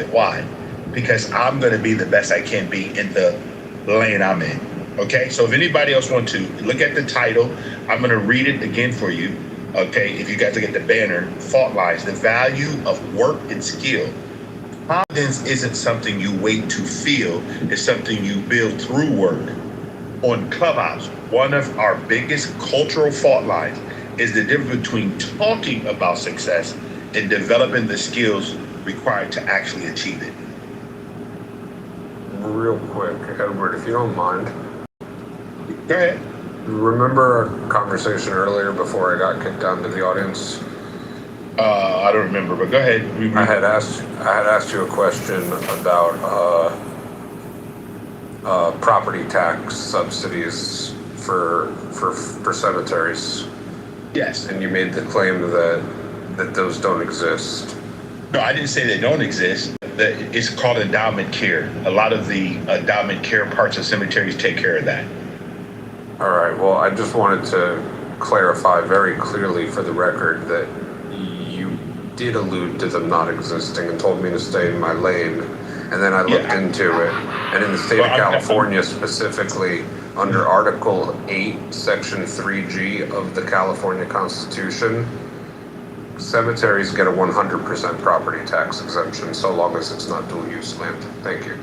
Why? Because I'm going to be the best I can be in the lane I'm in. Okay, so if anybody else wants to look at the title, I'm going to read it again for you. Okay, if you guys look at the banner, fault lines, the value of work and skill. Confidence isn't something you wait to feel, it's something you build through work. On Clubhouse, one of our biggest cultural fault lines is the difference between talking about success and developing the skills required to actually achieve it. Real quick, Edward, if you don't mind. Go ahead. Remember our conversation earlier before I got kicked down to the audience? I don't remember, but go ahead. I had asked you a question about property tax subsidies for cemeteries. Yes. And you made the claim that those don't exist. No, I didn't say they don't exist. It's called endowment care. A lot of the endowment care parts of cemeteries take care of that. All right. Well, I just wanted to clarify very clearly for the record that you did allude to them not existing and told me to stay in my lane. And then I looked into it. And in the state of California specifically, under Article 8, Section 3G of the California Constitution, cemeteries get a 100% property tax exemption so long as it's not dual use land. Thank you.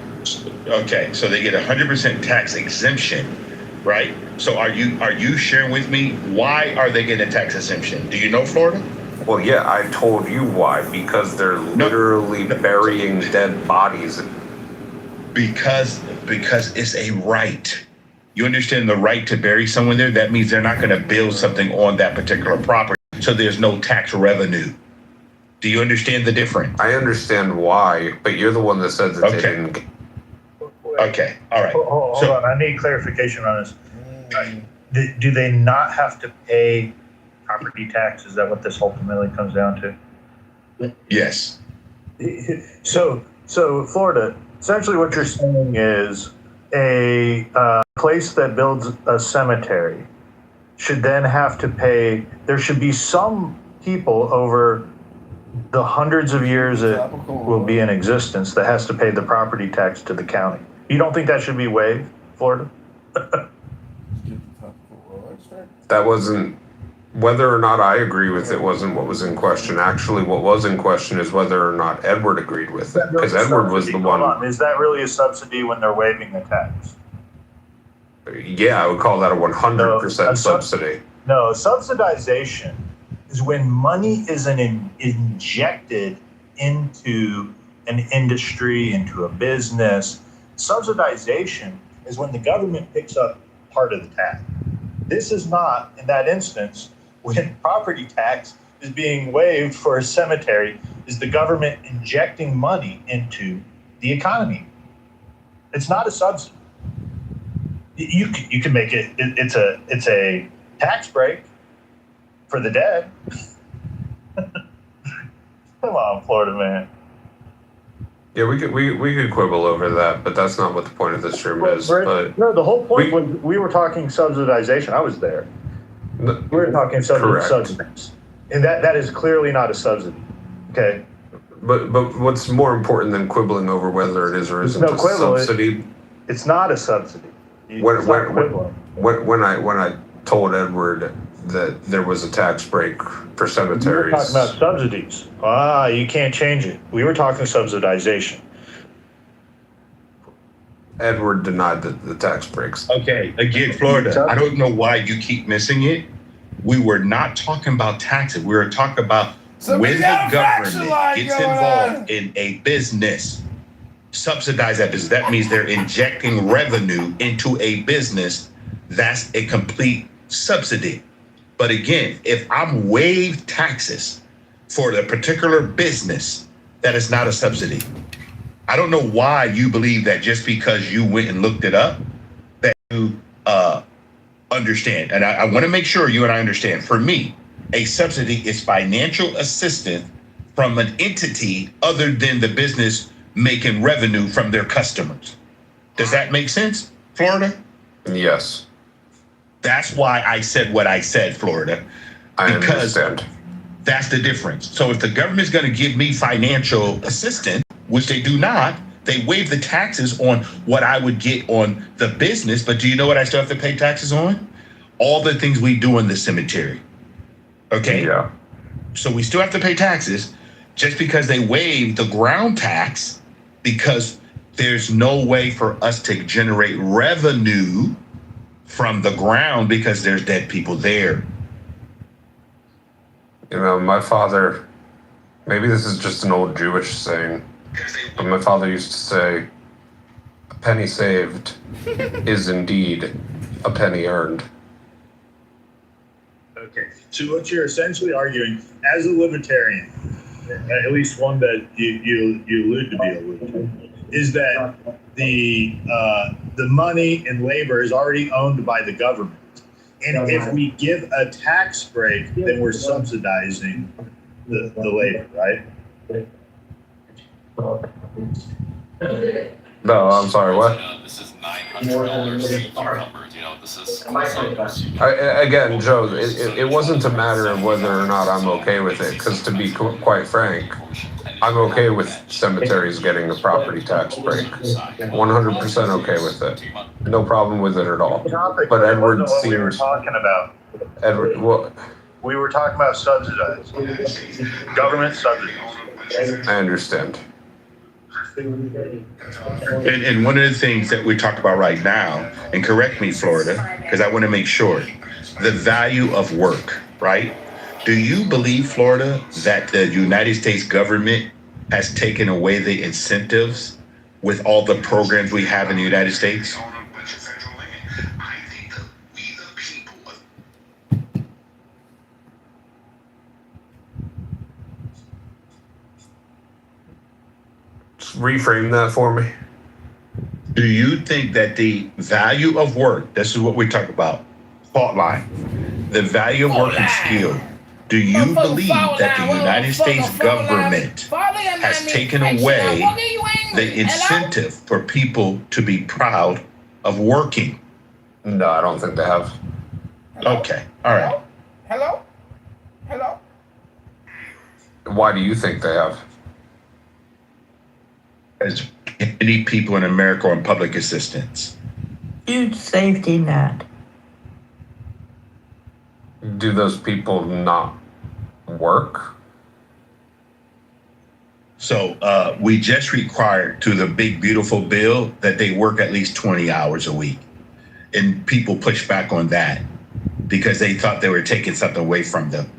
Okay, so they get 100% tax exemption, right? So are you sharing with me why are they getting a tax exemption? Do you know Florida? Well, yeah, I told you why. Because they're literally burying dead bodies. Because it's a right. You understand the right to bury someone there? That means they're not going to build something on that particular property, so there's no tax revenue. Do you understand the difference? I understand why, but you're the one that said that they didn't. Okay, all right. Hold on, I need clarification on this. Do they not have to pay property tax? Is that what this ultimately comes down to? Yes. So Florida, essentially what you're saying is a place that builds a cemetery should then have to pay, there should be some people over the hundreds of years it will be in existence that has to pay the property tax to the county. You don't think that should be waived, Florida? That wasn't, whether or not I agree with it wasn't what was in question. Actually, what was in question is whether or not Edward agreed with it. Because Edward was the one. Is that really a subsidy when they're waiving the tax? Yeah, I would call that a 100% subsidy. No, subsidization is when money is injected into an industry, into a business. Subsidization is when the government picks up part of the tab. This is not, in that instance, when property tax is being waived for a cemetery, is the government injecting money into the economy. It's not a subsidy. You can make it, it's a tax break for the dead. Come on, Florida man. Yeah, we could quibble over that, but that's not what the point of this room is. But no, the whole point was we were talking subsidization. I was there. We were talking subsidies, and that is clearly not a subsidy. Okay. But what's more important than quibbling over whether it is or isn't a subsidy? It's not a subsidy. When I told Edward that there was a tax break for cemeteries. We were talking about subsidies. You can't change it. We were talking subsidization. Edward denied the tax breaks. Okay, again, Florida, I don't know why you keep missing it. We were not talking about taxes. We were talking about when the government gets involved in a business, subsidize that business. That means they're injecting revenue into a business. That's a complete subsidy. But again, if I'm waived taxes for the particular business, that is not a subsidy. I don't know why you believe that just because you went and looked it up, that you understand. And I want to make sure you and I understand. For me, a subsidy is financial assistance from an entity other than the business making revenue from their customers. Does that make sense, Florida? Yes. That's why I said what I said, Florida. Because that's the difference. So if the government's going to give me financial assistance, which they do not. They waive the taxes on what I would get on the business, but do you know what I still have to pay taxes on? All the things we do in the cemetery. Okay? Yeah. So we still have to pay taxes just because they waive the ground tax, because there's no way for us to generate revenue from the ground because there's dead people there. You know, my father, maybe this is just an old Jewish saying, but my father used to say, a penny saved is indeed a penny earned. Okay, so what you're essentially arguing, as a libertarian, at least one that you allude to be a libertarian, is that the money and labor is already owned by the government. And if we give a tax break, then we're subsidizing the labor, right? No, I'm sorry, what? This is $900 numbers, you know, this is... Again, Joe, it wasn't a matter of whether or not I'm okay with it, because to be quite frank, I'm okay with cemeteries getting a property tax break. 100% okay with it. No problem with it at all. But Edward seemed... we were talking about. Edward, what? We were talking about subsidized. Government subsidies. I understand. And one of the things that we talk about right now, and correct me, Florida, because I want to make sure, the value of work, right? Do you believe, Florida, that the United States government has taken away the incentives with all the programs we have in the United States? Reframe that for me. Do you think that the value of work, this is what we talk about, fault line, the value of work and skill, do you believe that the United States government has taken away the incentive for people to be proud of working? No, I don't think they have. Okay, all right. Hello? Why do you think they have? As many people in America on public assistance. Huge safety net. Do those people not work? So we just required through the big, beautiful bill that they work at least 20 hours a week. And people pushed back on that because they thought they were taking something away from them.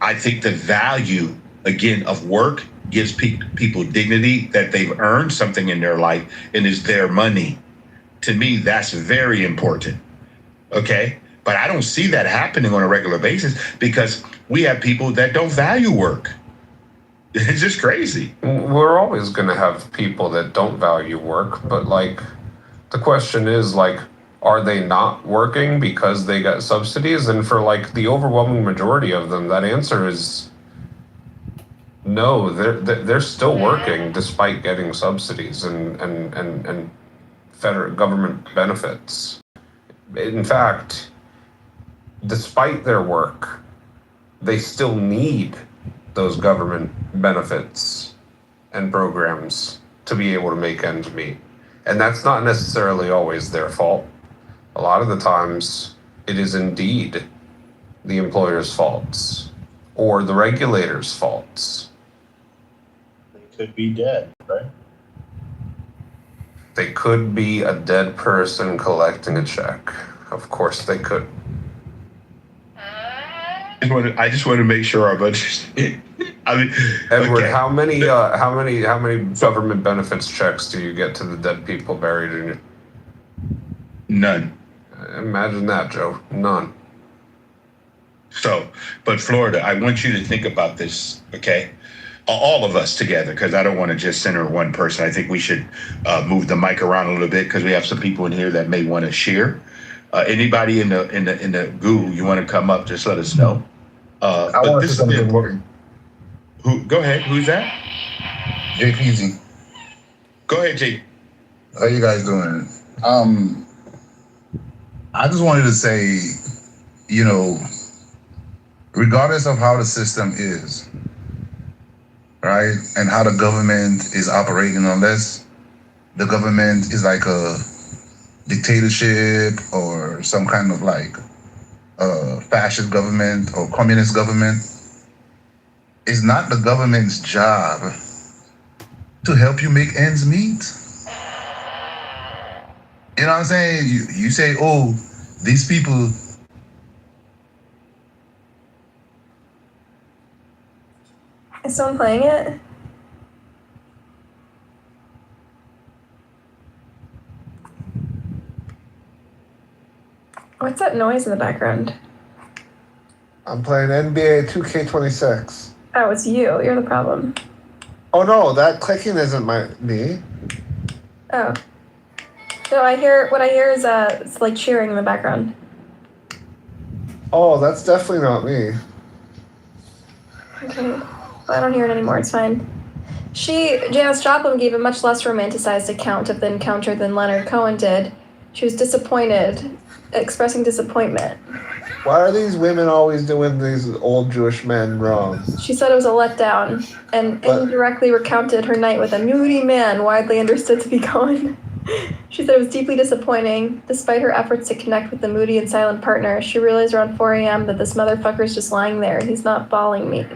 I think the value, again, of work gives people dignity, that they've earned something in their life and is their money. To me, that's very important. Okay? But I don't see that happening on a regular basis because we have people that don't value work. It's just crazy. We're always going to have people that don't value work, but like the question is like, are they not working because they got subsidies? And for like the overwhelming majority of them, that answer is no. They're still working despite getting subsidies and federal government benefits. In fact, despite their work, they still need those government benefits and programs to be able to make ends meet. And that's not necessarily always their fault. A lot of the times, it is indeed the employer's faults or the regulator's faults. They could be dead, right? They could be a dead person collecting a check. Of course they could. I just want to make sure our budget. I mean, Edward, okay. how many government benefits checks do you get to the dead people buried in you? None. Imagine that, Joe. None. So, but Florida, I want you to think about this, okay? All of us together, because I don't want to just center one person. I think we should move the mic around a little bit because we have some people in here that may want to share. Anybody in the goo, you want to come up? Just let us know. But this is important. Go ahead. Who's that? JPZ. Go ahead, Jay. How you guys doing? I just wanted to say, you know, regardless of how the system is, right? And how the government is operating, unless the government is like a dictatorship or some kind of like fascist government or communist government. It's not the government's job to help you make ends meet. You know what I'm saying? You say, oh, these people. Is someone playing it? What's that noise in the background? I'm playing NBA 2K26. Oh, it's you. You're the problem. Oh no, that clicking isn't me. Oh. No, what I hear is it's like cheering in the background. Oh, that's definitely not me. Okay. Well, I don't hear it anymore. It's fine. Janis Joplin gave a much less romanticized account of the encounter than Leonard Cohen did. She was disappointed, expressing disappointment. Why are these women always doing these old Jewish men wrong? She said it was a letdown and indirectly recounted her night with a moody man widely understood to be Cohen. She said it was deeply disappointing. Despite her efforts to connect with the moody and silent partner, she realized around 4 a.m. that this motherfucker's just lying there. He's not balling me.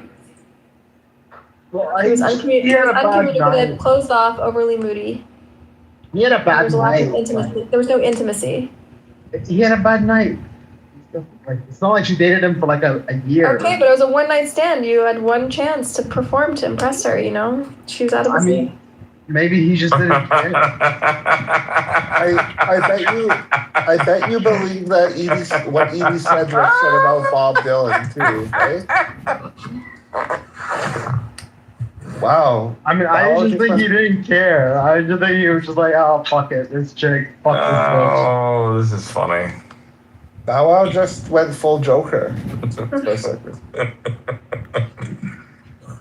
Well, He was uncommunicative, closed off, overly moody. He had a There bad was a lack of night. intimacy. There was no intimacy. He had a bad night. Like, it's not like she dated him for like a year. Okay, but it was a one-night stand. You had one chance to perform to impress her, you know? She was out of the scene. Maybe he just didn't care. I bet you believe that what Edie Sedgwick said about Bob Dylan too, right? Wow. I mean, I just think he didn't care. I just think he was just like, oh, fuck it. This chick. Fuck this bitch. Oh, this is funny. Bow Wow just went full Joker.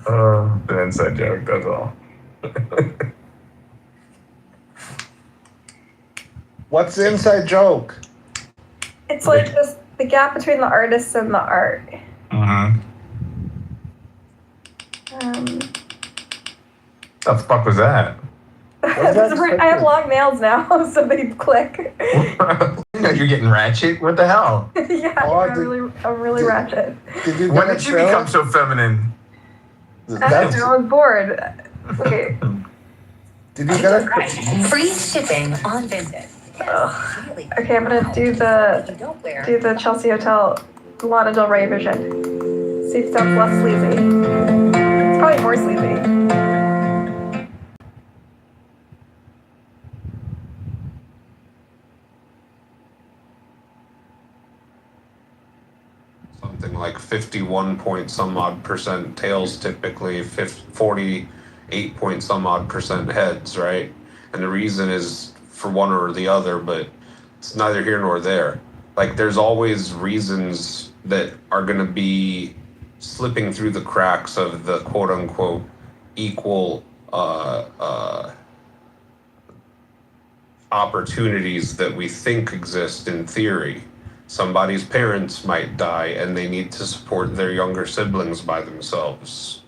The inside joke, that's all. What's the inside joke? It's like just the gap between the artists and the art. Mm-hmm. The fuck was that? I have long nails now, so they click. You're getting ratchet? What the hell? Yeah, I'm really ratchet. When did you become so feminine? I was bored. Okay. Did you get a free shipping on visit? Okay, I'm gonna do the Chelsea Hotel Lana Del Rey vision. See if it sounds less sleazy. It's probably more sleazy. something like 51 point some odd percent tails, typically 48 point some odd percent heads, right? And the reason is for one or the other, but it's neither here nor there. Like, there's always reasons that are going to be slipping through the cracks of the quote unquote equal opportunities that we think exist in theory. Somebody's parents might die and they need to support their younger siblings by themselves.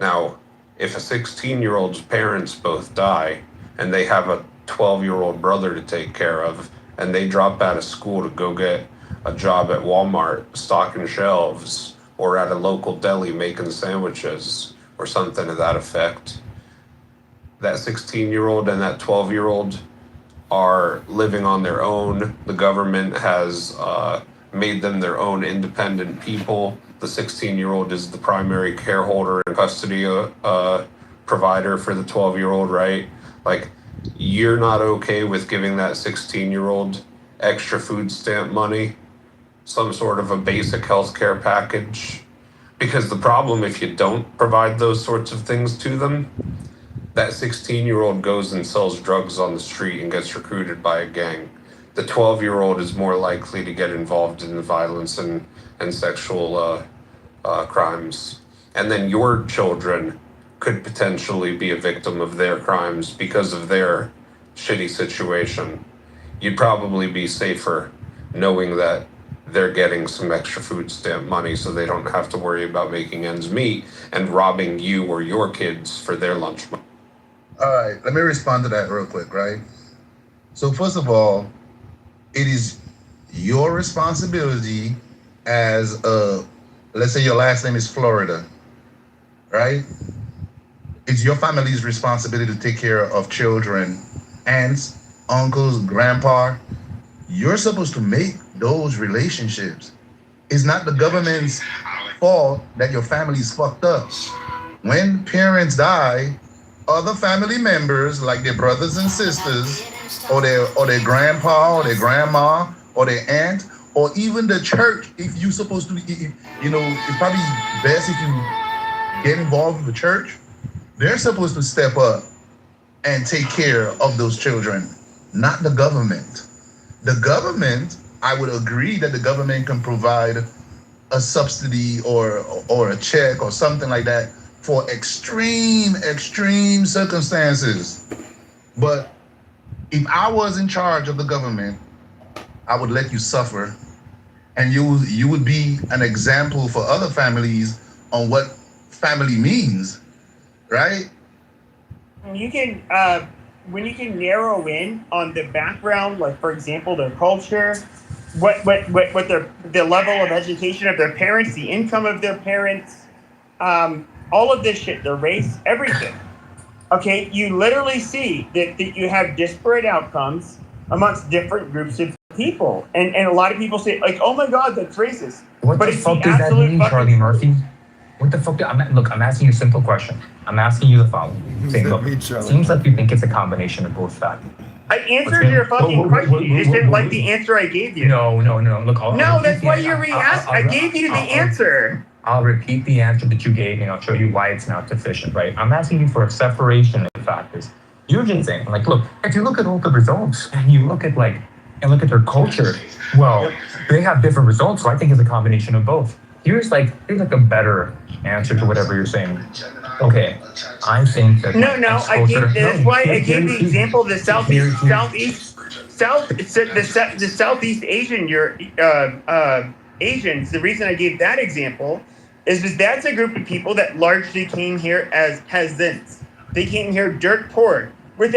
Now, if a 16-year-old's parents both die and they have a 12-year-old brother to take care of, and they drop out of school to go get a job at Walmart stocking shelves or at a local deli making sandwiches or something to that effect, that 16-year-old and that 12-year-old are living on their own. The government has made them their own independent people. The 16-year-old is the primary care holder and custody provider for the 12-year-old, right? Like, you're not okay with giving that 16-year-old extra food stamp money, some sort of a basic healthcare package, because the problem, if you don't provide those sorts of things to them, that 16-year-old goes and sells drugs on the street and gets recruited by a gang. The 12-year-old is more likely to get involved in the violence and sexual crimes. And then your children could potentially be a victim of their crimes because of their shitty situation. You'd probably be safer knowing that they're getting some extra food stamp money so they don't have to worry about making ends meet and robbing you or your kids for their lunch money. All right, let me respond to that real quick, right? So first of all, it is your responsibility as let's say your last name is Florida, right? It's your family's responsibility to take care of children, aunts, uncles, grandpa. You're supposed to make those relationships. It's not the government's fault that your family's fucked up. When parents die, other family members, like their brothers and sisters, or their grandpa, or their grandma, or their aunt, or even the church, if you're supposed to, it's probably best if you get involved with the church. They're supposed to step up and take care of those children, not the government. The government, I would agree that the government can provide a subsidy or a check or something like that for extreme circumstances. But if I was in charge of the government, I would let you suffer, and you would be an example for other families on what family means, right? You can when you can narrow in on the background, like for example, their culture, what the level of education of their parents, the income of their parents, all of this shit, their race, everything. Okay, you literally see that you have disparate outcomes amongst different groups of people, and a lot of people say like, "Oh my God, that's racist." What the fuck does that mean, Charlie Murphy? What the fuck? I'm asking you a simple question. I'm asking you the following. Saying, look, it seems like you think it's a combination of both factors. I answered your fucking question. You just didn't like the answer I gave you. No. Look, that's why you're re-asked. I gave you the answer. I'll repeat the answer that you gave, and I'll show you why it's not sufficient, right? I'm asking you for a separation of factors. You're just saying, like, look, if you look at all the results, and you look at their culture, well, they have different results, so I think it's a combination of both. Here's a better answer to whatever you're saying. Okay, I think that that's why I gave the example of the Southeast Asian Asians. The reason I gave that example is because that's a group of people that largely came here as peasants. They came here dirt poor. They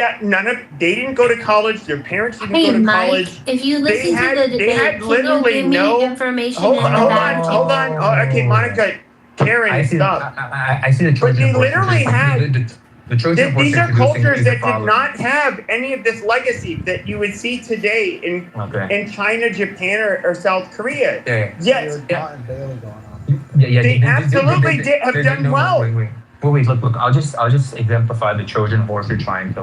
didn't go to college. Their parents didn't go to college. If you listen to the debate, can you give me information? Hold on. Okay, Monica, Karen, stop. I see the But they literally had. These are cultures that did follow. not have any of this legacy that you would see today in China, Japan, or South Korea. Yes. They absolutely have done well. Wait, look, I'll just exemplify the Trojan horse you're trying to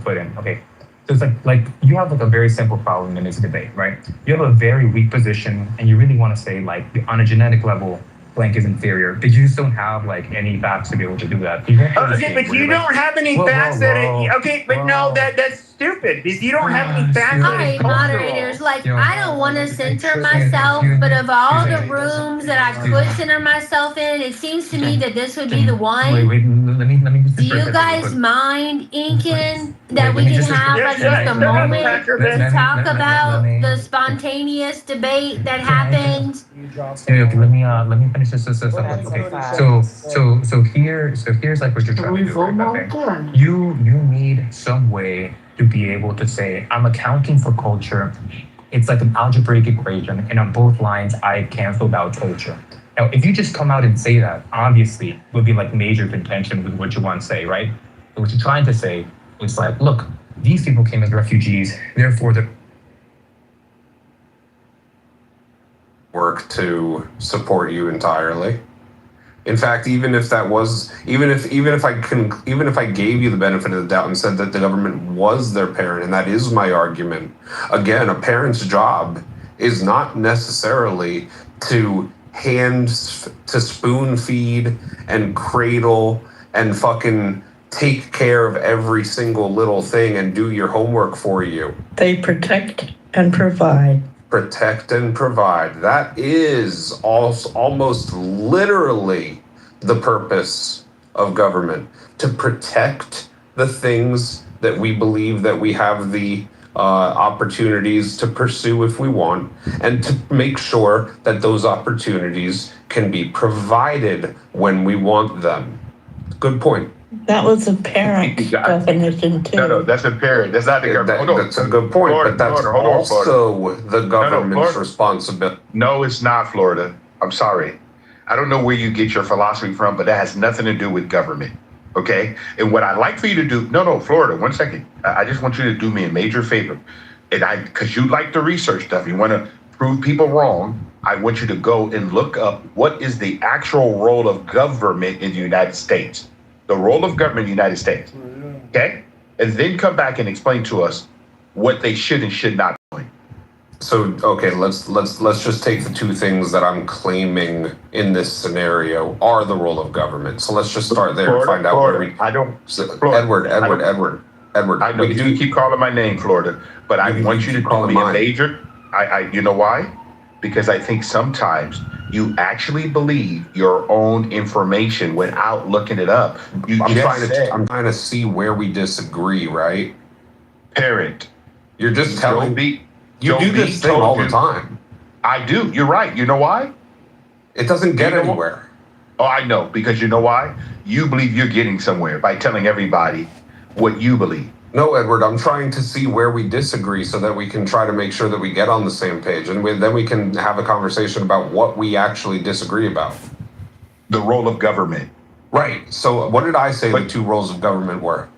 put in. Okay. So it's like you have a very simple problem in this debate, right? You have a very weak position and you really want to say on a genetic level, blank is inferior, but you just don't have any facts to be able to do that. Okay, but you don't have any facts that's stupid because you don't have any facts. All right, moderators, I don't want to center myself, but of all the rooms that I could center myself in, it seems to me that this would be the one. Wait, let me do you guys mind, Inkin, that we can have just a moment to talk about the spontaneous debate that happened? Okay, let me finish this. Okay, so here's what you're trying to do. Right? Okay. You need some way to be able to say, I'm accounting for culture. It's like an algebraic equation, and on both lines, I canceled out culture. Now, if you just come out and say that, obviously, would be major contention with what you want to say, right? But what you're trying to say is look, these people came as refugees, therefore the work to support you entirely. In fact, even if I gave you the benefit of the doubt and said that the government was their parent, and that is my argument. Again, a parent's job is not necessarily to spoon feed and cradle and fucking take care of every single little thing and do your homework for you. They protect and provide. Protect and provide. That is almost literally the purpose of government, to protect the things that we believe that we have the opportunities to pursue if we want, and to make sure that those opportunities can be provided when we want them. Good point. That was a parent definition too. No, that's a parent. That's not the government. That's a good point, Florida, but that's Florida, also the government's Florida. responsibility. No, it's not, Florida. I'm sorry. I don't know where you get your philosophy from, but that has nothing to do with government. Okay? And what I'd like for you to do, no, Florida, 1 second. I just want you to do me a major favor. And because you like the research stuff, you want to prove people wrong, I want you to go and look up what is the actual role of government in the United States. The role of government in the United States. Okay? And then come back and explain to us what they should and should not be doing. So, okay, let's just take the two things that I'm claiming in this scenario are the role of government. So let's just start there and find out where we. I don't. Edward. I know you keep calling my name, Florida, but I want you to call me a major. You know why? Because I think sometimes you actually believe your own information without looking it up. I'm trying to see where we disagree, right? Parent. You're just telling me. You do this thing all the time. I do. You're right. You know why? It doesn't get anywhere. Oh, I know. Because you know why? You believe you're getting somewhere by telling everybody what you believe. No, Edward, I'm trying to see where we disagree so that we can try to make sure that we get on the same page. And then we can have a conversation about what we actually disagree about. The role of government. Right. So what did I say the two roles of government were?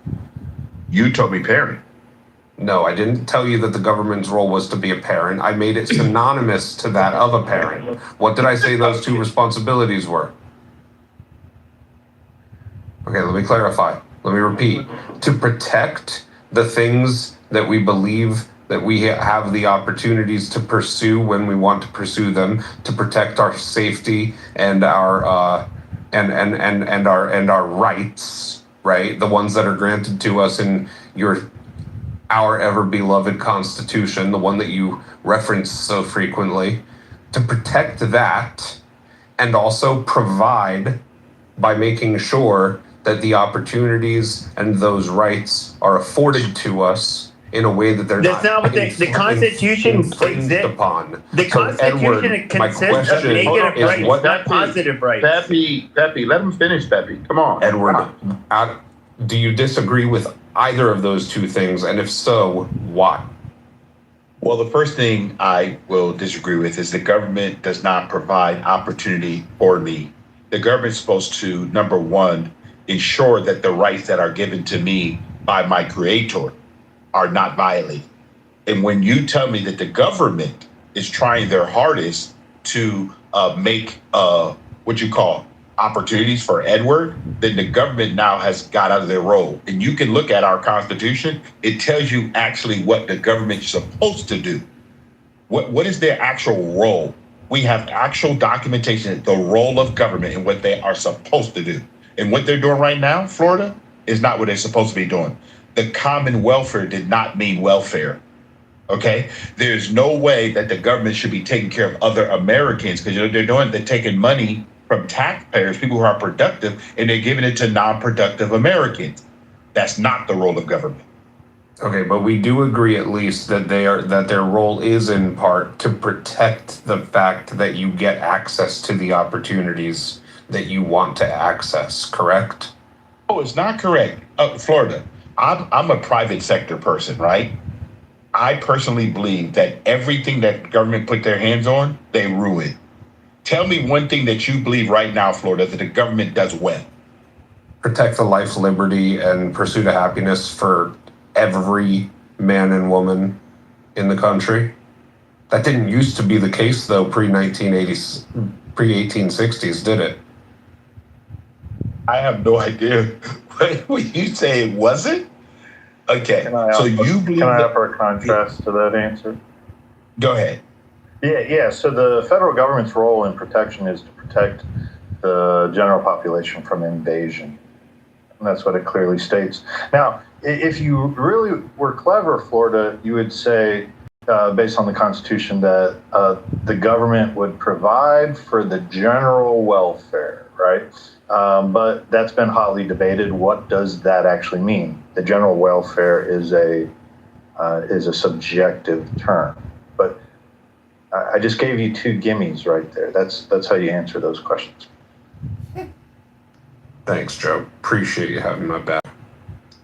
You told me parent. No, I didn't tell you that the government's role was to be a parent. I made it synonymous to that of a parent. What did I say those two responsibilities were? Okay, let me clarify. Let me repeat. To protect the things that we believe that we have the opportunities to pursue when we want to pursue them, to protect our safety and our and our rights, right? The ones that are granted to us in our ever beloved Constitution, the one that you reference so frequently, to protect that and also provide by making sure that the opportunities and those rights are afforded to us in a way that they're That's not what the Constitution infringed upon. The Constitution consists of negative rights, not positive rights. Pepe, let him finish, Pepe. Come on. Edward, do you disagree with either of those two things? And if so, why? Well, the first thing I will disagree with is the government does not provide opportunity for me. The government's supposed to, number one, ensure that the rights that are given to me by my creator are not violated. And when you tell me that the government is trying their hardest to make what you call opportunities for Edward, then the government now has got out of their role. And you can look at our Constitution. It tells you actually what the government's supposed to do. What is their actual role? We have actual documentation, the role of government and what they are supposed to do. And what they're doing right now, Florida, is not what they're supposed to be doing. The common welfare did not mean welfare. Okay? There's no way that the government should be taking care of other Americans, because you know what they're doing? They're taking money from taxpayers, people who are productive, and they're giving it to non-productive Americans. That's not the role of government. Okay, but we do agree at least that their role is in part to protect the fact that you get access to the opportunities that you want to access, correct? Oh, it's not correct. Florida, I'm a private sector person, right? I personally believe that everything that government put their hands on, they ruin. Tell me one thing that you believe right now, Florida, that the government does well. Protect the life, liberty, and pursuit of happiness for every man and woman in the country. That didn't used to be the case, though, pre-1980s, pre-1860s, did it? I have no idea. What you say it wasn't? Okay, so you believe Can I offer a contrast to that answer? Go ahead. Yeah. So the federal government's role in protection is to protect the general population from invasion. And that's what it clearly states. Now, if you really were clever, Florida, you would say, based on the Constitution, that the government would provide for the general welfare, right? But that's been hotly debated. What does that actually mean? The general welfare is a is a subjective term. But I just gave you 2 gimmies right there. That's how you answer those questions. Thanks, Joe. Appreciate you having my back.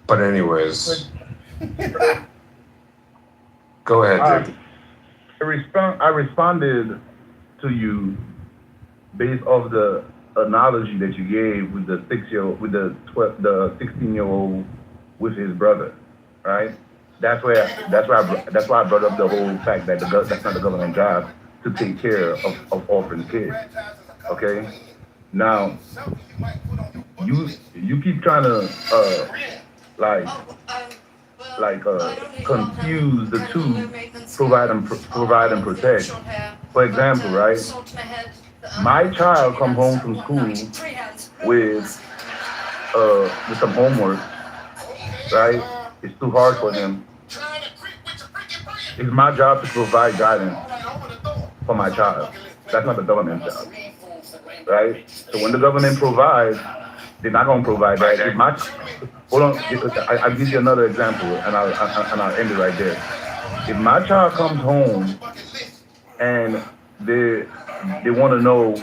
But anyways, go ahead, Jake. I responded to you based off the analogy that you gave with the 16-year-old with his brother, right? That's why I brought up the whole fact that that's not the government job to take care of orphan kids. Okay, now you keep trying to confuse the two, provide and protect. For example, right? My child come home from school with some homework, right? It's too hard for him. It's my job to provide guidance for my child. That's not the government's job, right? So when the government provides, they're not going to provide that. If my, hold on, I'll give you another example, and I'll end it right there. If my child comes home and they want to know,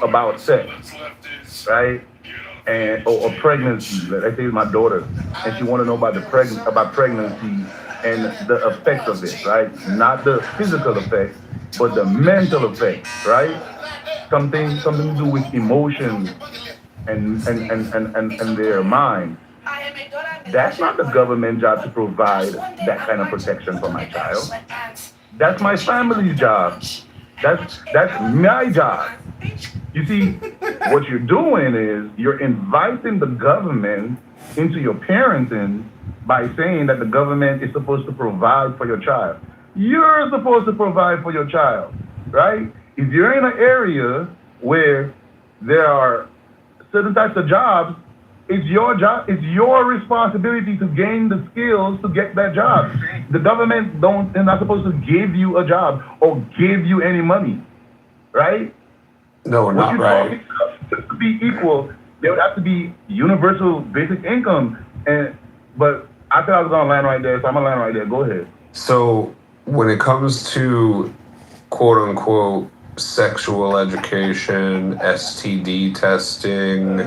about sex, right? And or pregnancy. Let's say it's my daughter, and she want to know about pregnancy and the effects of it, right? Not the physical effects, but the mental effects, right? Something to do with emotions and their mind. That's not the government job to provide that kind of protection for my child. That's my family's job. That's my job. You see, what you're doing is you're inviting the government into your parenting by saying that the government is supposed to provide for your child. You're supposed to provide for your child, right? If you're in an area where there are certain types of jobs, it's your job, it's your responsibility to gain the skills to get that job. The government they're not supposed to give you a job or give you any money, right? No, not right. To be equal, there would have to be universal basic income. But I thought I was gonna land right there, so I'm gonna land right there. Go ahead. So when it comes to quote unquote sexual education, STD testing,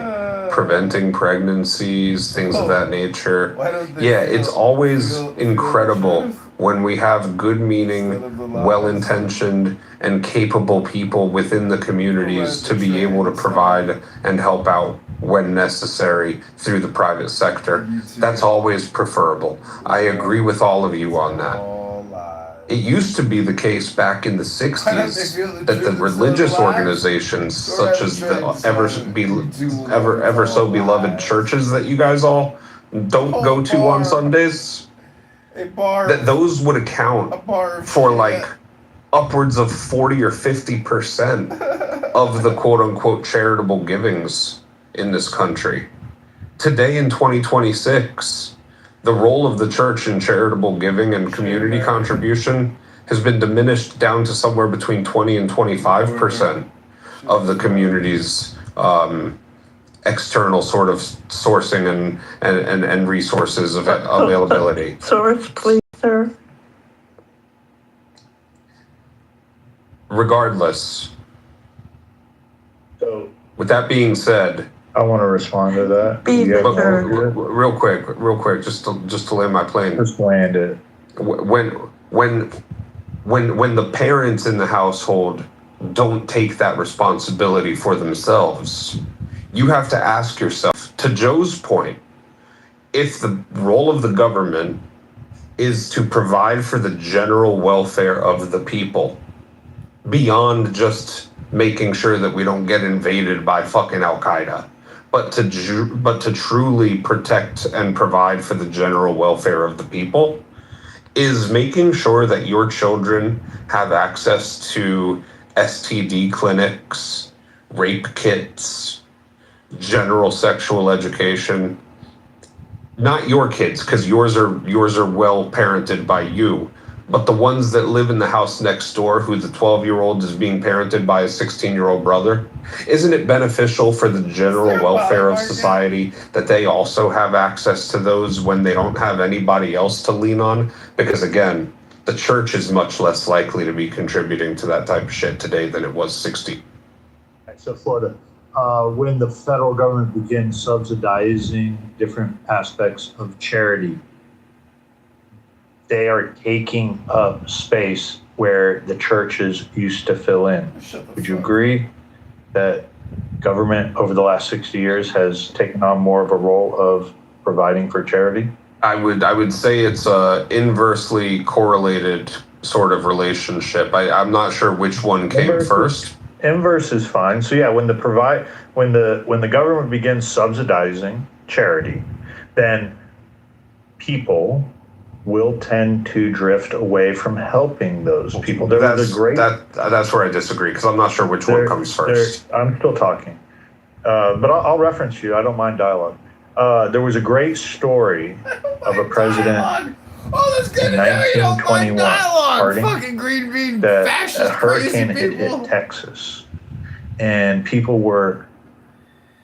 preventing pregnancies, things of that nature, yeah, it's always incredible when we have good meaning, well-intentioned, and capable people within the communities to be able to provide and help out when necessary through the private sector. That's always preferable. I agree with all of you on that. It used to be the case back in the 60s that the religious organizations, such as the ever so beloved churches that you guys all don't go to on Sundays, that those would account for like upwards of 40 or 50% of the quote unquote charitable givings in this country. Today in 2026, the role of the church in charitable giving and community contribution has been diminished down to somewhere between 20 and 25% of the community's external sort of sourcing and resources of availability. Source, please, sir. Regardless, So with that being said, I want to respond to that. Real quick, just to land my plane. Just land it. When the parents in the household don't take that responsibility for themselves, you have to ask yourself, to Joe's point, if the role of the government is to provide for the general welfare of the people, beyond just making sure that we don't get invaded by fucking Al-Qaeda, but to truly protect and provide for the general welfare of the people, is making sure that your children have access to STD clinics, rape kits, general sexual education. Not your kids, because yours are well parented by you, But the ones that live in the house next door, who the 12-year-old is being parented by a 16-year-old brother, isn't it beneficial for the general welfare of society that they also have access to those when they don't have anybody else to lean on? Because again, the church is much less likely to be contributing to that type of shit today than it was 60. So Florida, when the federal government begins subsidizing different aspects of charity, they are taking up space where the churches used to fill in. Would you agree that government over the last 60 years has taken on more of a role of providing for charity? I would say it's a inversely correlated sort of relationship. I'm not sure which one came first. Inverse is fine. So yeah, when the government begins subsidizing charity, then people will tend to drift away from helping those people. That's where I disagree, because I'm not sure which one comes first. I'm still talking, but I'll reference you. I don't mind dialogue. There was a great story of a president in 1921, Harding, that a hurricane had hit Texas, and people were,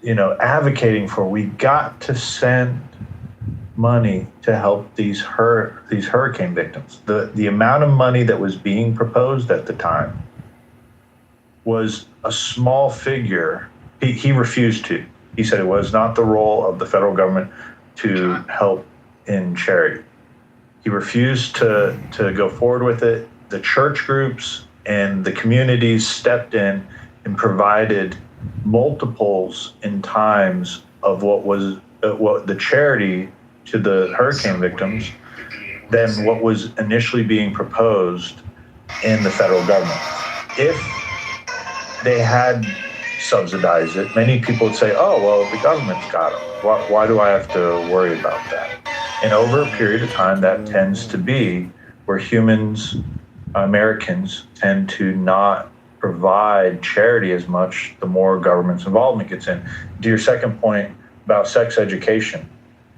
advocating for, we got to send money to help these hurricane victims. The amount of money that was being proposed at the time was a small figure. He refused to. He said it was not the role of the federal government to help in charity. He refused to go forward with it. The church groups and the communities stepped in and provided multiples in times of what the charity to the hurricane victims than what was initially being proposed in the federal government. If they had subsidized it, many people would say, oh, well, the government's got it. Why do I have to worry about that? And over a period of time, that tends to be where Americans tend to not provide charity as much the more government's involvement gets in. To your second point about sex education,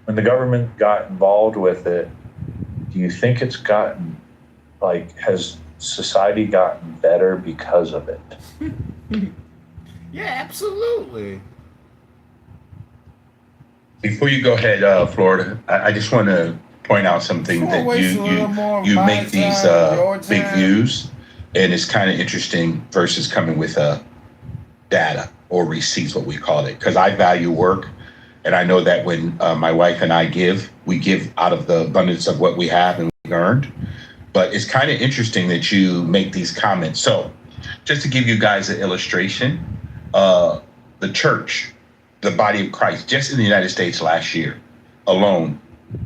when the government got involved with it, do you think it's gotten, has society gotten better because of it? Yeah, absolutely. Before you go ahead, Florida, I just want to point out something that you make these big views, and it's kind of interesting versus coming with data or receipts, what we call it, because I value work. And I know that when my wife and I we give out of the abundance of what we have and we earned. But it's kind of interesting that you make these comments. So just to give you guys an illustration, the church, the body of Christ, just in the United States last year alone,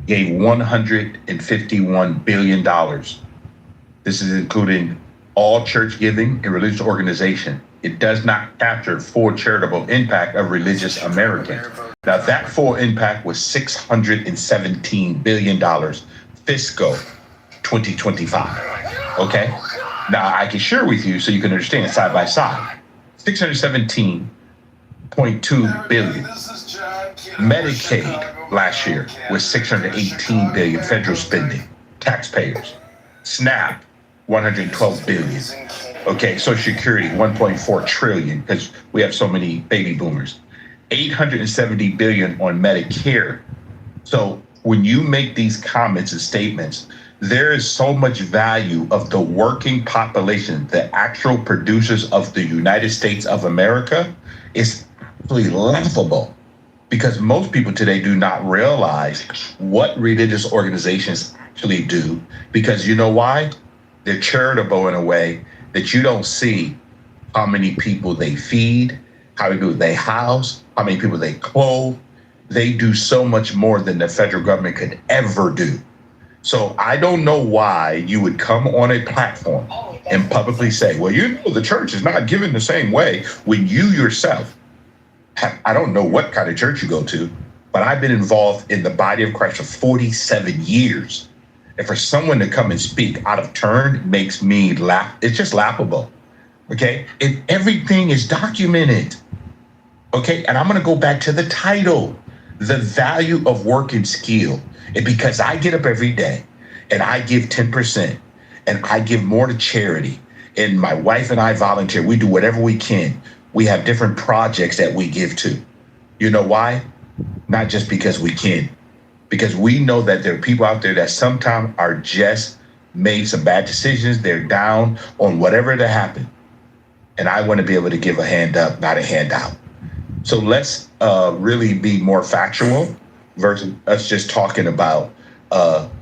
gave $151 billion. This is including all church giving and religious organization. It does not capture full charitable impact of religious Americans. Now, that full impact was $617 billion fiscal 2025. Okay? Now, I can share with you so you can understand side by side. 617.2 billion. Medicaid last year was 618 billion federal spending, taxpayers. SNAP, 112 billion. Okay, Social Security, 1.4 trillion, because we have so many baby boomers. 870 billion on Medicare. So when you make these comments and statements, there is so much value of the working population, the actual producers of the United States of America, is really laughable, because most people today do not realize what religious organizations actually do, because you know why? They're charitable in a way that you don't see how many people they feed, how many people they house, how many people they clothe. They do so much more than the federal government could ever do. So I don't know why you would come on a platform and publicly say, well, the church is not giving the same way, when you yourself I don't know what kind of church you go to, but I've been involved in the body of Christ for 47 years. And for someone to come and speak out of turn makes me laugh. It's just laughable. Okay. And everything is documented. Okay. And I'm going to go back to the title, the value of work and skill. And because I get up every day and I give 10%, and I give more to charity, and my wife and I volunteer. We do whatever we can. We have different projects that we give to. You know why? Not just because we can, because we know that there are people out there that sometimes are just made some bad decisions. They're down on whatever that happened. And I want to be able to give a hand up, not a handout. So let's really be more factual versus us just talking about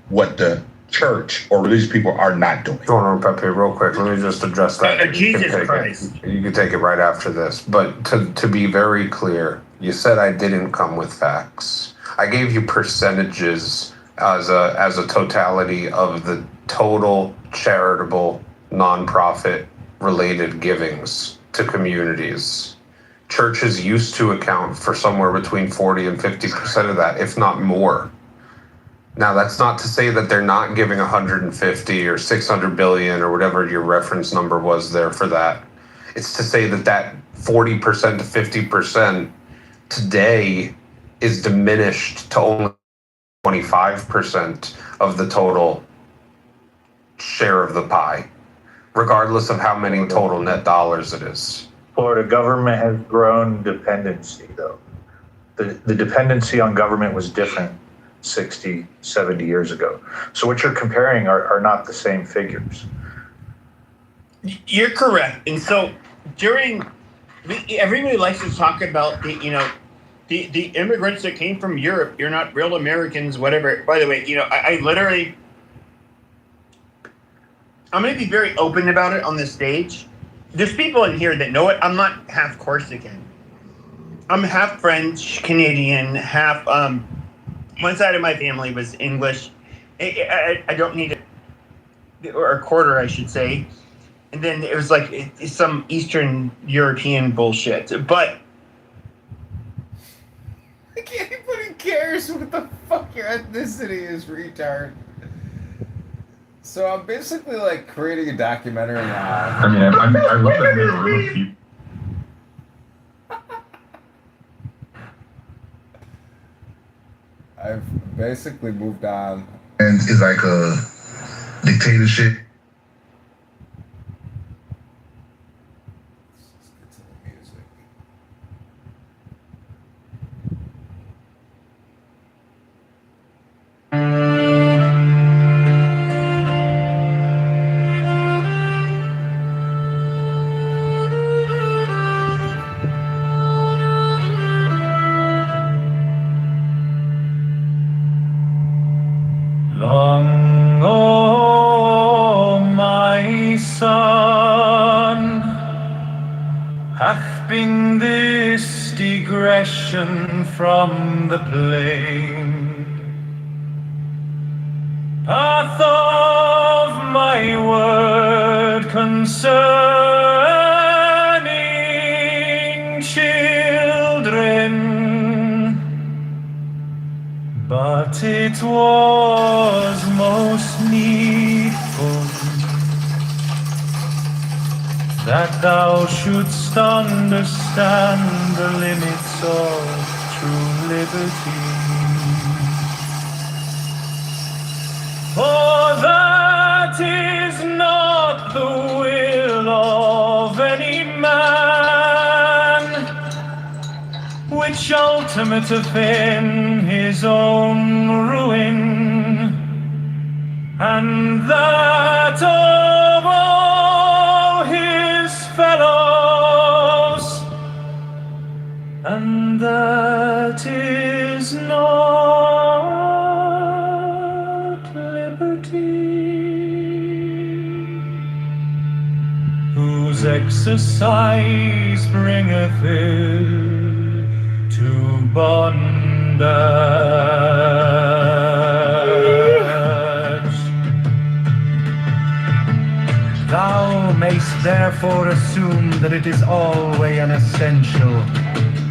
what the church or religious people are not doing. Hold on, Pepe, real quick. Let me just address that. Jesus Christ. You can take it right after this. But to be very clear, you said I didn't come with facts. I gave you percentages as a totality of the total charitable, nonprofit related givings to communities. Churches used to account for somewhere between 40 and 50% of that, if not more. Now, that's not to say that they're not giving 150 or 600 billion or whatever your reference number was there for that. It's to say that 40% to 50% today is diminished to only 25% of the total share of the pie, regardless of how many total net dollars it is. Florida government has grown dependency, though. The dependency on government was different 60, 70 years ago. So what you're comparing are not the same figures. You're correct. And so everybody likes to talk about the immigrants that came from Europe. You're not real Americans, whatever. By the way, I literally, I'm going to be very open about it on this stage. There's people in here that know it. I'm not half Corsican. I'm half French, Canadian, half, one side of my family was English. I don't need it, or a quarter, I should say. And then it was like some Eastern European bullshit. But anybody cares what the fuck your ethnicity is, retard. So I'm basically like creating a documentary now. I mean, I love that you're a room of people. I've basically moved on. And it's like a dictatorship. Long, oh, my son, hath been this digression from the plain path of my word concerning children. But it was most needful that thou shouldst understand the limits of true liberty. For that is not the will of any man, which ultimateth in his own ruin, and that of all his fellows, and that is not liberty, whose exercise bringeth it to bondage. Thou mayst therefore assume that it is always an essential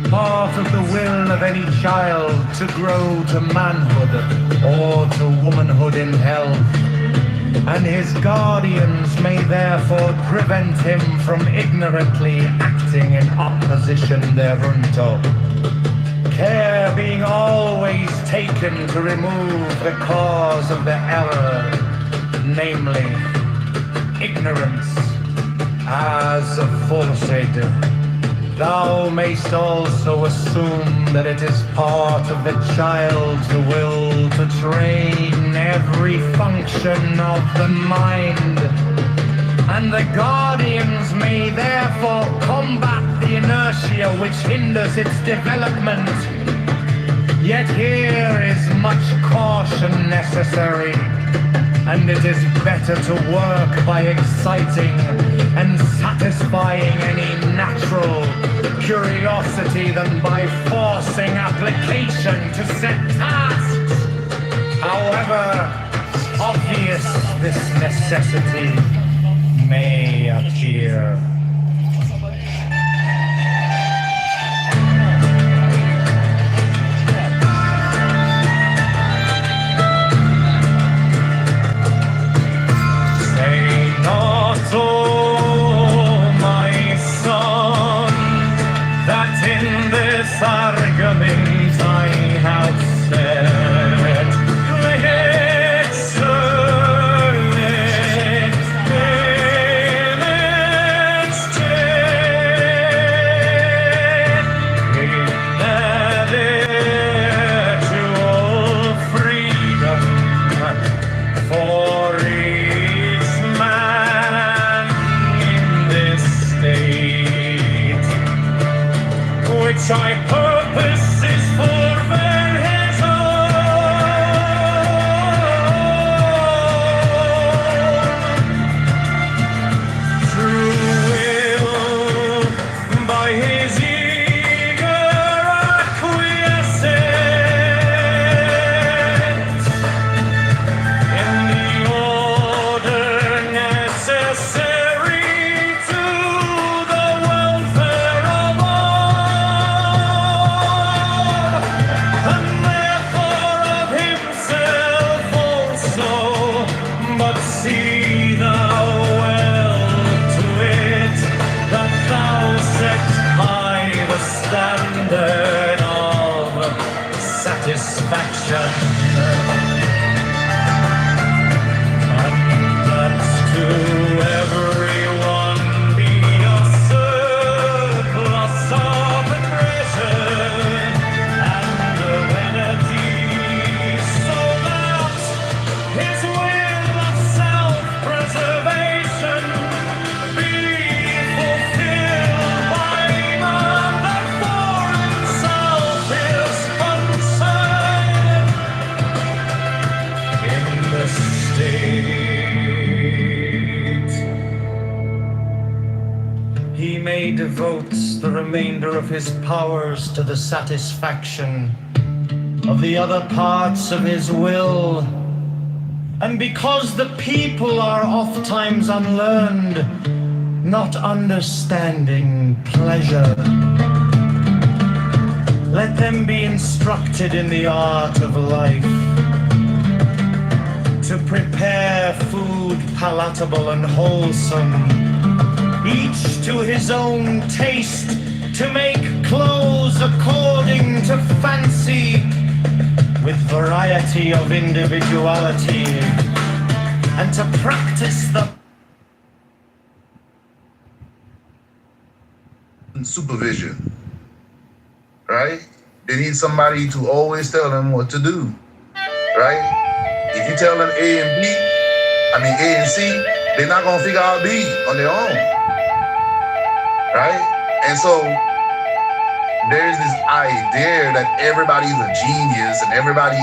part of the will of any child to grow to manhood or to womanhood in health, and his guardians may therefore prevent him from ignorantly acting in opposition thereunto, care being always taken to remove the cause of the error, namely ignorance. As aforesaid, thou mayst also assume that it is part of the child's will to train every function of the mind, and the guardians may therefore combat the inertia which hinders its development. Yet here is much caution necessary, and it is better to work by exciting and satisfying any natural curiosity than by forcing application to set tasks. However obvious this necessity may appear. Argument I have said, let's turn it in its stead. Intellectual freedom for each man in this state, which I purpose is for his own true will by his eager acquiescence in the order necessary to the welfare of all, and therefore of himself also. But see thou well to it that thou set high the standard of satisfaction, and that to everyone be a surplus of treasure and of energy, so that his will of self-preservation be fulfilled by man that for himself is concerned in the state. He may devote the remainder of his powers to the satisfaction of the other parts of his will. And because the people are ofttimes unlearned, not understanding pleasure, let them be instructed in the art of life, to prepare food palatable and wholesome, each to his own taste, to make clothes according to fancy, with variety of individuality, and to practice the supervision, right? They need somebody to always tell them what to do, right? If you tell them A and C, they're not gonna figure out B on their own, right? And so there's this idea that everybody's a genius and everybody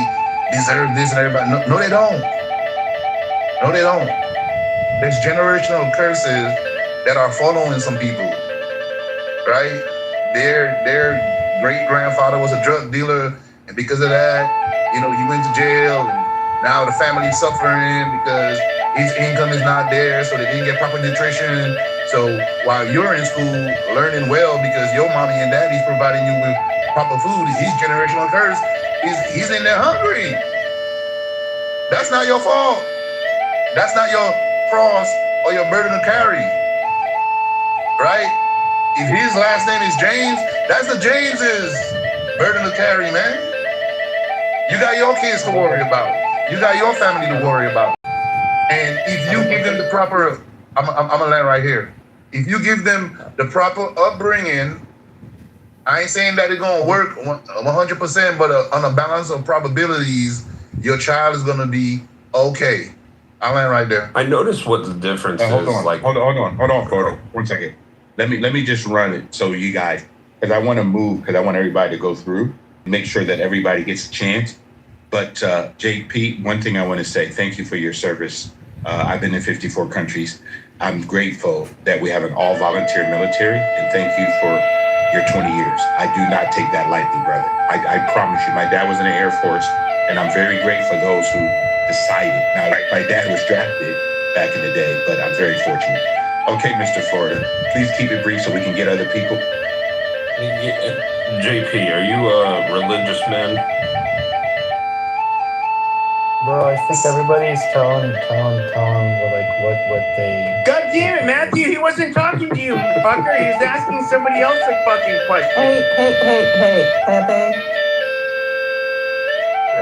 deserves this and everybody. No, they don't. No, they don't. There's generational curses that are following some people, right? Their great-grandfather was a drug dealer, and because of that, he went to jail, and now the family's suffering because his income is not there, so they didn't get proper nutrition. So while you're in school learning well because your mommy and daddy's providing you with proper food, he's generational curse. He's in there hungry. That's not your fault. That's not your cross or your burden to carry, right? If his last name is James, that's the James's burden to carry, man. You got your kids to worry about. You got your family to worry about. And if you give them the proper I'm gonna land right here. If you give them the proper upbringing, I ain't saying that it's gonna work 100%, but on a balance of probabilities, your child is gonna be okay. I'll land right there. I noticed what the difference is. Hold on, like, hold on, Photo. 1 second. Let me just run it so you guys, because I want to move, because I want everybody to go through, make sure that everybody gets a chance. But JP, one thing I want to say, thank you for your service. I've been in 54 countries. I'm grateful that we have an all-volunteer military, and thank you for your 20 years. I do not take that lightly, brother. I promise you. My dad was in the Air Force, and I'm very grateful for those who decided. Now, my dad was drafted back in the day, but I'm very fortunate. Okay, Mr. Florida, please keep it brief so we can get other people. JP, are you a religious man? Bro, I think everybody's telling like what they. God damn it, Matthew! He wasn't talking to you, fucker. He was asking somebody else a fucking question. Hey, Pepe.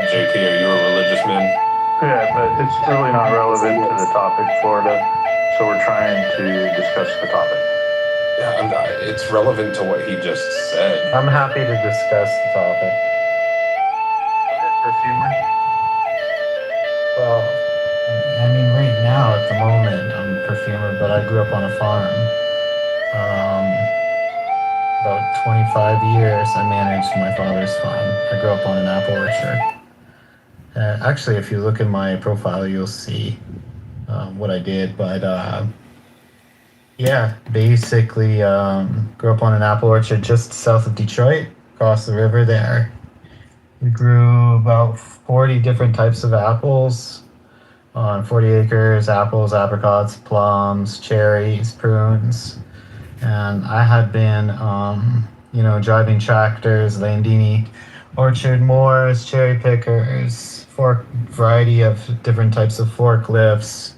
JP, are you a religious man? Yeah, but it's really not relevant to the topic, Florida. So we're trying to discuss the topic. Yeah, it's relevant to what he just said. I'm happy to discuss the topic. Perfumer. Well, I mean, right now at the moment I'm a perfumer, but I grew up on a farm. About 25 years I managed my father's farm. I grew up on an apple orchard. Actually, if you look at my profile, you'll see what I did. But yeah, basically grew up on an apple orchard just south of Detroit, across the river there. We grew about 40 different types of apples on 40 acres, apples, apricots, plums, cherries, prunes. And I had been, driving tractors, Landini, orchard mowers, cherry pickers, variety of different types of forklifts.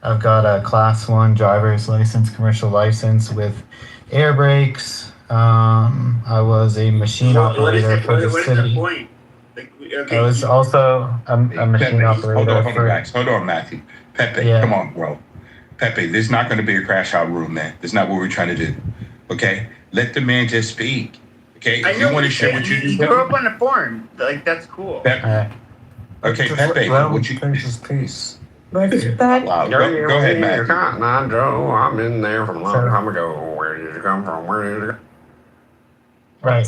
I've got a class 1 driver's license, commercial license with air brakes. I was a machine operator for the city. What is the point? Okay. I was also a machine operator. Hold on, Matthew. Pepe, come on, bro. Pepe, this is not going to be a crash out room, man. This is not what we're trying to do. Okay? Let the man just speak. Okay? I If know you want to share what you you do. grew up on a farm. Like, that's cool. Okay, Pepe, what you... Peace. Wow. Go ahead, Matthew. Cotton Eye Joe, I'm in there from a long time ago. Where did you come from? Where did you go? Right.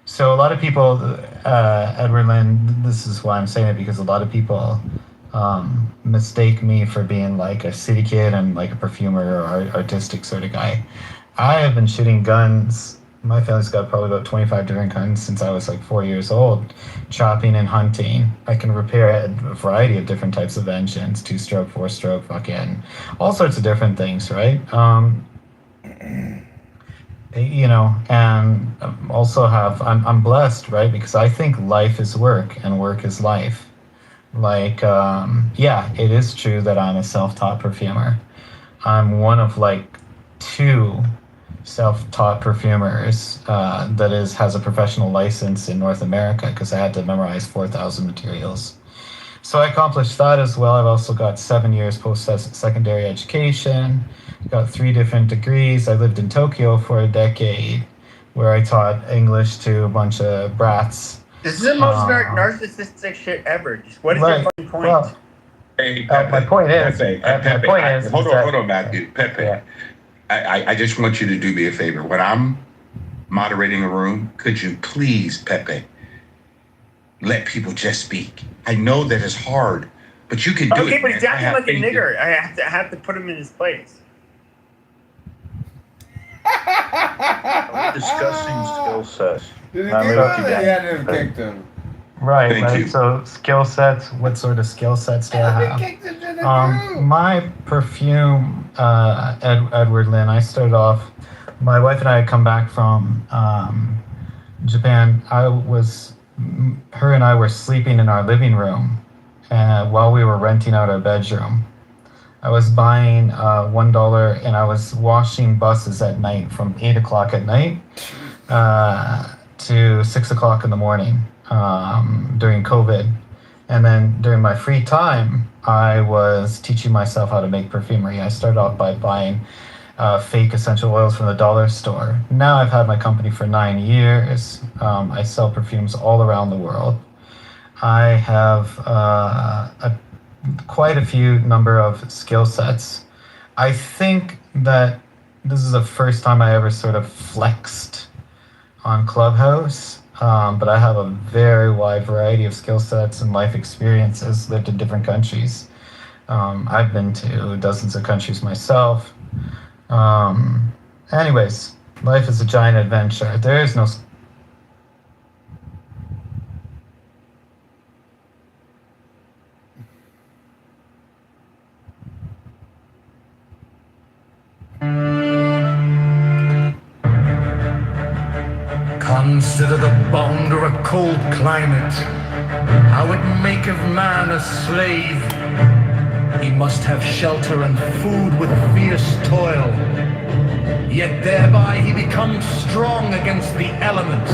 So a lot of people, Edward Lynn, this is why I'm saying it, because a lot of people mistake me for being like a city kid and like a perfumer or artistic sort of guy. I have been shooting guns. My family's got probably about 25 different guns since I was like 4 years old, chopping and hunting. I can repair a variety of different types of engines, 2-stroke, 4-stroke, fucking all sorts of different things, right? And also I'm blessed, right? Because I think life is work and work is life. Like, it is true that I'm a self-taught perfumer. I'm one of like 2 self-taught perfumers that has a professional license in North America, because I had to memorize 4,000 materials. So I accomplished that as well. I've also got 7 years post-secondary education, got 3 different degrees. I lived in Tokyo for a decade, where I taught English to a bunch of brats. This is the most narcissistic shit ever. Just what is your fucking point? Well, Hey, my point is, hold on, Matthew. Pepe, yeah. I just want you to do me a favor. When I'm moderating a room, could you please, Pepe, let people just speak? I know that it's hard, but you can do it. Okay, but he's acting like a faith in- nigger. I have to put him in his place. We're discussing skill sets. Did he Not get really him? He had to have kicked him. Right. So skill sets. What sort of skill sets do I have? My perfume, Edward Lynn. I started off. My wife and I had come back from Japan. Her and I were sleeping in our living room while we were renting out our bedroom. I was buying $1, and I was washing buses at night from 8 o'clock at night to 6 o'clock in the morning during COVID. And then during my free time, I was teaching myself how to make perfumery. I started off by buying fake essential oils from the dollar store. Now I've had my company for 9 years. I sell perfumes all around the world. I have quite a few number of skill sets. I think that this is the first time I ever sort of flexed on Clubhouse. But I have a very wide variety of skill sets and life experiences, lived in different countries. I've been to dozens of countries myself. Anyways, life is a giant adventure. There is no... Consider the bond or a cold climate, how it maketh man a slave. He must have shelter and food with fierce toil, yet thereby he becomes strong against the elements,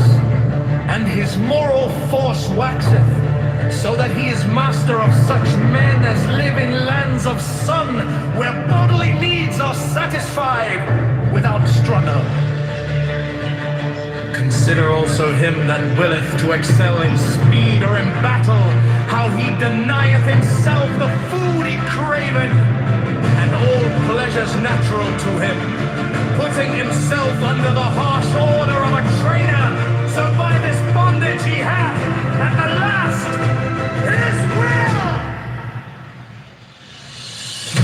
and his moral force waxeth, so that he is master of such men as live in lands of sun, where bodily needs are satisfied without struggle. Consider also him that willeth to excel in speed or in battle, how he denieth himself the food he craveth, and all pleasures natural to him, putting himself under the harsh order of a trainer, so by this bondage he hath, at the last, his will!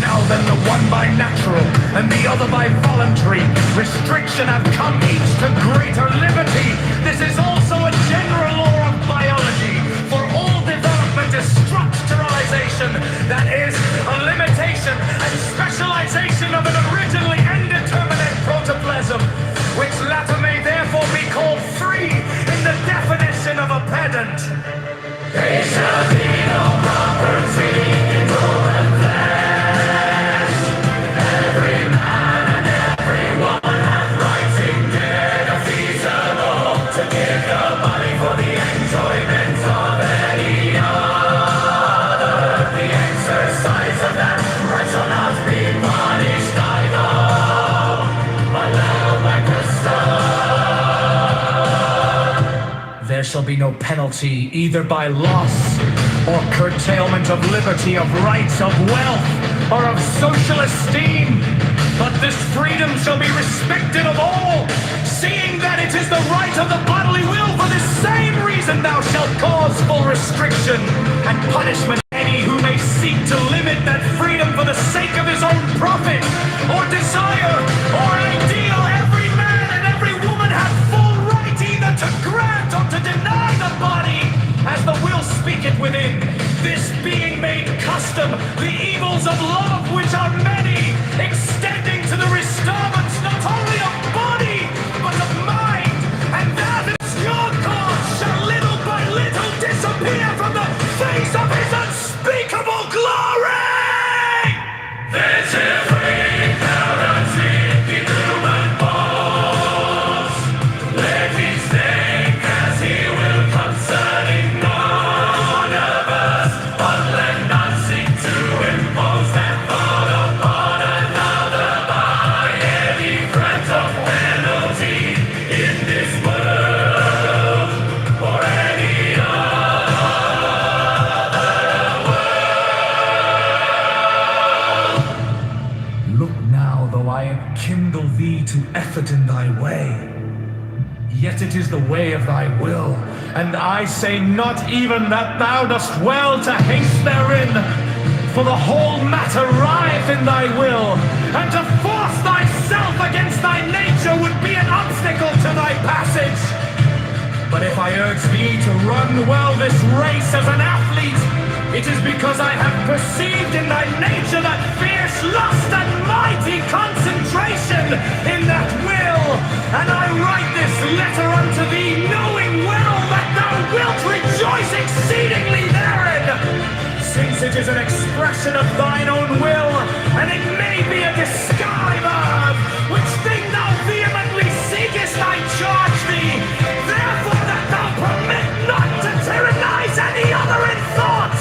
Now then, the one by natural, and the other by voluntary restriction have come each to greater liberty. This is also a general law of biology, for all development is structuralization, that is, a limitation and specialization of an originally indeterminate protoplasm, which latter may therefore be called free in the definition of a pedant. There shall be no property in human flesh. Every man and every woman hath rights indefeasible to give the body for the enjoyment of any other. The exercise of that right shall not be punished either, but well like the sun. There shall be no penalty either by loss or curtailment of liberty, of rights, of wealth, or of social esteem. But this freedom shall be respected of all, seeing that it is the right of the bodily will. For this same reason thou shalt cause full restriction and punishment any who may seek to limit that freedom for the sake of his own profit, or desire, or ideal. Every man and every woman have full right either to grant or to deny the body, as the will speaketh within. This being made custom, the evils of love, which are many, extending to the restorments not only of body, but of mind, and that is your cause shall little by little disappear from the face of his unspeakable glory! This is free penalty in human bones. Let him think as he will concerning none of us, but let not seek to impose that thought upon another by any threat of penalty in this world or any other world. Look now, though I enkindle thee to effort in thy way, yet it is the way of thy will, and I say not even that thou dost well to haste therein, for the whole matter rieth in thy will, and to force thyself against thy nature would be an obstacle to thy passage. But if I urge thee to run well this race as an athlete, it is because I have perceived in thy nature that fierce lust and mighty concentration in that will, and I write this letter unto thee, knowing well that thou wilt rejoice exceedingly therein, since it is an expression of thine own will, and it may be a disguise of which thing thou vehemently seekest, I charge thee, therefore that thou permit not to tyrannize any other in thought,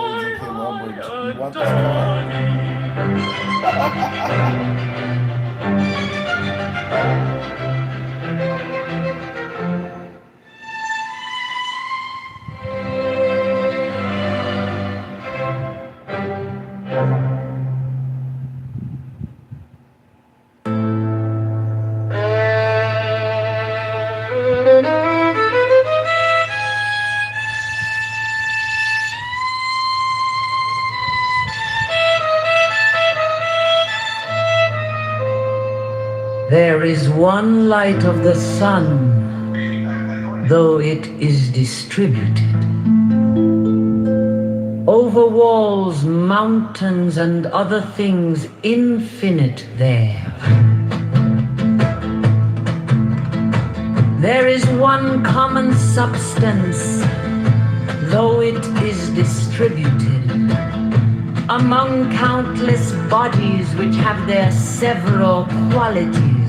JK Rowling. You want this There is one light of the sun, though it is distributed. Over walls, mountains, and other things infinite there. There is one common substance, though it is distributed. Among countless bodies which have their several qualities.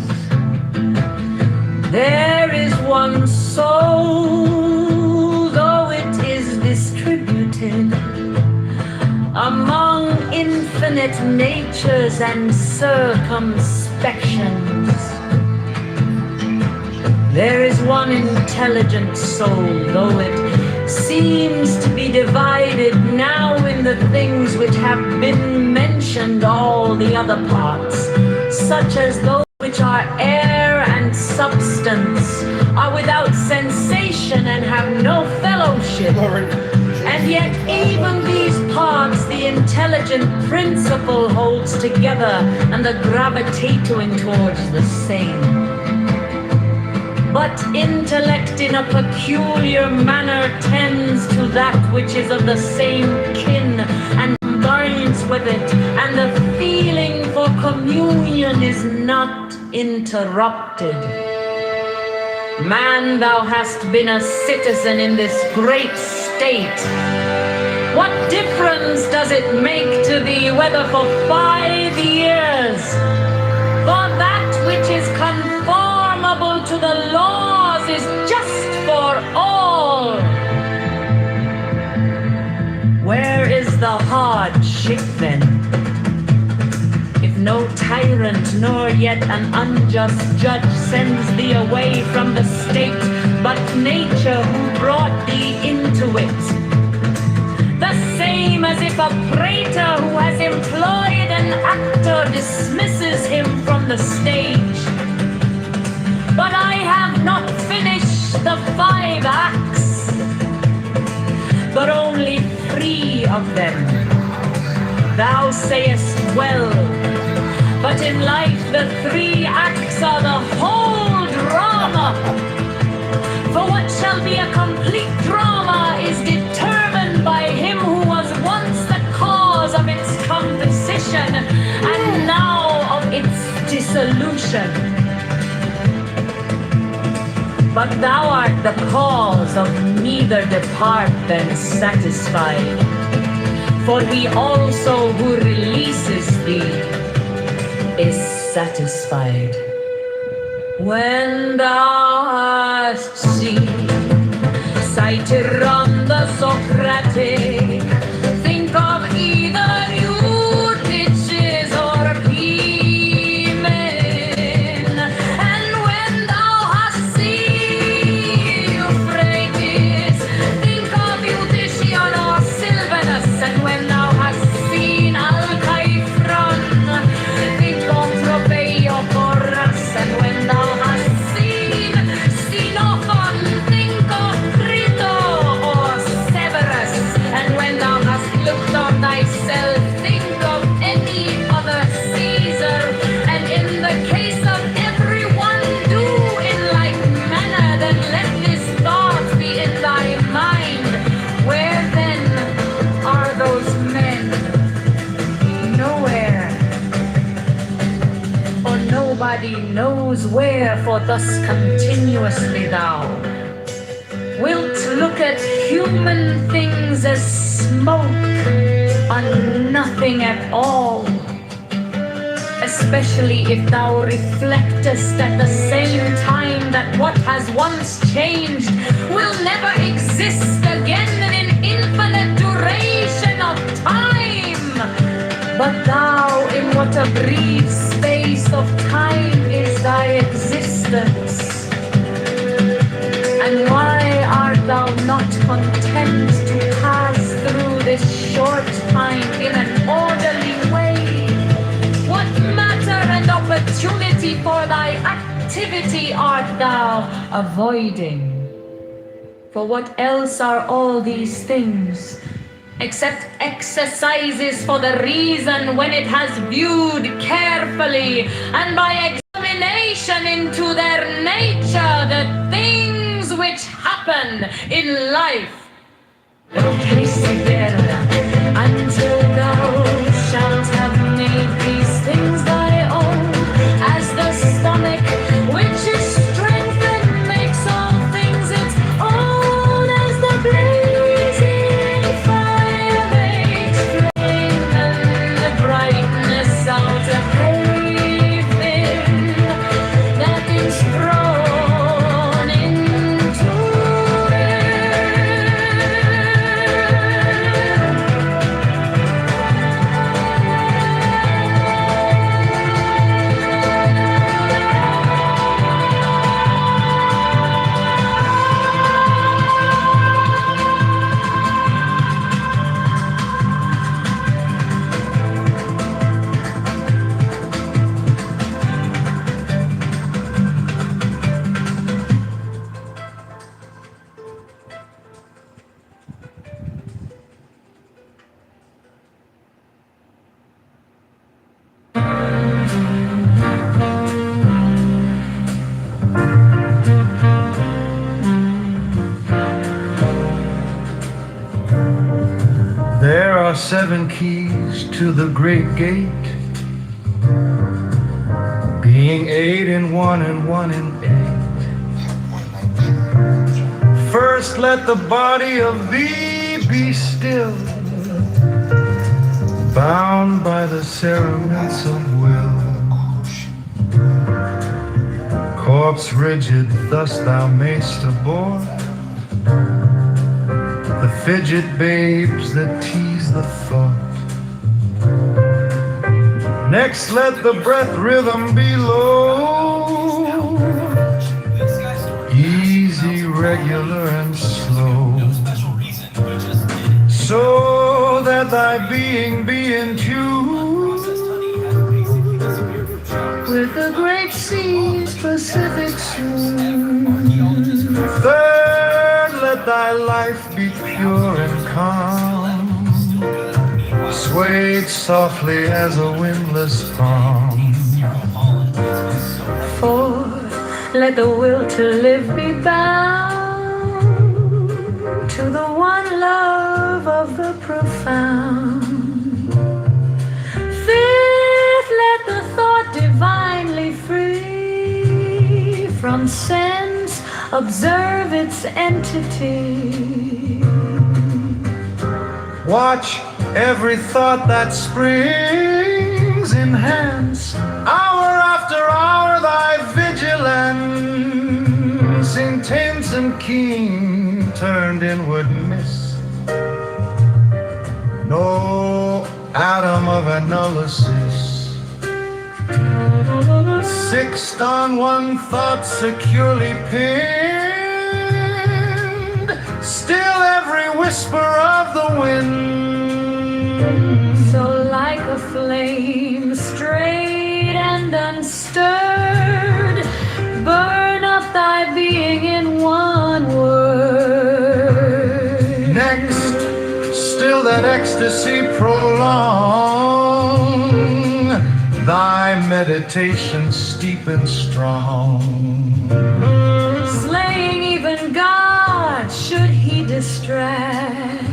There is one soul, though it is distributed. Among infinite natures and circumspections. There is one intelligent soul, though it seems to be divided now in the things which have been mentioned, all the other parts, such as those which are air and substance, are without sensation and have no fellowship. And yet even these parts the intelligent principle holds together and the gravitating towards the same. But intellect in a peculiar manner tends to that which is of the same kin and combines with it, and the feeling for communion is not interrupted. Man, thou hast been a citizen in this great state. What difference does it make to thee whether for 5 years? For that which is conformable to the laws is just for all. Where is the hardship then? If no tyrant nor yet an unjust judge sends thee away from the state, but nature who brought thee into it. The same as if a praetor who has employed an actor dismisses him from the stage. But I have not finished the 5 acts, but only 3 of them. Thou sayest well, but in life the 3 acts are the whole drama. For what shall be a complete drama is determined by him who was once the cause of its composition and now of its dissolution. But thou art the cause of neither depart than satisfied. For he also who releases thee is satisfied. When thou hast seen Ciceron the Socratic, think of either Eutyches or Pimen. And when thou hast seen Euphrates, think of Eutychion or Silvanus. And when thou hast seen Alcaifron, think of Tropeioporus. And when thou hast seen Xenophon, think of Crito or Severus. And when thou hast looked on thyself, think of any other Caesar. And in the case of everyone, do in like manner. Then let this thought be in thy mind. Where then are those men? Nowhere. For nobody knows where, for thus continuously thou wilt look at human things as smoke on nothing at all. Especially if thou reflectest at the same time that what has once changed will never exist again in an infinite duration of brief space of time is thy existence? And why art thou not content to pass through this short time in an orderly way? What matter and opportunity for thy activity art thou avoiding? For what else are all these things except exercises for the reason when it has viewed carefully and by examination into their nature the things which happen in life? Until thou shalt have made these things thy own, as the stomach which is strengthened makes all things its own, as the blazing fire makes flame and the brightness out of craving that is thrown into There are 7 keys to the great gate, being 8 in 1 and 1 in 8. First let the body of thee be still, bound by the cerements of will. Corpse rigid, thus thou mayst abhor the fidget babes that tease the thought. Next let the breath rhythm be low, easy, regular, and slow, so that thy being be in tune with the great sea's Pacific soon. Third, let thy life be pure and calm, swayed softly as a windless palm. Fourth, let the will to live be bound to the one love of the profound. Fifth, let the thought divinely free from sense observe its entity. Watch every thought that springs, enhance hour after hour thy vigilance, intense and keen, turned inward mist. No atom of analysis. Sixth on one thought securely pinned, still every whisper of the wind. So like a flame, straight and unstirred, burn up thy being in one word. Next, still that ecstasy prolong, thy meditation steep and strong. Slaying even God, should he distract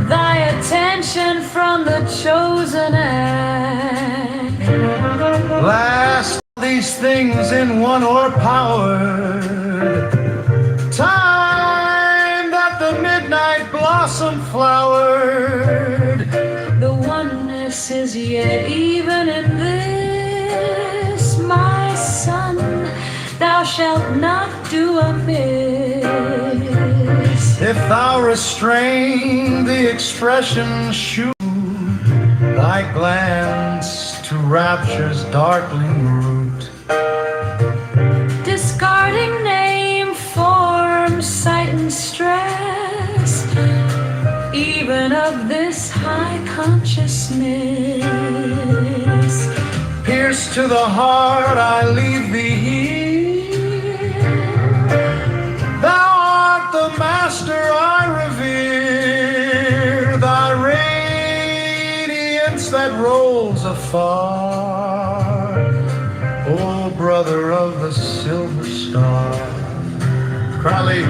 thy attention from the chosen act. Last, these things in one o'erpowered, time that the midnight blossom flowered. The oneness is yet even in this, my son, thou shalt not do amiss. If thou restrain the expression, shoot thy glance to rapture's darkling root. Discarding name, form, sight, and stress, even of this high consciousness. Pierced to the heart, I leave thee here. Thou art the master I revere, thy radiance that rolls afar. O brother of the silver star. Crowley.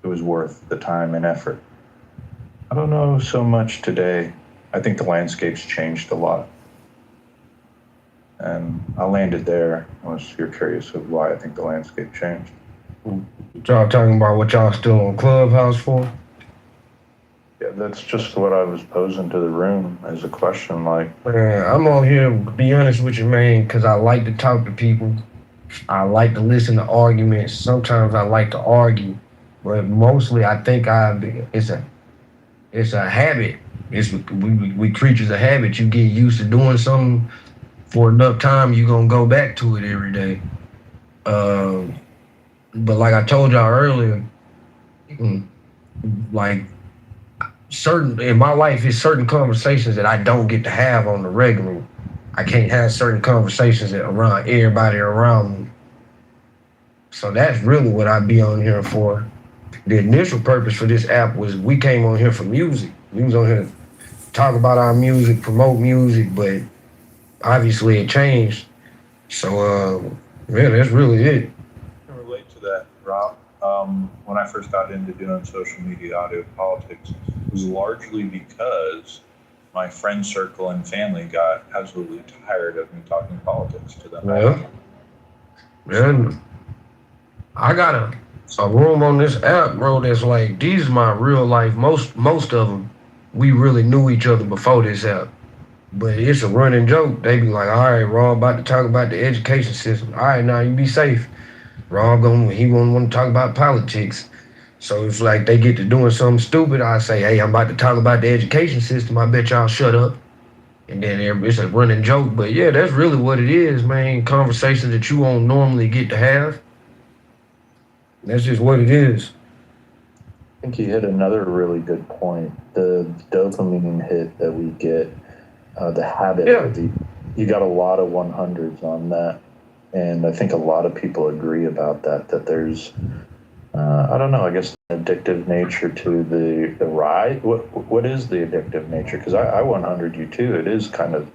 It was worth the time and effort. I don't know so much today. I think the landscape's changed a lot. And I landed there, unless you're curious of why I think the landscape changed. Y'all talking about what y'all still on Clubhouse for? Yeah, that's just what I was posing to the room as a question, like. Man, I'm on here, to be honest with you, man, because I like to talk to people. I like to listen to arguments. Sometimes I like to argue. But mostly I think it's a habit. We creatures of habit. You get used to doing something for enough time, you're gonna go back to it every day. But like I told y'all earlier, like in my life, it's certain conversations that I don't get to have on the regular. I can't have certain conversations around everybody around me. So that's really what I be on here for. The initial purpose for this app was we came on here for music. We was on here to talk about our music, promote music, but obviously it changed. So, yeah, that's really it. I can relate to that, Rob. When I first got into doing social media audio politics, it was largely because my friend circle and family got absolutely tired of me talking politics to them. Yeah. Man, I got a room on this app, bro, that's like, these are my real life. Most of them, we really knew each other before this app. But it's a running joke. They be like, all right, Rob about to talk about the education system. All right, now you be safe. Rob he won't want to talk about politics. So it's like they get to doing something stupid. I say, hey, I'm about to talk about the education system. I bet y'all shut up. And then it's a running joke. But yeah, that's really what it is, man. Conversations that you won't normally get to have. That's just what it is. I think you hit another really good point. The dopamine hit that we get, the habit. Yeah. You got a lot of 100s on that. And I think a lot of people agree about that there's, I don't know, I guess an addictive nature to the ride. What is the addictive nature? Because I 100 you too. It is kind of.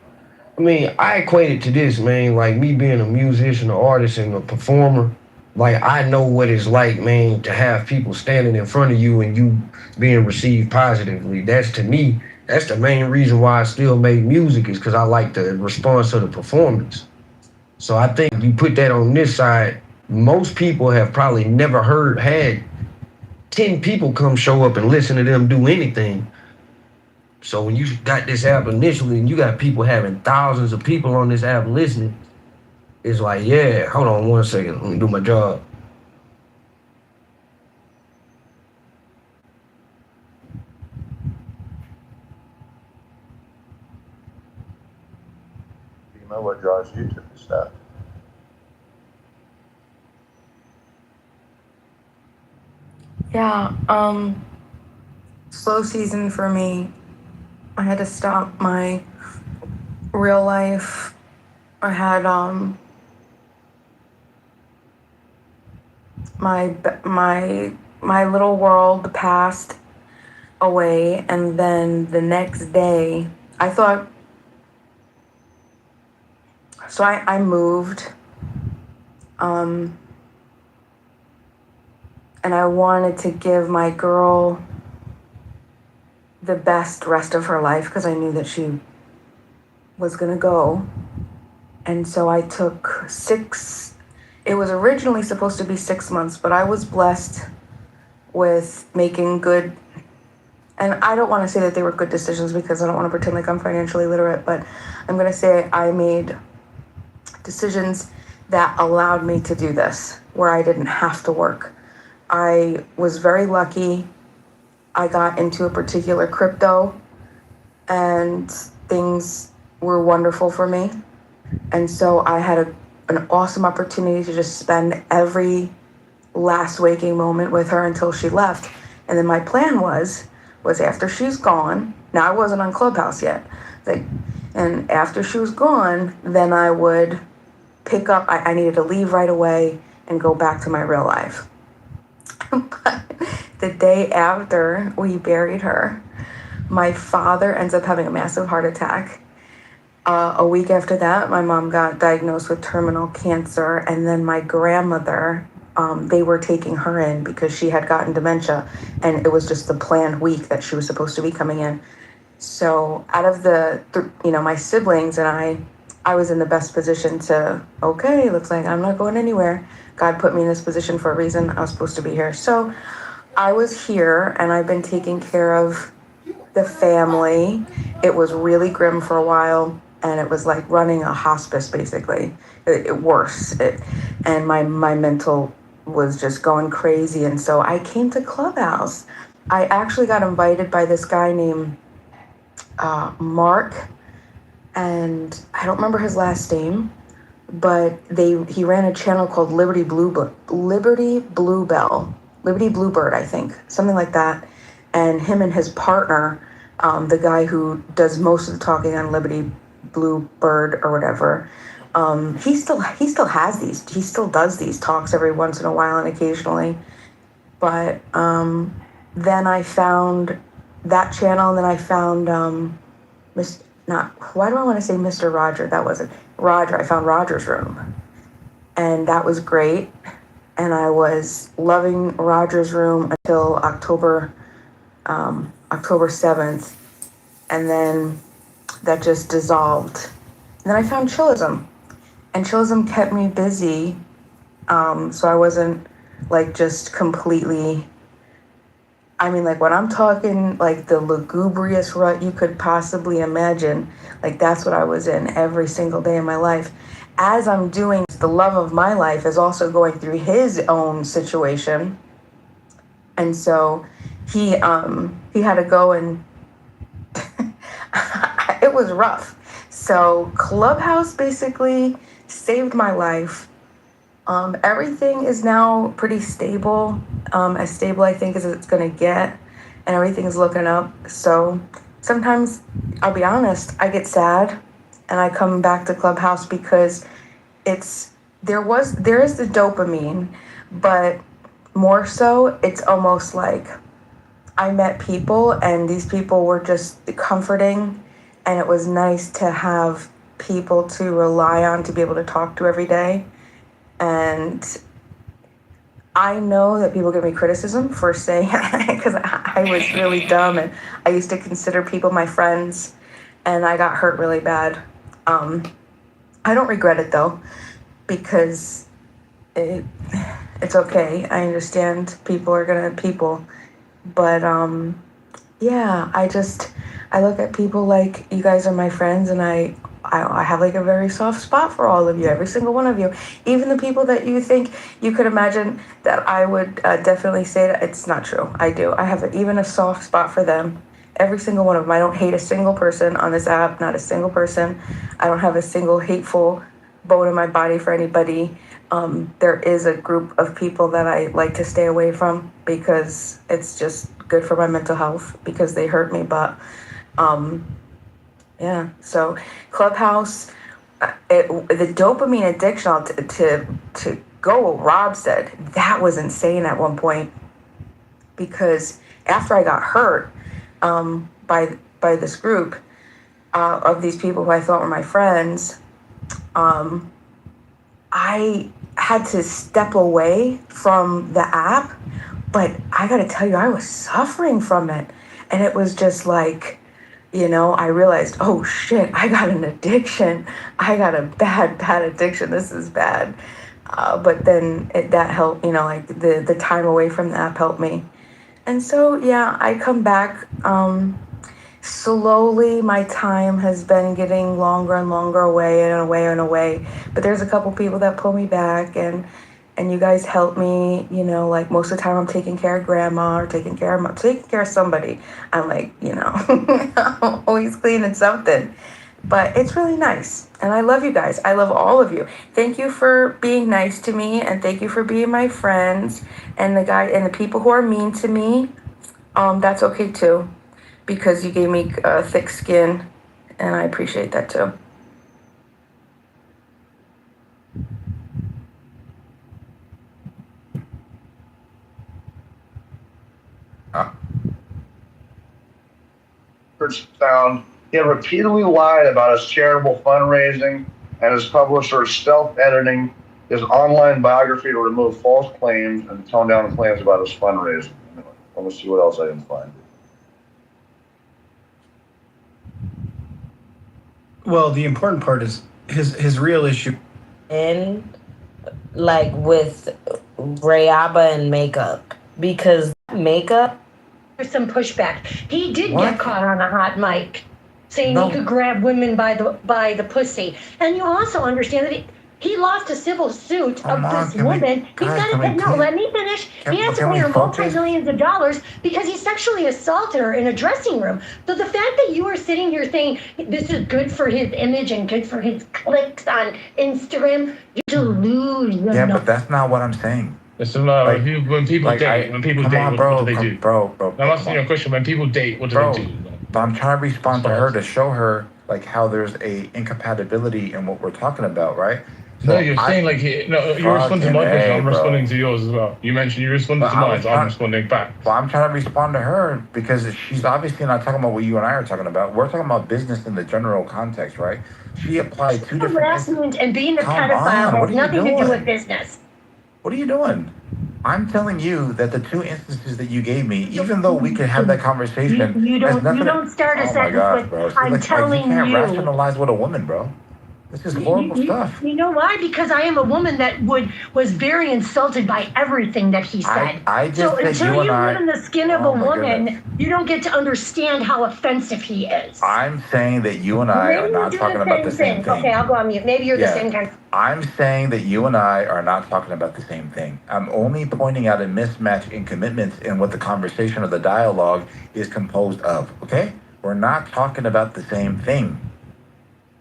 I mean, I equate it to this, man, like me being a musician, an artist, and a performer. Like, I know what it's like, man, to have people standing in front of you and you being received positively. That's, to me, that's the main reason why I still make music, is because I like the response to the performance. So I think you put that on this side, most people have probably never had 10 people come show up and listen to them do anything. So when you got this app initially and you got people having thousands of people on this app listening, it's like, yeah, hold on 1 second, let me do my job. Do you know what draws you to this stuff? Yeah, slow season for me. I had to stop my real life. I had my little world passed away, and then the next day I thought So I moved, and I wanted to give my girl the best rest of her life because I knew that she was gonna go. And so I took it was originally supposed to be 6 months, but I was blessed with making good, and I don't want to say that they were good decisions because I don't want to pretend like I'm financially literate, but I'm gonna say I made decisions that allowed me to do this, where I didn't have to work. I was very lucky. I got into a particular crypto and things were wonderful for me. And so I had an awesome opportunity to just spend every last waking moment with her until she left. And then my plan was after she's gone, now I wasn't on Clubhouse yet, and after she was gone, then I would pick up, I needed to leave right away and go back to my real life. But the day after we buried her, my father ends up having a massive heart attack. A week after that, my mom got diagnosed with terminal cancer, and then my grandmother, they were taking her in because she had gotten dementia, and it was just the planned week that she was supposed to be coming in. So out of my siblings and I was in the best position to, okay, looks like I'm not going anywhere. God put me in this position for a reason. I was supposed to be here. So I was here, and I've been taking care of the family. It was really grim for a while, and it was like running a hospice, basically. Worse. And my mental was just going crazy. And so I came to Clubhouse. I actually got invited by this guy named Mark, and I don't remember his last name, but he ran a channel called Liberty Bluebird, I think, something like that. And him and his partner, the guy who does most of the talking on Liberty Bluebird or whatever, he still has these. He still does these talks every once in a while and occasionally. But then I found that channel, and then I found why do I want to say Mr. Roger? That wasn't Roger. I found Roger's room, and that was great. And I was loving Roger's room until October 7th, and then that just dissolved. And then I found Chillism, and Chillism kept me busy, so I wasn't like just completely. I mean, like when I'm talking like the lugubrious rut you could possibly imagine, like that's what I was in every single day of my life. As I'm doing, the love of my life is also going through his own situation. And so he had to go, and it was rough. So Clubhouse basically saved my life. Everything is now pretty stable, as stable I think as it's gonna get, and everything is looking up. So sometimes, I'll be honest, I get sad and I come back to Clubhouse because there is the dopamine, but more so it's almost like I met people, and these people were just comforting, and it was nice to have people to rely on, to be able to talk to every day. And I know that people give me criticism for saying, because I was really dumb, and I used to consider people my friends, and I got hurt really bad. I don't regret it though, because it's okay. I understand people are gonna people, but yeah, I look at people like you guys are my friends, and I have like a very soft spot for all of you, every single one of you, even the people that you think you could imagine that I would definitely say that it's not true. I do. I have even a soft spot for them, every single one of them. I don't hate a single person on this app, not a single person. I don't have a single hateful bone in my body for anybody. There is a group of people that I like to stay away from because it's just good for my mental health, because they hurt me. But yeah, so Clubhouse, the dopamine addiction, to go what Rob said, that was insane at one point, because after I got hurt by this group of these people who I thought were my friends, I had to step away from the app, but I gotta tell you, I was suffering from it. And it was just like, I realized, oh shit, I got an addiction. I got a bad addiction. This is bad. But then that helped, like the time away from the app helped me. And so, yeah, I come back. Slowly, my time has been getting longer and longer away. But there's a couple people that pull me back, and you guys help me. Like most of the time, I'm taking care of grandma or taking care of somebody. I'm like, I'm always cleaning something. But it's really nice, and I love you guys. I love all of you. Thank you for being nice to me, and thank you for being my friends. And the people who are mean to me, that's okay too. Because you gave me thick skin, and I appreciate that too. Found he had repeatedly lied about his charitable fundraising and his publisher's stealth editing his online biography to remove false claims and tone down claims about his fundraising. Let me see what else I can find. Well, the important part is his real issue. And like with Rayaba and makeup, because makeup. There's some pushback. He did get caught on a hot mic saying he could grab women by the pussy. And you also understand that he lost a civil suit of this woman. Let me finish. He had to pay her multi-millions of dollars because he sexually assaulted her in a dressing room. So the fact that you are sitting here saying this is good for his image and good for his clicks on Instagram, you delusional. Yeah, but that's not what I'm saying. It's not like, when people date, what do they do? Bro. I'm asking you a question. When people date, what do they do? But I'm trying to respond to her to show her like how there's a incompatibility in what we're talking about, right? So you're saying you're responding to my question. I'm responding to yours as well. You mentioned you responded to mine, so I'm responding back. Well, I'm trying to respond to her because she's obviously not talking about what you and I are talking about. We're talking about business in the general context, right? She applied two different. Harassment and being a pedophile has nothing to do with business. What are you doing? I'm telling you that the two instances that you gave me, even though we could have that conversation, you don't start a sentence with, I'm telling you. You can't rationalize with a woman, bro. This is horrible stuff. You know why? Because I am a woman that was very insulted by everything that he said. So until you live in the skin of a woman, you don't get to understand how offensive he is. I'm saying that you and I are not talking about the same thing. Okay, I'll go on mute. Maybe you're the same kind. I'm saying that you and I are not talking about the same thing. I'm only pointing out a mismatch in commitments in what the conversation or the dialogue is composed of, okay? We're not talking about the same thing.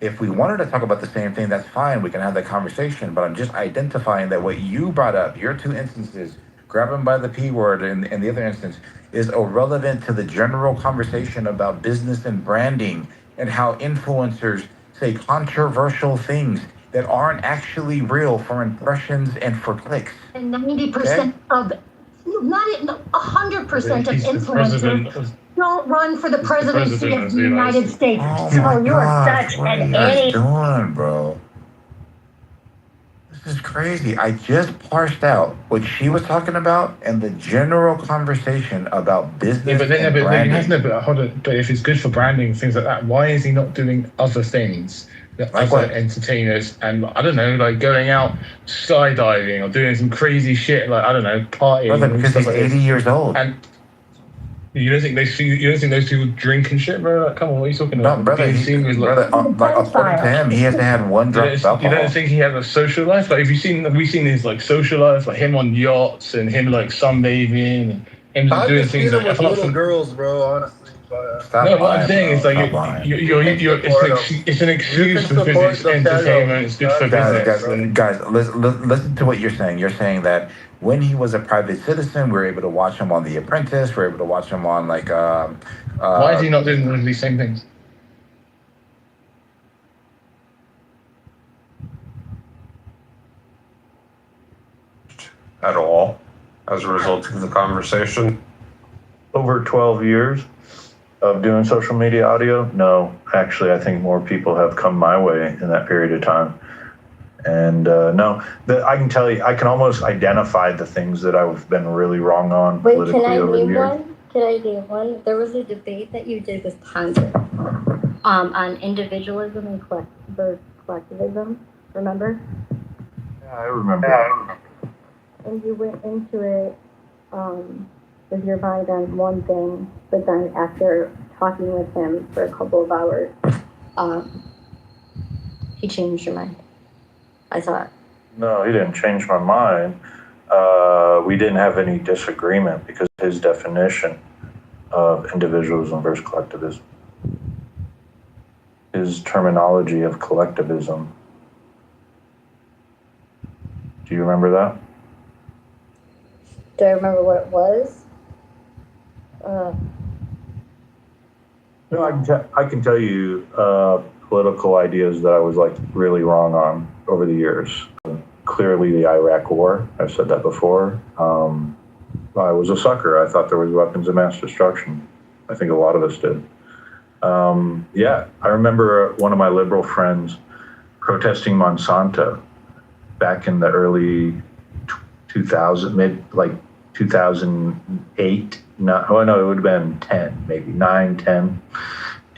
If we wanted to talk about the same thing, that's fine. We can have that conversation. But I'm just identifying that what you brought up, your two instances, grabbing by the P word and the other instance, is irrelevant to the general conversation about business and branding and how influencers say controversial things that aren't actually real for impressions and for clicks. And 90% of, not 100% of influencers don't run for the presidency of the United States. So you're such an idiot. What are you doing, bro? This is crazy. I just parsed out what she was talking about and the general conversation about business but if it's good for branding, things like that, why is he not doing other things? Like other entertainers and I don't know, like going out skydiving or doing some crazy shit, like I don't know, partying. Brother, because he's 80 years old. And you don't think those people drink and shit, bro? Like, come on, what are you talking about? No, brother, according to him, he hasn't had one drop of alcohol. You don't think he has a social life? Like, we've seen his like social life, like him on yachts and him like sunbathing and him doing things like with little girls, bro. Honestly. What I'm saying is like it's an excuse for business entertainment. It's good for business. Guys, listen to what you're saying. You're saying that when he was a private citizen, we were able to watch him on The Apprentice. We were able to watch him on like. Why is he not doing these same things? At all, as a result of the conversation. Over 12 years of doing social media audio, no. Actually, I think more people have come my way in that period of time. And no, I can tell you, I can almost identify the things that I've been really wrong on Wait, politically can I over the name years. one? Can I name one? There was a debate that you did with Ponder on individualism and collectivism. Remember? Yeah, I remember. And you went into it with your mind on one thing, but then after talking with him for a couple of hours, he changed your mind. I thought. No, he didn't change my mind. We didn't have any disagreement because his definition of individualism versus collectivism, his terminology of collectivism. Do you remember that? Do I remember what it was? No, I can tell you political ideas that I was like really wrong on over the years. Clearly, the Iraq War. I've said that before. I was a sucker. I thought there was weapons of mass destruction. I think a lot of us did. Yeah, I remember one of my liberal friends protesting Monsanto back in the early 2008. No, it would have been 10, maybe 9, 10.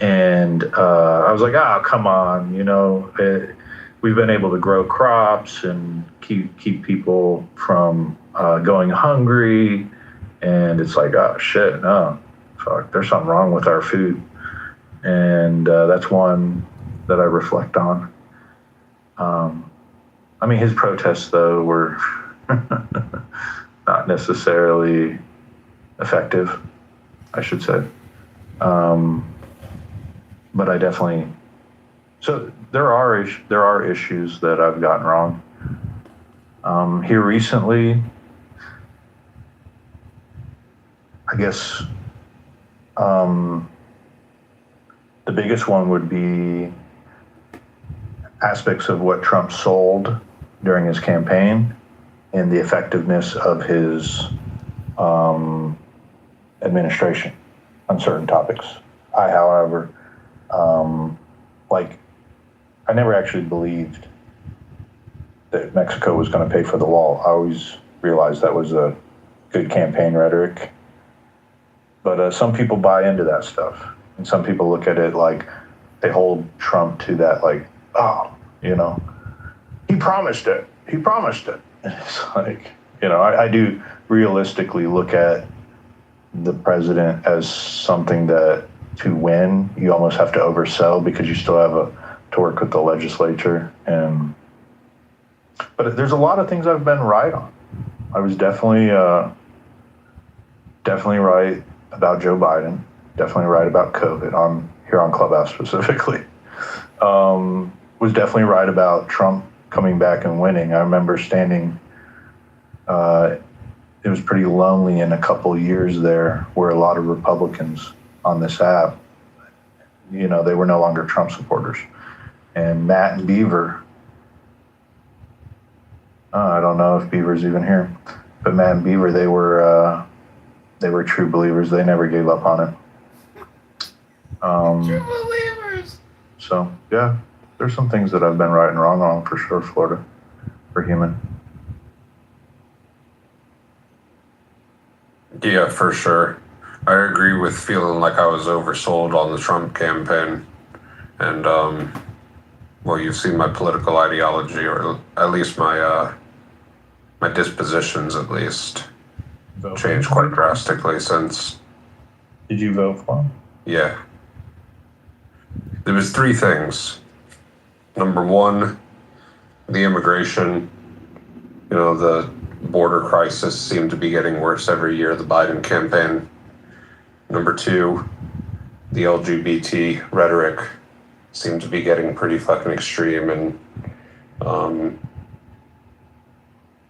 And I was like, come on, we've been able to grow crops and keep people from going hungry. And it's like, oh shit, no, fuck, there's something wrong with our food. And that's one that I reflect on. I mean, his protests, though, were not necessarily effective, I should say. But I definitely, so there are issues that I've gotten wrong. Here recently, I guess the biggest one would be aspects of what Trump sold during his campaign and the effectiveness of his administration on certain topics. I, however, I never actually believed that Mexico was going to pay for the wall. I always realized that was a good campaign rhetoric. But some people buy into that stuff. And some people look at it like they hold Trump to that, like, he promised it. He promised it. And it's like, I do realistically look at the president as something that to win, you almost have to oversell because you still have to work with the legislature. But there's a lot of things I've been right on. I was definitely right about Joe Biden. Definitely right about COVID here on Clubhouse specifically. Was definitely right about Trump coming back and winning. I remember standing, it was pretty lonely in a couple years there where a lot of Republicans on this app, they were no longer Trump supporters. And Matt and Beaver, I don't know if Beaver's even here, but Matt and Beaver, they were true believers. They never gave up on it. True believers. So yeah, there's some things that I've been right and wrong on for sure, Florida, for human. Yeah, for sure. I agree with feeling like I was oversold on the Trump campaign. And, you've seen my political ideology, or at least my dispositions, at least, changed quite drastically since. Did you vote for him? Yeah. There was 3 things. Number 1, the immigration. The border crisis seemed to be getting worse every year, the Biden campaign. Number 2, the LGBT rhetoric seemed to be getting pretty fucking extreme and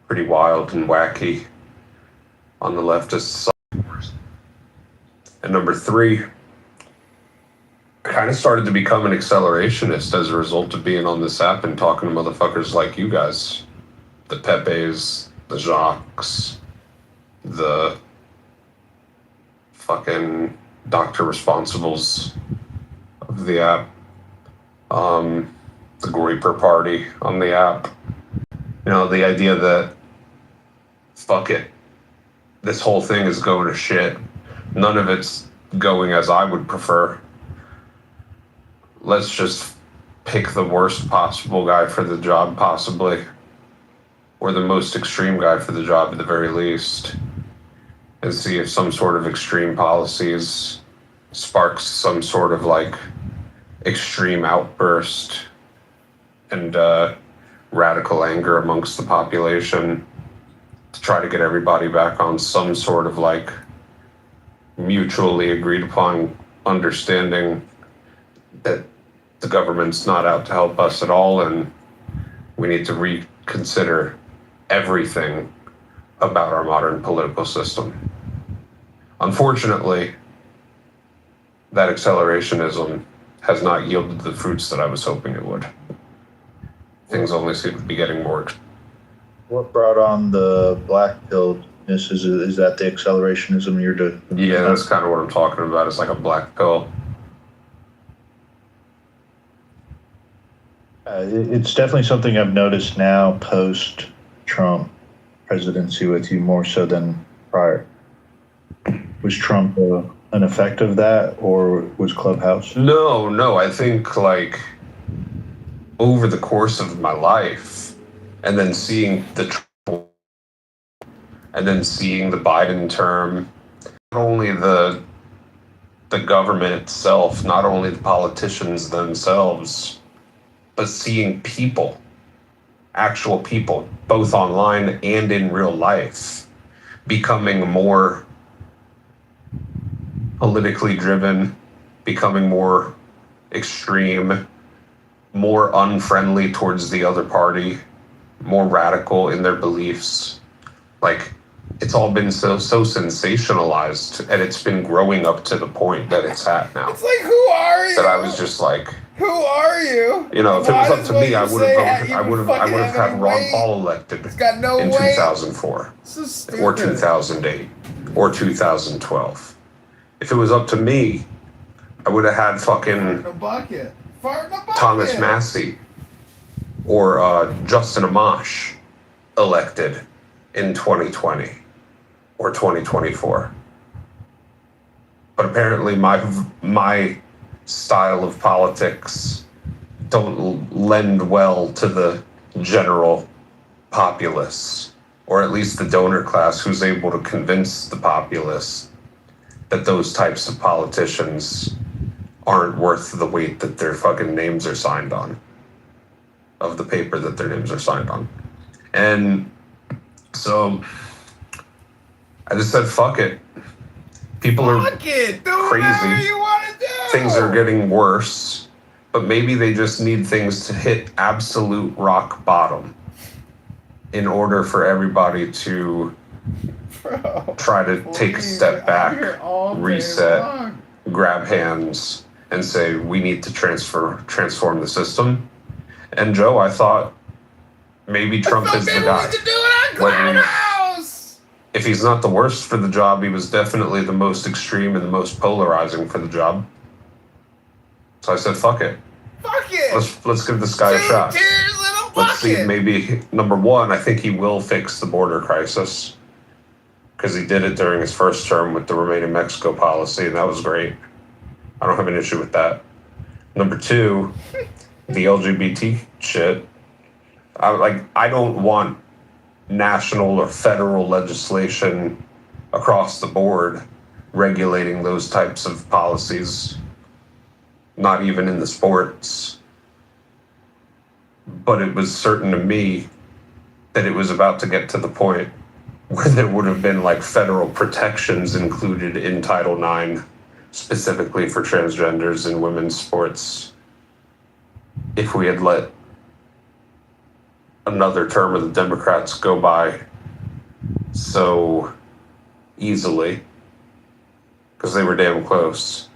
pretty wild and wacky on the leftist side. And number 3, I kind of started to become an accelerationist as a result of being on this app and talking to motherfuckers like you guys. The Pepes, the Jacques, the fucking Dr. Responsibles of the app. The Groyper Party on the app. You know, the idea that, fuck it, this whole thing is going to shit. None of it's going as I would prefer. Let's just pick the worst possible guy for the job, possibly. Or the most extreme guy for the job at the very least. And see if some sort of extreme policies sparks some sort of like extreme outburst and radical anger amongst the population to try to get everybody back on some sort of like mutually agreed upon understanding that the government's not out to help us at all, and we need to reconsider everything about our modern political system. Unfortunately, that accelerationism has not yielded the fruits that I was hoping it would. Things only seem to be getting more. What brought on the black pill? Is that the accelerationism you're doing? Yeah, that's kind of what I'm talking about. It's like a black pill. It's definitely something I've noticed now post-Trump presidency with you more so than prior. Was Trump an effect of that, or was Clubhouse? No, I think like over the course of my life, and then seeing the Biden term, not only the government itself, not only the politicians themselves, but seeing people, actual people, both online and in real life, becoming more politically driven, becoming more extreme, more unfriendly towards the other party, more radical in their beliefs. Like, it's all been so sensationalized, and it's been growing up to the point that it's at now. It's like, who are you? That I was just like, who are you? you know, if it was up to me, I would have had Ron Paul elected in 2004, or 2008, or 2012. If it was up to me, I would have had fucking Thomas Massey or Justin Amash elected in 2020 or 2024. But apparently my style of politics don't lend well to the general populace, or at least the donor class who's able to convince the populace that those types of politicians aren't worth the weight that their fucking names are signed on, of the paper that their names are signed on. And so I just said, fuck it. People are crazy. Things are getting worse, but maybe they just need things to hit absolute rock bottom in order for everybody to try to take a step back, reset, grab hands, and say, we need to transform the system. And Joe, I thought maybe Trump is the guy. If he's not the worst for the job, he was definitely the most extreme and the most polarizing for the job. So I said, fuck it. Let's give this guy a shot. Let's see, maybe, number one, I think he will fix the border crisis, because he did it during his first term with the Remain in Mexico policy, and that was great. I don't have an issue with that. Number two, the LGBT shit. I don't want national or federal legislation across the board regulating those types of policies, not even in the sports. But it was certain to me that it was about to get to the point where there would have been like federal protections included in Title IX, specifically for transgenders in women's sports, if we had let another term of the Democrats go by so easily, because they were damn close.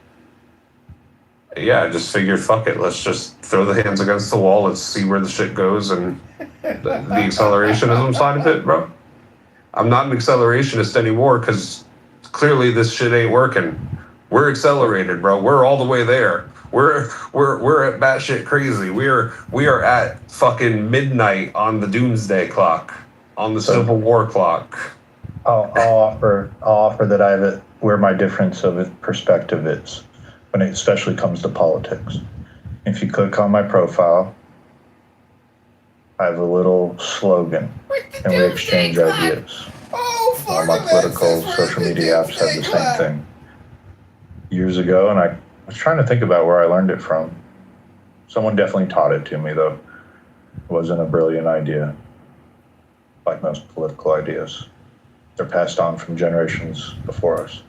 Yeah, I just figured, fuck it, let's just throw the hands against the wall, let's see where the shit goes, and the accelerationism side of it, bro. I'm not an accelerationist anymore, because clearly this shit ain't working. We're accelerated, bro. We're all the way there. We're at batshit crazy. We are at fucking midnight on the doomsday clock, on the Civil War clock. I'll offer that I have it where my difference of perspective is when it especially comes to politics. If you click on my profile, I have a little slogan, and we exchange ideas. All my political social media apps have the same thing. Years ago, and I was trying to think about where I learned it from. Someone definitely taught it to me, though. It wasn't a brilliant idea, like most political ideas. They're passed on from generations before us.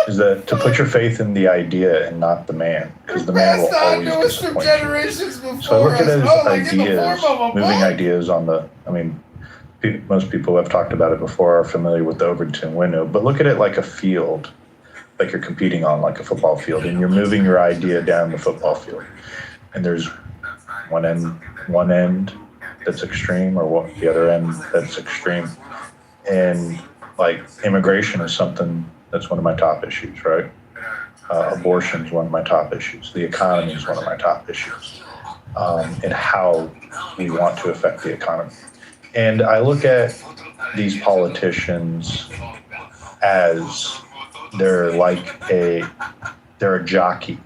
Is that to put your faith in the idea and not the man, because the man will always disappoint you. So I look at it as ideas, moving ideas on the, I mean, most people who have talked about it before are familiar with the Overton window, but look at it like a field, like you're competing on, like a football field, and you're moving your idea down the football field. And there's one end that's extreme, or the other end that's extreme. And like immigration is something that's one of my top issues, right? Abortion is one of my top issues. The economy is one of my top issues, and how we want to affect the economy. And I look at these politicians as they're a jockey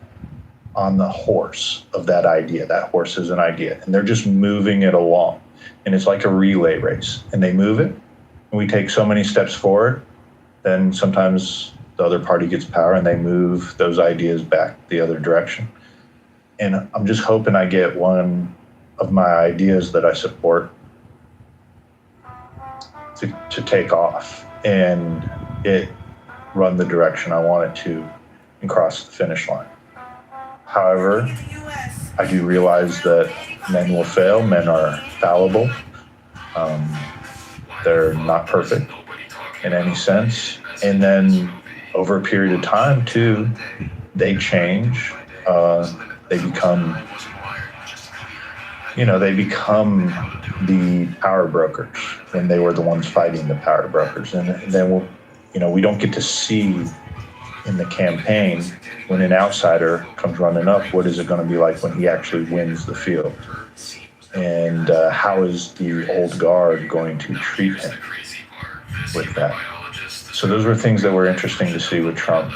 on the horse of that idea. That horse is an idea, and they're just moving it along. And it's like a relay race, and they move it, and we take so many steps forward, then sometimes the other party gets power and they move those ideas back the other direction. And I'm just hoping I get one of my ideas that I support to take off and it run the direction I want it to and cross the finish line. However, I do realize that men will fail. Men are fallible. They're not perfect in any sense. And then over a period of time too, they change. They become the power brokers when they were the ones fighting the power brokers. And then we don't get to see in the campaign when an outsider comes running up, what is it going to be like when he actually wins the field? And how is the old guard going to treat him with that? So those were things that were interesting to see with Trump.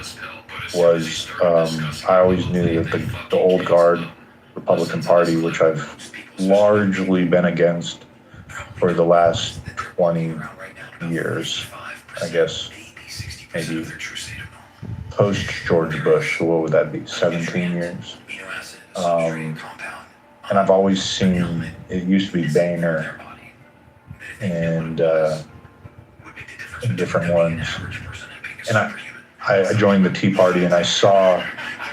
I always knew that the old guard Republican Party, which I've largely been against for the last 20 years, I guess, maybe post George Bush, what would that be, 17 years? And I've always seen, it used to be Boehner and different ones. And I joined the Tea Party and I saw,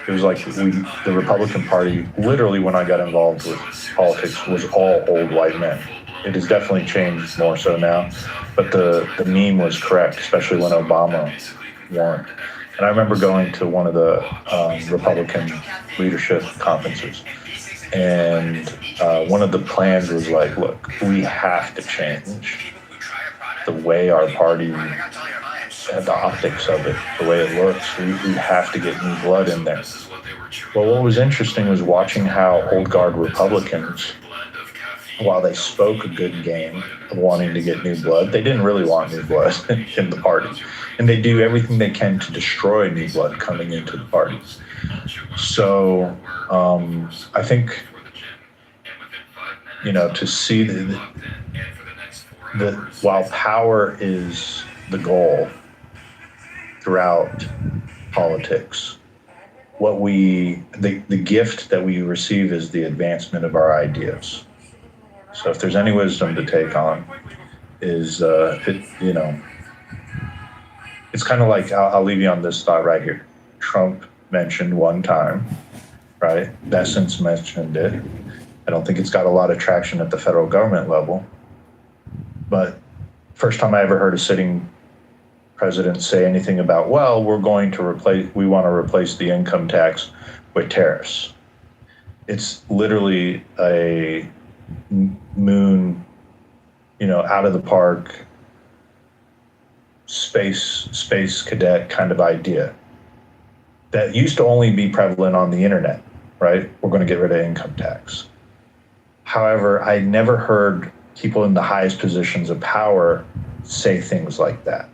it was like the Republican Party, literally when I got involved with politics, was all old white men. It has definitely changed more so now, but the meme was correct, especially when Obama won. And I remember going to one of the Republican leadership conferences, and one of the plans was like, look, we have to change the way our party and the optics of it, the way it looks. We have to get new blood in there. Well, what was interesting was watching how old guard Republicans, while they spoke a good game of wanting to get new blood, they didn't really want new blood in the party. And they do everything they can to destroy new blood coming into the party. So I think, to see that while power is the goal throughout politics, the gift that we receive is the advancement of our ideas. So if there's any wisdom to take on, is it's kind of like, I'll leave you on this thought right here. Trump mentioned one time, right? Bessent's mentioned it. I don't think it's got a lot of traction at the federal government level, but first time I ever heard a sitting president say anything about, well, we want to replace the income tax with tariffs. It's literally a moon, out of the park, space cadet kind of idea that used to only be prevalent on the internet. right? We're going to get rid of income tax. However, I never heard people in the highest positions of power say things like that.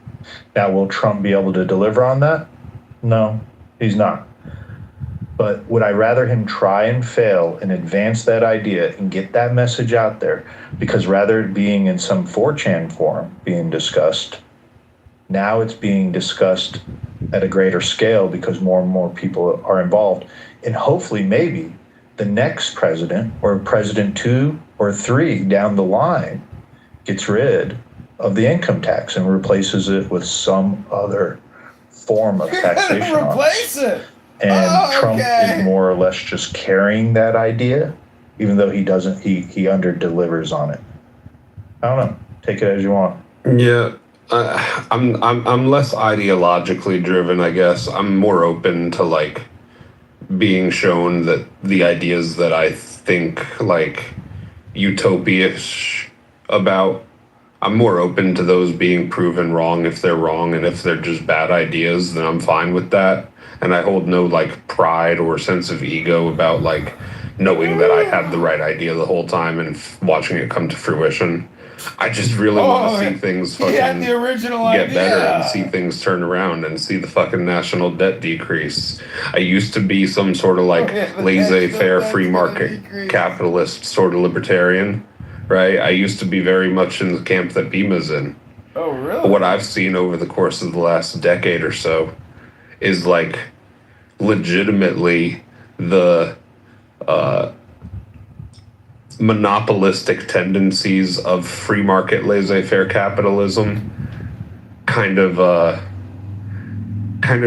Now, will Trump be able to deliver on that? No, he's not. But would I rather him try and fail and advance that idea and get that message out there? Because rather it being in some 4chan forum being discussed, now it's being discussed at a greater scale because more and more people are involved. And hopefully maybe the next president or president 2 or 3 down the line gets rid of the income tax and replaces it with some other form of taxation. Replace it. And Trump is more or less just carrying that idea, even though he doesn't, he under delivers on it. I don't know. Take it as you want. Yeah, I'm less ideologically driven, I guess. I'm more open to like being shown that the ideas that I think like utopia-ish about, I'm more open to those being proven wrong if they're wrong, and if they're just bad ideas, then I'm fine with that. And I hold no like pride or sense of ego about like knowing that I had the right idea the whole time and watching it come to fruition. I just really want to see things fucking the original get idea. better and see things turn around and see the fucking national debt decrease. I used to be some sort of like laissez-faire free market capitalist sort of libertarian, right? I used to be very much in the camp that Bima's in. Oh, really? But what I've seen over the course of the last decade or so is like legitimately the monopolistic tendencies of free market laissez-faire capitalism kind of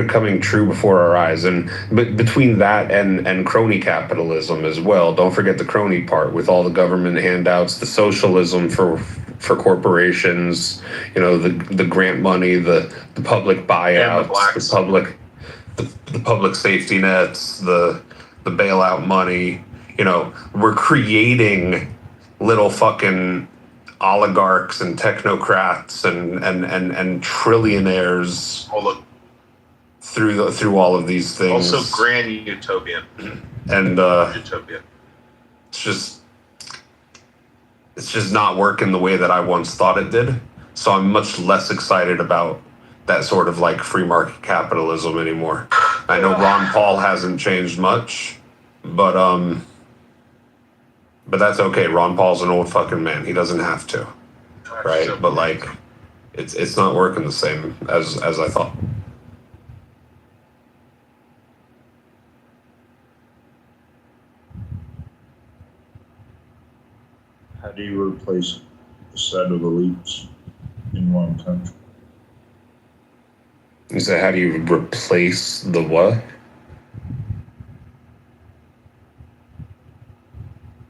coming true before our eyes. And but between that and crony capitalism as well, don't forget the crony part with all the government handouts, the socialism for corporations, you know, the grant money, the public buyouts, the public safety nets, the bailout money. You know, we're creating little fucking oligarchs and technocrats and trillionaires through all of these things. Also, grand utopian. And utopia. It's just not working the way that I once thought it did. So I'm much less excited about that sort of like free market capitalism anymore. I know Ron Paul hasn't changed much, but that's okay. Ron Paul's an old fucking man. He doesn't have to, right? But like, it's not working the same as I thought. How do you replace a set of elites in one country? You say, how do you replace the what?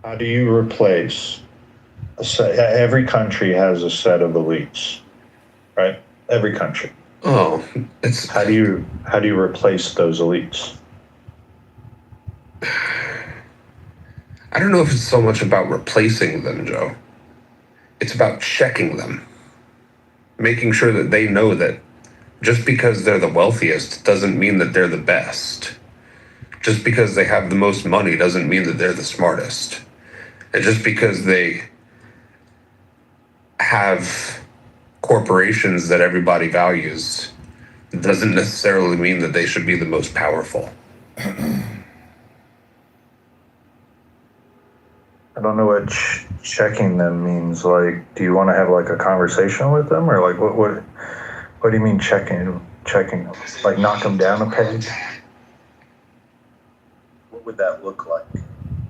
How do you replace a set? Every country has a set of elites, right? Every country. Oh, it's how do you replace those elites? I don't know if it's so much about replacing them, Joe. It's about checking them, making sure that they know that just because they're the wealthiest doesn't mean that they're the best. Just because they have the most money doesn't mean that they're the smartest. And just because they have corporations that everybody values doesn't necessarily mean that they should be the most powerful. I don't know what checking them means. Like, do you want to have like a conversation with them, or like what do you mean checking them? Like knock them down a peg? What would that look like?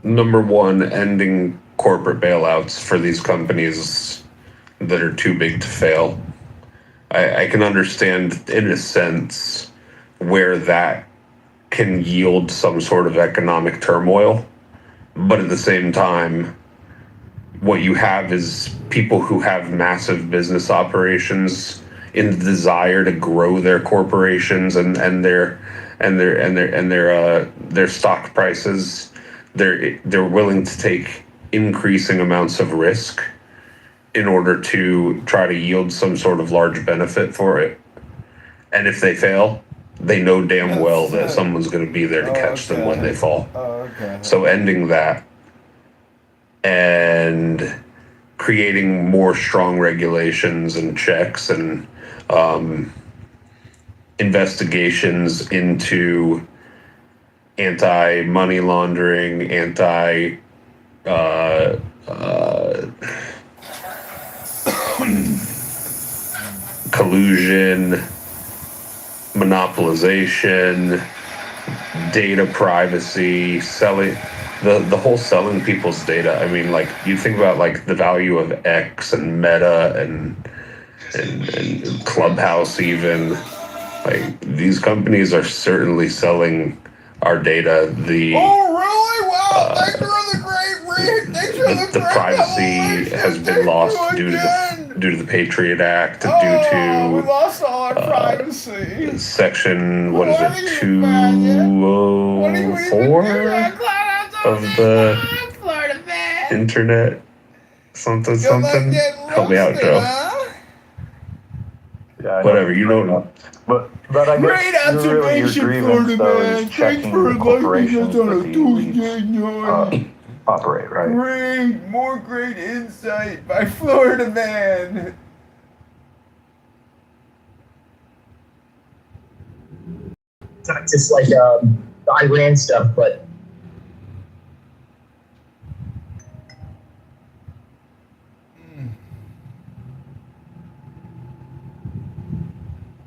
Number one, ending corporate bailouts for these companies that are too big to fail. I can understand, in a sense, where that can yield some sort of economic turmoil. But at the same time, what you have is people who have massive business operations in the desire to grow their corporations and their stock prices. They're willing to take increasing amounts of risk in order to try to yield some sort of large benefit for it. And if they fail, they know damn well that someone's going to be there to catch them when they fall. So ending that and creating more strong regulations and checks and investigations into anti-money laundering, collusion, monopolization, data privacy, selling the whole selling people's data. I mean, like, you think about like the value of X and Meta and Clubhouse even. Like, these companies are certainly selling our data. Oh, really? Wow! Thanks for the great read. Thanks for The privacy has been lost due to the Patriot Act, due to we lost all our privacy. Section, what is it, 204 of the internet, something. Help me out, Joe. Yeah, whatever, you know. But I guess Great observation, Florida man. Thanks for inviting us on a Tuesday night. Operate, right? Great, more great insight by Florida man. It's not just like the Iran stuff, but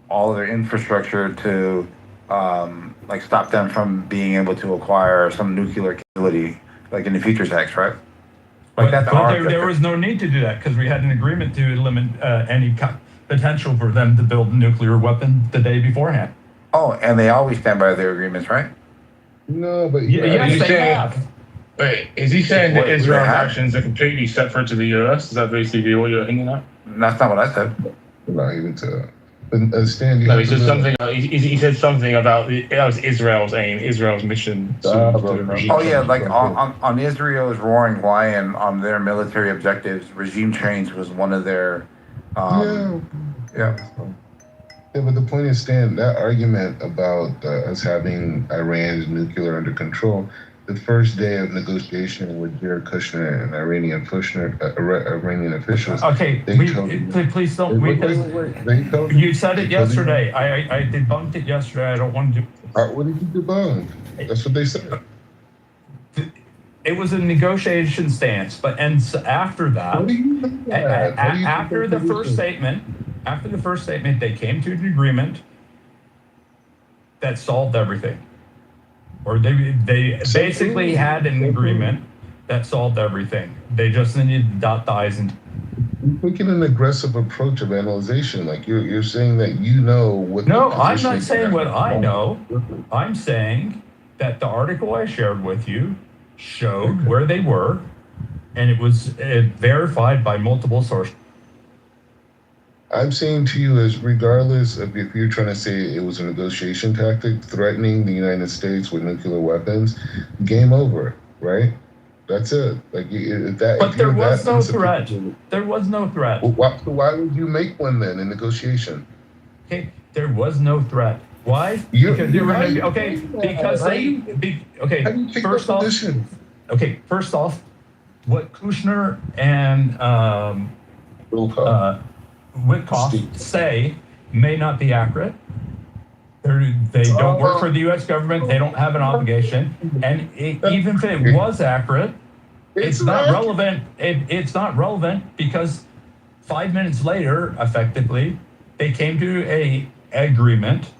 all of their infrastructure to like stop them from being able to acquire some nuclear capability, like in the Futures Act, right? Like But there was no need to do that because we had an agreement to limit any potential for them to build a nuclear weapon the day beforehand. Oh, and they always stand by their agreements, right? No, but Yes, they have. Wait, is he saying that Israel's actions are completely separate to the US? Is that basically what you're hinting at? That's not what I said. Not even to understand. No, he said something. He said something about that was Israel's aim, Israel's mission. Oh yeah, like on Israel's roaring lion, on their military objectives, regime change was one of their. Yeah, but the point is, Stan, that argument about us having Iran's nuclear under control, the first day of negotiation with Jared Kushner and Iranian officials. Okay, please don't. You said it yesterday. I debunked it yesterday. I don't want to do. What did you debunk? That's what they said. It was a negotiation stance, but after that, after the first statement, they came to an agreement that solved everything, or they basically had an agreement that solved everything. They just needed to dot the i's and. You're taking an aggressive approach of analyzation, like you're saying that you know what. No, I'm not saying what I know. I'm saying that the article I shared with you showed where they were, and it was verified by multiple sources. I'm saying to you, as regardless of if you're trying to say it was a negotiation tactic, threatening the United States with nuclear weapons, game over, right? That's it. Like that. But there was no threat. There was no threat. Why would you make one then in negotiation? Okay, there was no threat. Why? Because you were okay. Because first off, what Kushner and Witkoff say may not be accurate. They don't work for the U.S. government. They don't have an obligation. And even if it was accurate, it's not relevant. It's not relevant because 5 minutes later, effectively, they came to an agreement.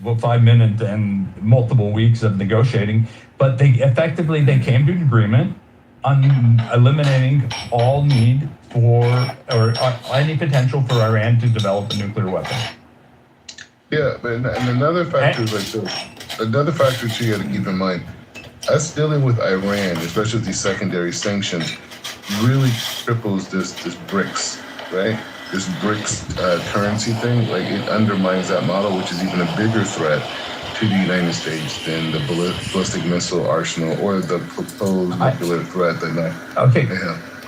Well, 5 minutes and multiple weeks of negotiating, but they came to an agreement on eliminating all need for or any potential for Iran to develop a nuclear weapon. Yeah, but and another factor is like this. Another factor too you got to keep in mind. Us dealing with Iran, especially with these secondary sanctions, really cripples this BRICS, right? This BRICS currency thing, like it undermines that model, which is even a bigger threat to the United States than the ballistic missile arsenal or the proposed nuclear threat that.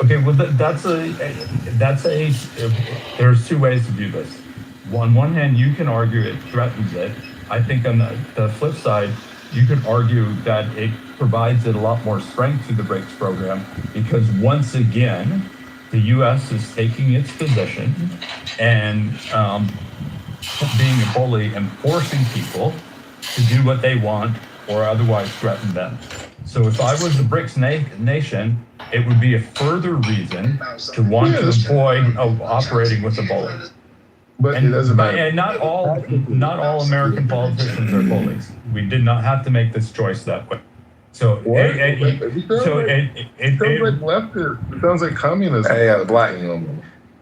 Okay, well there's two ways to view this. on one hand, you can argue it threatens it. I think on the flip side, you could argue that it provides it a lot more strength to the BRICS program because once again, the U.S. is taking its position and being a bully and forcing people to do what they want or otherwise threaten them. So if I was the BRICS nation, it would be a further reason to want to avoid operating with a bully. But it doesn't matter. And not all American politicians are bullies. We did not have to make this choice that way. So It sounds like leftist. It sounds like communism. Hey, Black.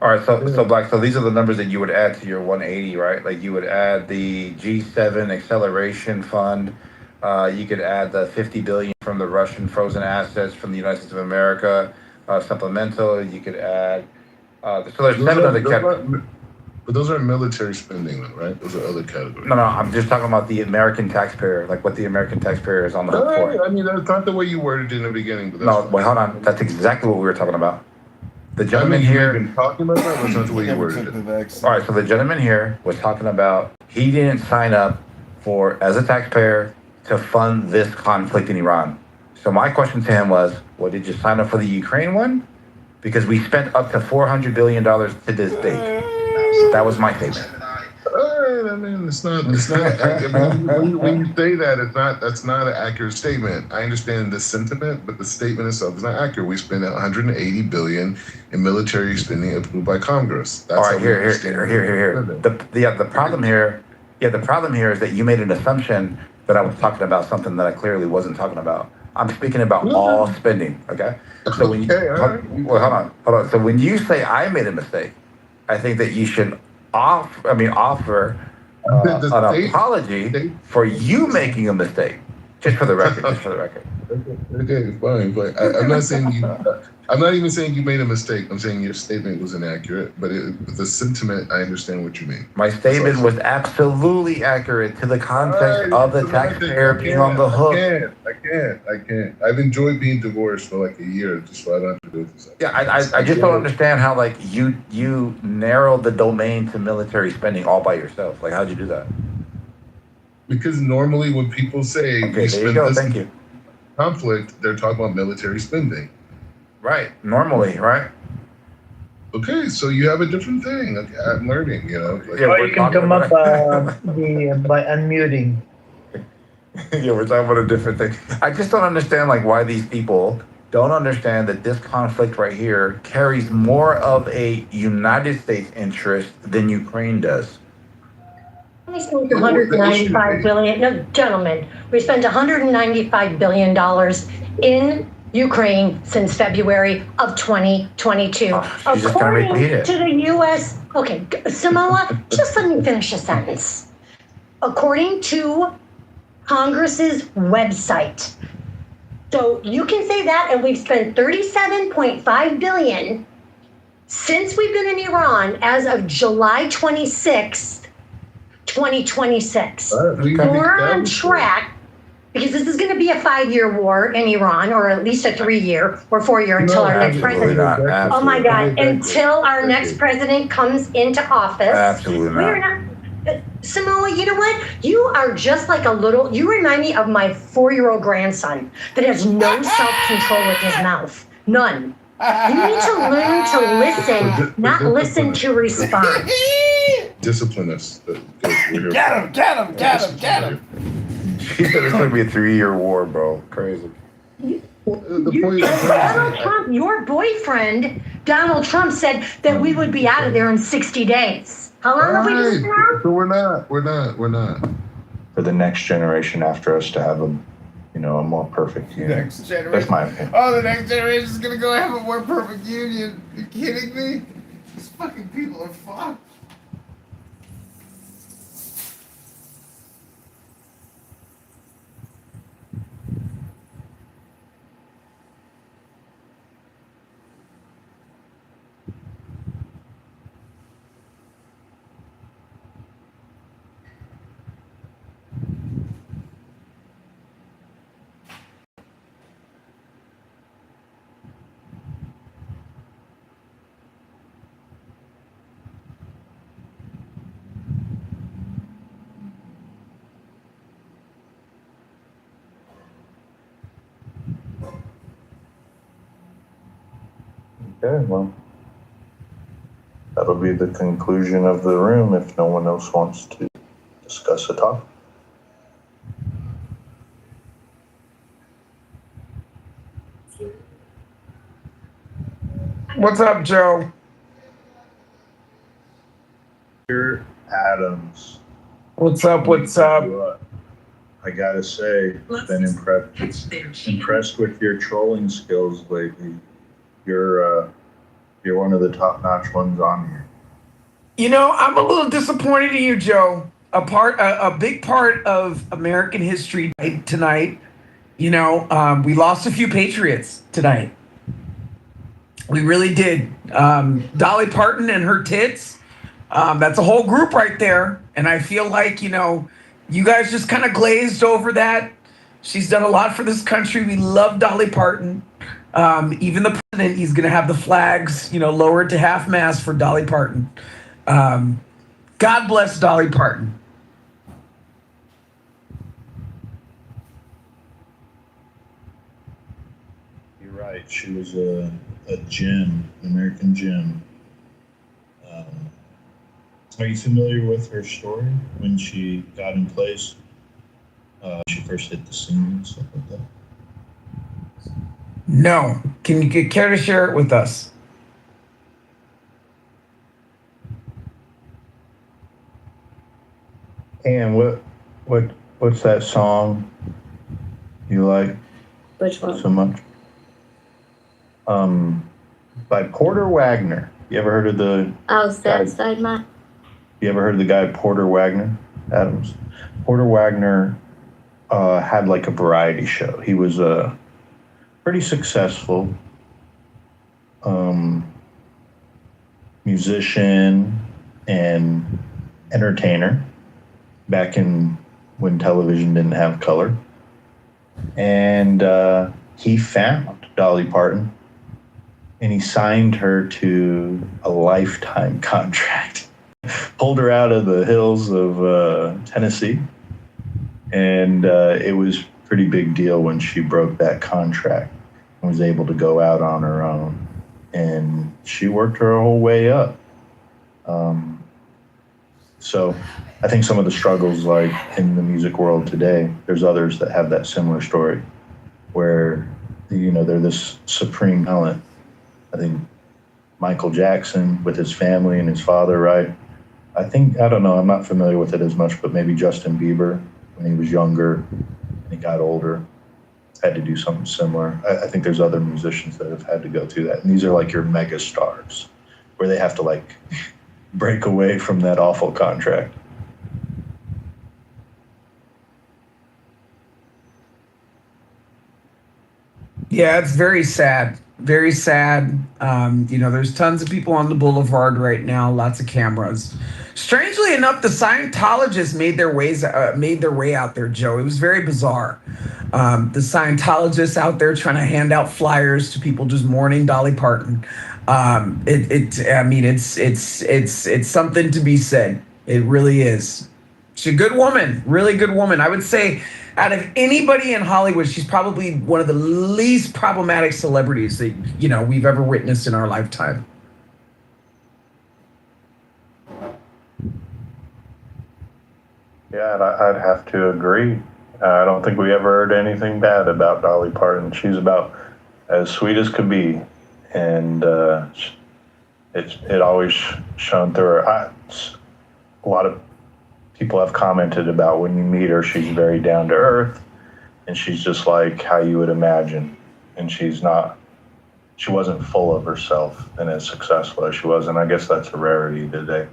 All right, so Black. So these are the numbers that you would add to your 180, right? Like you would add the G7 acceleration fund. You could add the 50 billion from the Russian frozen assets from the United States of America supplemental. You could add. So there's seven other categories. But those are military spending, right? Those are other categories. No, I'm just talking about the American taxpayer, like what the American taxpayer is on the hook for. I mean, that's not the way you worded it in the beginning. But No, wait, hold on. That's exactly what we were talking about. The gentleman here. Been talking about that. That's not the way you worded it. All right, so the gentleman here was talking about he didn't sign up for as a taxpayer to fund this conflict in Iran. So my question to him was, well, did you sign up for the Ukraine one? Because we spent up to $400 billion to this date. That was my statement. I mean, it's not. I mean, when you say that, that's not an accurate statement. I understand the sentiment, but the statement itself is not accurate. We spent 180 billion in military spending approved by Congress. That's all right, here. The problem here is that you made an assumption that I was talking about something that I clearly wasn't talking about. I'm speaking about all spending. Okay. So when hold on. So when you say I made a mistake, I think that you should offer an apology for you making a mistake. Just for the record. Okay, fine. But I'm not saying you. I'm not even saying you made a mistake. I'm saying your statement was inaccurate. But the sentiment, I understand what you mean. My statement was absolutely accurate to the context of the taxpayer being on the hook. I can't. I've enjoyed being divorced for like a year, just so I don't have to do this. Yeah, I just don't understand how like you narrowed the domain to military spending all by yourself. Like, how'd you do that? Because normally when people say okay, there you go. Thank you. Conflict, they're talking about military spending. Right. Normally, right? Okay, so you have a different thing. Okay, I'm learning, Like, or you can come up by unmuting. Yeah, we're talking about a different thing. I just don't understand like why these people don't understand that this conflict right here carries more of a United States interest than Ukraine does. We spent 195 billion. No, gentlemen, we spent 195 billion dollars in Ukraine since February of 2022. According to the U.S. Okay, Samoa, just let me finish a sentence. According to Congress's website. So you can say that, and we've spent 37.5 billion since we've been in Iran as of July 26th, 2026. We're on track because this is going to be a 5-year war in Iran, or at least a 3-year or 4-year until our next president. Oh my God! Until our next president comes into office. Absolutely we are not. Samoa, you know what? You are just like you remind me of my 4-year-old grandson that has no self-control with his mouth. None. You need to learn to listen, not listen to respond. Discipline us. Get him. She said it's going to be a 3-year war, bro. Crazy. Donald Trump, your boyfriend, Donald Trump, said that we would be out of there in 60 days. How long have we been now? So we're not. For the next generation after us to have a more perfect union. Next generation. That's my opinion. Oh, the next generation is gonna go have a more perfect union. You kidding me? These fucking people are fucked. Okay, well, that'll be the conclusion of the room if no one else wants to discuss the topic. What's up, Joe? Dear Adams. What's up? What's up? I gotta say, I've been impressed with your trolling skills lately. You're one of the top-notch ones on here. You know, I'm a little disappointed in you, Joe. A big part of American history tonight. You know, we lost a few patriots tonight. We really did. Dolly Parton and her tits. That's a whole group right there. And I feel like, you know, you guys just kind of glazed over that. She's done a lot for this country. We love Dolly Parton. Even the president, he's going to have the flags, you know, lowered to half mast for Dolly Parton. God bless Dolly Parton. You're right. She was a gem, an American gem. Are you familiar with her story when she got in place? She first hit the scene and stuff like that. No. Can you care to share it with us? And what's that song you like? Which one? So much? By Porter Wagner. You ever heard of the? Oh, Sad Side Mine. You ever heard of the guy Porter Wagner, Adams? Porter Wagner had like a variety show. He was a pretty successful musician and entertainer back in when television didn't have color. And he found Dolly Parton and he signed her to a lifetime contract. Pulled her out of the hills of Tennessee. And it was a pretty big deal when she broke that contract and was able to go out on her own. And she worked her whole way up. So I think some of the struggles like in the music world today, there's others that have that similar story where, you know, they're this supreme talent. I think Michael Jackson with his family and his father, right? I don't know, I'm not familiar with it as much, but maybe Justin Bieber, when he was younger and he got older, had to do something similar. I think there's other musicians that have had to go through that. And these are like your mega stars where they have to like break away from that awful contract. Yeah, it's very sad. Very sad. You know, there's tons of people on the boulevard right now, lots of cameras. Strangely enough, the Scientologists made their way out there, Joe. It was very bizarre. The Scientologists out there trying to hand out flyers to people just mourning Dolly Parton. It's something to be said. It really is. She's a good woman, really good woman. I would say out of anybody in Hollywood, she's probably one of the least problematic celebrities that, you know, we've ever witnessed in our lifetime. Yeah, I'd have to agree. I don't think we ever heard anything bad about Dolly Parton. She's about as sweet as could be. And it always shone through her. A lot of people have commented about when you meet her, she's very down to earth and she's just like how you would imagine. And she wasn't full of herself and as successful as she was. And I guess that's a rarity today.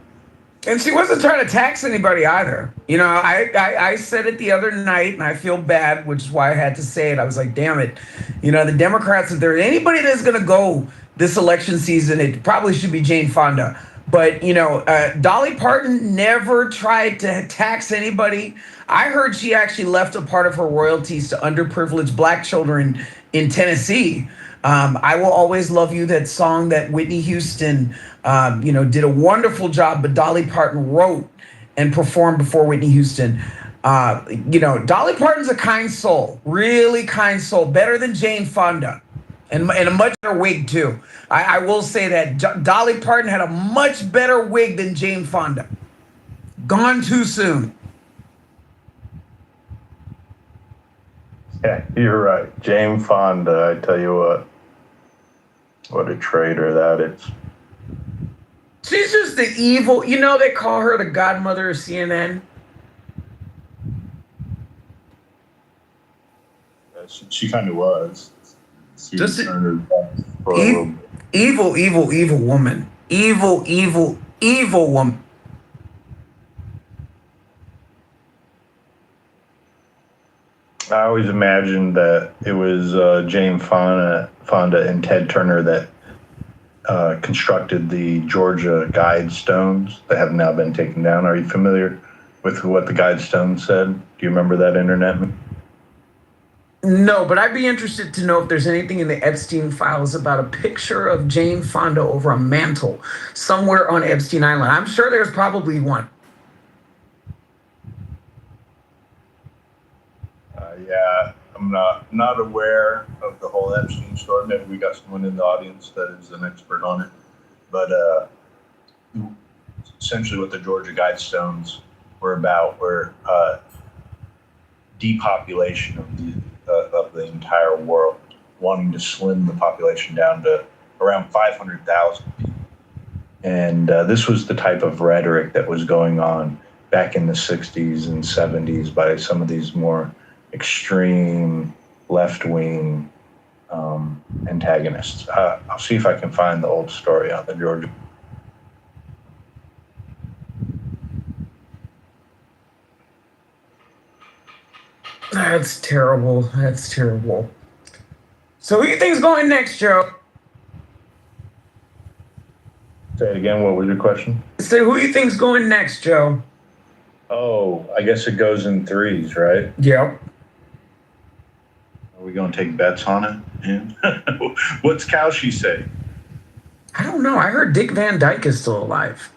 And she wasn't trying to tax anybody either. You know, I said it the other night and I feel bad, which is why I had to say it. I was like, damn it. You know, the Democrats, if there's anybody that's going to go this election season, it probably should be Jane Fonda. But, you know, Dolly Parton never tried to tax anybody. I heard she actually left a part of her royalties to underprivileged black children in Tennessee. I Will Always Love You, that song that Whitney Houston, did a wonderful job, but Dolly Parton wrote and performed before Whitney Houston. Dolly Parton's a kind soul, really kind soul, better than Jane Fonda. And a much better wig, too. I will say that Dolly Parton had a much better wig than Jane Fonda. Gone too soon. Yeah, you're right. Jane Fonda, I tell you what a traitor that is. She's just the evil, they call her the godmother of CNN. She kind of was. Just evil woman. Evil woman. I always imagined that it was Jane Fonda and Ted Turner that constructed the Georgia Guidestones that have now been taken down. Are you familiar with what the Guidestones said? Do you remember that, internet? No, but I'd be interested to know if there's anything in the Epstein files about a picture of Jane Fonda over a mantle somewhere on Epstein Island. I'm sure there's probably one. Yeah, I'm not aware of the whole Epstein story. Maybe we got someone in the audience that is an expert on it. But essentially what the Georgia Guidestones were about were depopulation of the entire world, wanting to slim the population down to around 500,000 people. And this was the type of rhetoric that was going on back in the 60s and 70s by some of these more extreme left-wing antagonists. I'll see if I can find the old story on the Georgia. That's terrible. That's terrible. So who do you think's going next, Joe? Say it again. What was your question? So who do you think's going next, Joe? Oh, I guess it goes in threes, right? Yep. Are we going to take bets on it? Yeah. What's Cauchy say? I don't know. I heard Dick Van Dyke is still alive.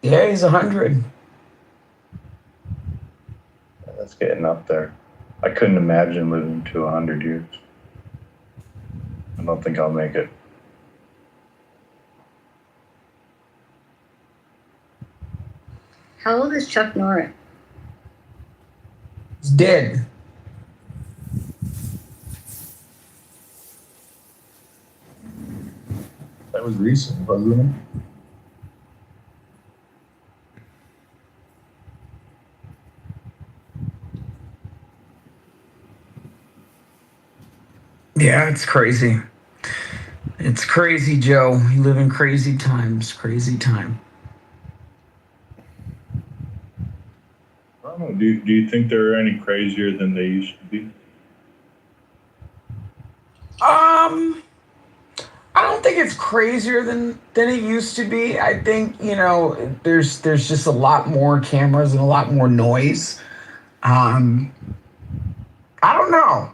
Yeah, he's 100. That's getting up there. I couldn't imagine living to 100 years. I don't think I'll make it. How old is Chuck Norris? He's dead. That was recent, wasn't it? Yeah, it's crazy. It's crazy, Joe. You live in crazy times. Crazy time. I don't know. Do you think they're any crazier than they used to be? I don't think it's crazier than it used to be. I think, there's just a lot more cameras and a lot more noise. I don't know.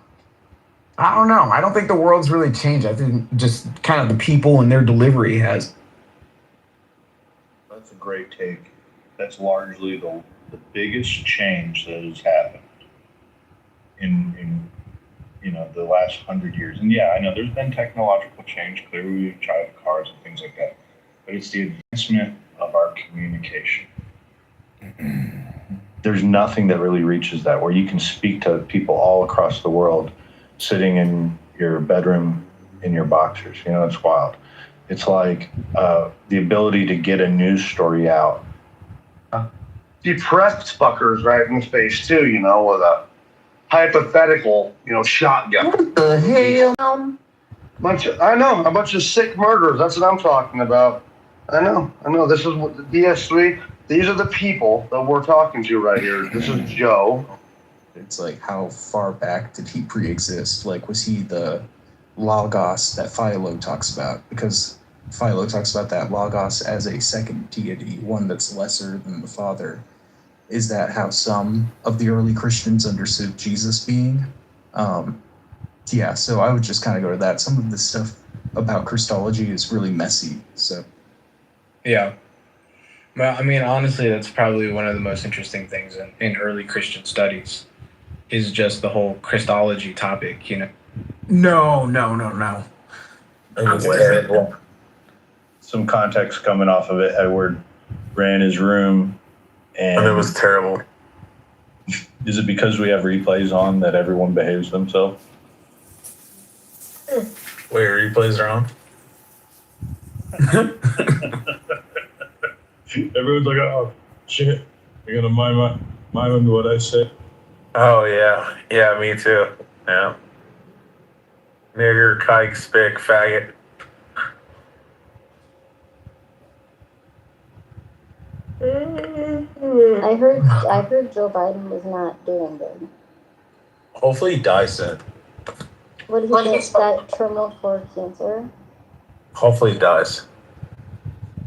I don't think the world's really changed. I think just kind of the people and their delivery has. That's a great take. That's largely the biggest change that has happened in the last 100 years. And yeah, I know there's been technological change. Clearly, we drive cars and things like that. But it's the advancement of our communication. There's nothing that really reaches that, where you can speak to people all across the world sitting in your bedroom in your boxers. It's wild. It's like the ability to get a news story out. Depressed fuckers right in the face too, with a hypothetical, shotgun. What the hell? I know, a bunch of sick murderers. That's what I'm talking about. I know. This is what the DS3. These are the people that we're talking to right here. This is Joe. It's like, how far back did he pre-exist? Like, was he the Logos that Philo talks about? Because Philo talks about that Logos as a second deity, one that's lesser than the Father. Is that how some of the early Christians understood Jesus being? Yeah, so I would just kind of go to that. Some of this stuff about Christology is really messy, so. Yeah. Well, I mean, honestly, that's probably one of the most interesting things in early Christian studies is just the whole Christology topic, you know? No. It was terrible. Some context coming off of it. Edward ran his room, and it was terrible. Is it because we have replays on that everyone behaves themselves? Wait, replays are on? Everyone's like, oh shit, you're gonna mind what I said. Oh yeah, me too. Yeah. Nigger, kike, spick, faggot. I heard Joe Biden was not doing good. Hopefully he dies soon. What did he get? That terminal for cancer? Hopefully he dies.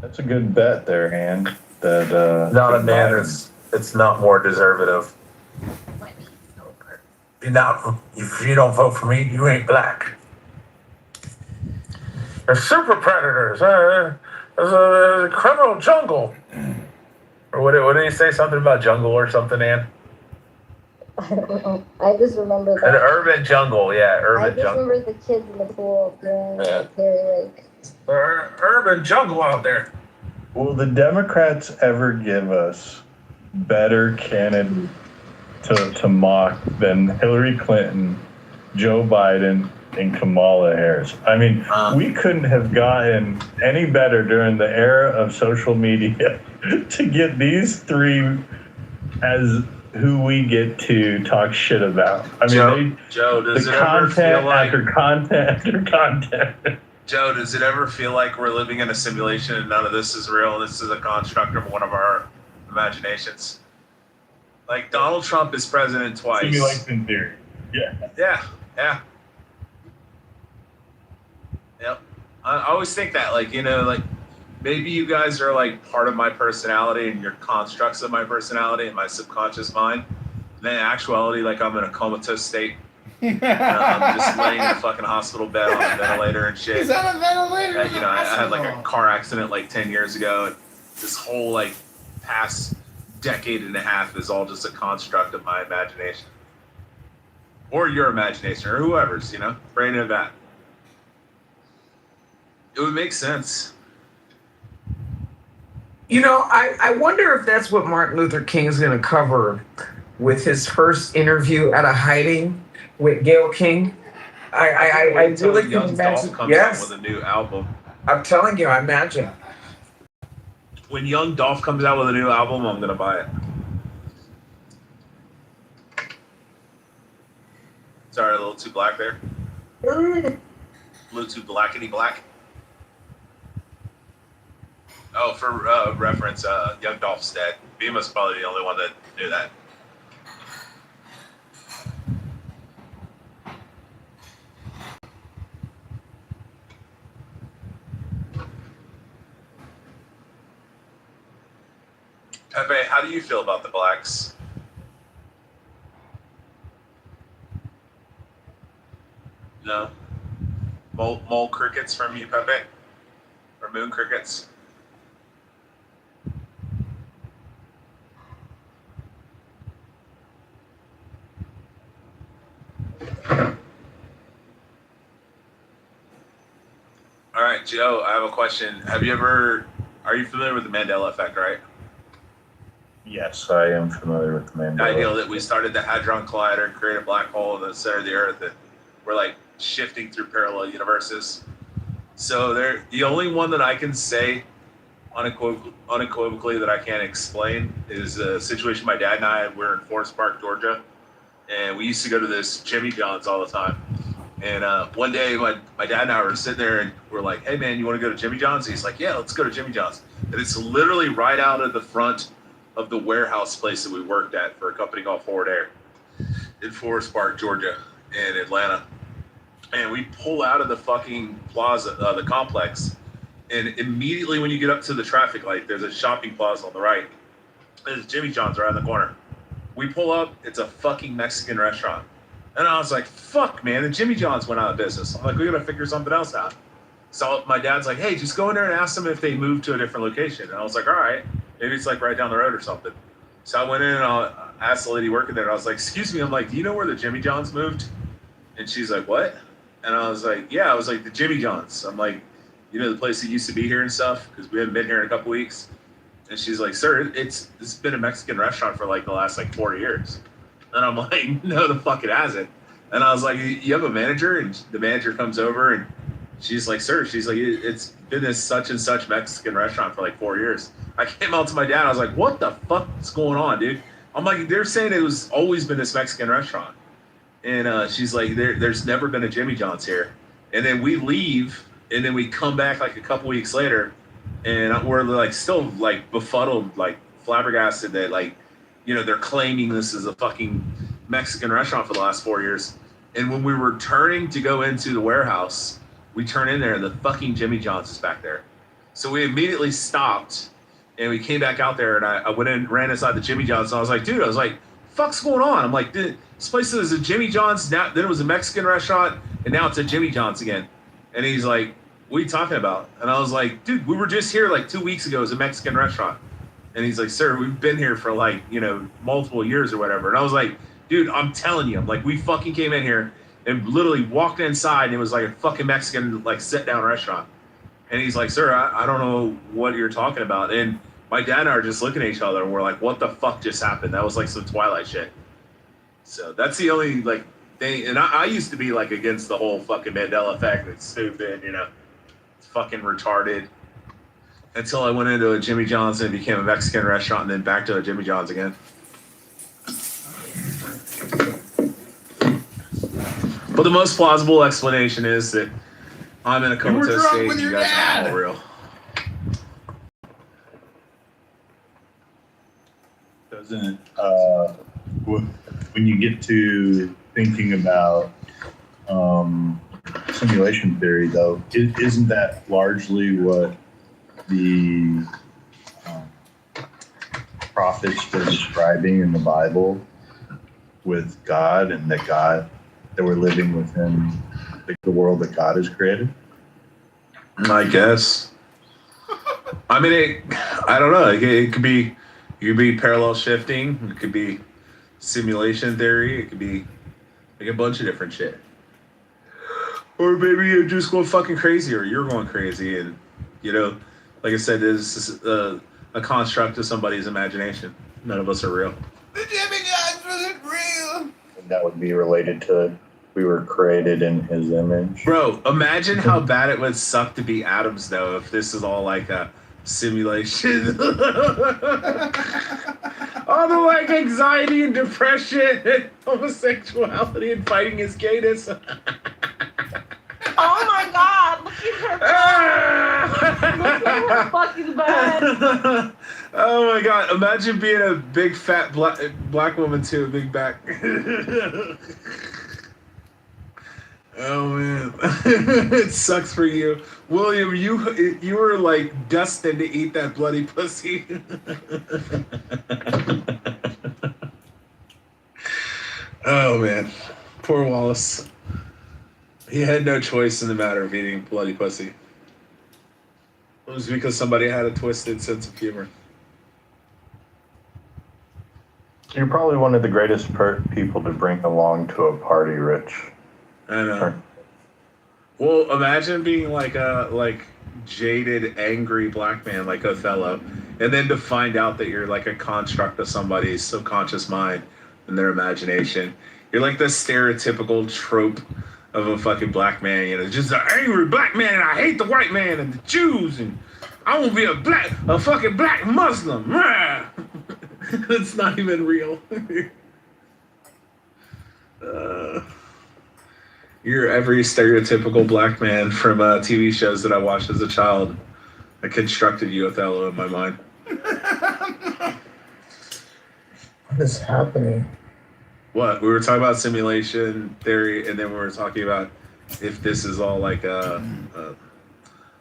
That's a good bet there, Han. That not a man it's not more deservative. If you don't vote for me, you ain't black. They're super predators. There's a criminal jungle. Or what did he say? Something about jungle or something, Ann? I don't know. I just remember An that. urban jungle, yeah, I just remember the kids in the pool doing Perry Lake. Urban jungle out there. Will the Democrats ever give us better candidate to mock than Hillary Clinton, Joe Biden, and Kamala Harris? I mean, we couldn't have gotten any better during the era of social media to get these three as who we get to talk shit about. I mean, Joe, does the it ever feel like after content after content. Joe, does it ever feel like we're living in a simulation and none of this is real? This is a construct of one of our imaginations. Like Donald Trump is president twice. Simulation theory. Yeah. Yeah. Yep. I always think that, like, like maybe you guys are like part of my personality and you're constructs of my personality and my subconscious mind. And then in actuality, like I'm in a comatose state. I'm just laying in a fucking hospital bed on a ventilator and shit. He's on a ventilator. I had like a car accident like 10 years ago. And this whole like past decade and a half is all just a construct of my imagination. Or your imagination, or whoever's, brain in that. It would make sense. I wonder if that's what Martin Luther King is going to cover with his first interview out of hiding with Gayle King. I really can imagine. Yes, out with a new album. I'm telling you, I imagine. When Young Dolph comes out with a new album, I'm gonna buy it. Sorry, a little too black there. A little too blackety black. Oh, for reference, Young Dolph's dead. Bima's probably the only one that knew that. Pepe, how do you feel about the blacks? No? Mole crickets from you, Pepe? Or moon crickets? All right, Joe, I have a question. Are you familiar with the Mandela effect, right? Yes, I am familiar with the Mandela. The idea that we started the Hadron Collider, create a black hole in the center of the Earth, and we're like shifting through parallel universes. So the only one that I can say unequivocally that I can't explain is a situation my dad and I were in Forest Park, Georgia, and we used to go to this Jimmy John's all the time. And one day my dad and I were sitting there and we're like, hey man, you want to go to Jimmy John's? He's like, yeah, let's go to Jimmy John's. And it's literally right out of the front of the warehouse place that we worked at for a company called Forward Air in Forest Park, Georgia, in Atlanta. And we pull out of the fucking plaza, the complex, and immediately when you get up to the traffic light, there's a shopping plaza on the right. There's Jimmy John's right on the corner. We pull up, it's a fucking Mexican restaurant. And I was like, fuck, man, the Jimmy John's went out of business. I'm like, we gotta figure something else out. So my dad's like, hey, just go in there and ask them if they moved to a different location. And I was like, all right, maybe it's like right down the road or something. So I went in and I asked the lady working there. I was like, excuse me. I'm like, do you know where the Jimmy John's moved? And she's like, what? And I was like, yeah. I was like, the Jimmy John's. I'm like, you know, the place that used to be here and stuff, because we haven't been here in a couple weeks. And she's like, sir, it's been a Mexican restaurant for like the last like 4 years. And I'm like, no, the fuck it hasn't. And I was like, you have a manager? And the manager comes over and she's like, sir, she's like, it's been this such and such Mexican restaurant for like 4 years. I came out to my dad. I was like, what the fuck is going on, dude? I'm like, they're saying it was always been this Mexican restaurant. And she's like, there's never been a Jimmy John's here. And then we leave, and then we come back like a couple weeks later, and we're like still like befuddled, like flabbergasted that like, you know, they're claiming this is a fucking Mexican restaurant for the last 4 years. And when we were turning to go into the warehouse, we turn in there and the fucking Jimmy John's is back there. So we immediately stopped and we came back out there, and I went in, ran inside the Jimmy John's, and I was like, dude, fuck's going on? I'm like, this place is a Jimmy John's, now then it was a Mexican restaurant, and now it's a Jimmy John's again. And he's like, what are you talking about? And I was like, dude, we were just here like 2 weeks ago as a Mexican restaurant. And he's like, sir, we've been here for like, you know, multiple years or whatever. And I was like, dude, I'm telling you, I'm like, we fucking came in here and literally walked inside, and it was like a fucking Mexican like sit down restaurant. And he's like, sir, I don't know what you're talking about. And my dad and I are just looking at each other, and we're like, what the fuck just happened? That was like some Twilight shit. So that's the only like thing. And I used to be like against the whole fucking Mandela effect. It's stupid, you know, it's fucking retarded. Until I went into a Jimmy John's and became a Mexican restaurant, and then back to a Jimmy John's again. But the most plausible explanation is that I'm in a comatose state and you guys are all real. Doesn't when you get to thinking about simulation theory, though, isn't that largely what the prophets were describing in the Bible with God, and that we're living within the world that God has created? I guess. I mean, I don't know. It could be parallel shifting. It could be simulation theory. It could be like a bunch of different shit. Or maybe you're just going fucking crazy, or you're going crazy, and you know, like I said, this is a construct of somebody's imagination. None of us are real. The Jimmy John's wasn't real. And that would be related to we were created in His image. Bro, imagine how bad it would suck to be Adams, though, if this is all like a simulation. All the like anxiety and depression and homosexuality and fighting his gayness. Oh my God! Look at her. Look at her fucking butt. Oh my God! Imagine being a big fat black woman too, a big back. Oh man, it sucks for you, William. You were like destined to eat that bloody pussy. Oh man, poor Wallace. He had no choice in the matter of eating bloody pussy. It was because somebody had a twisted sense of humor. You're probably one of the greatest people to bring along to a party, Rich. I know. Well, imagine being like a jaded, angry black man like Othello, and then to find out that you're like a construct of somebody's subconscious mind and their imagination. You're like the stereotypical trope of a fucking black man, you know, just an angry black man, and I hate the white man and the Jews, and I won't be a fucking black Muslim. It's not even real. You're every stereotypical black man from TV shows that I watched as a child. I constructed you, Othello, in my mind. What is happening? What? We were talking about simulation theory, and then we were talking about if this is all like a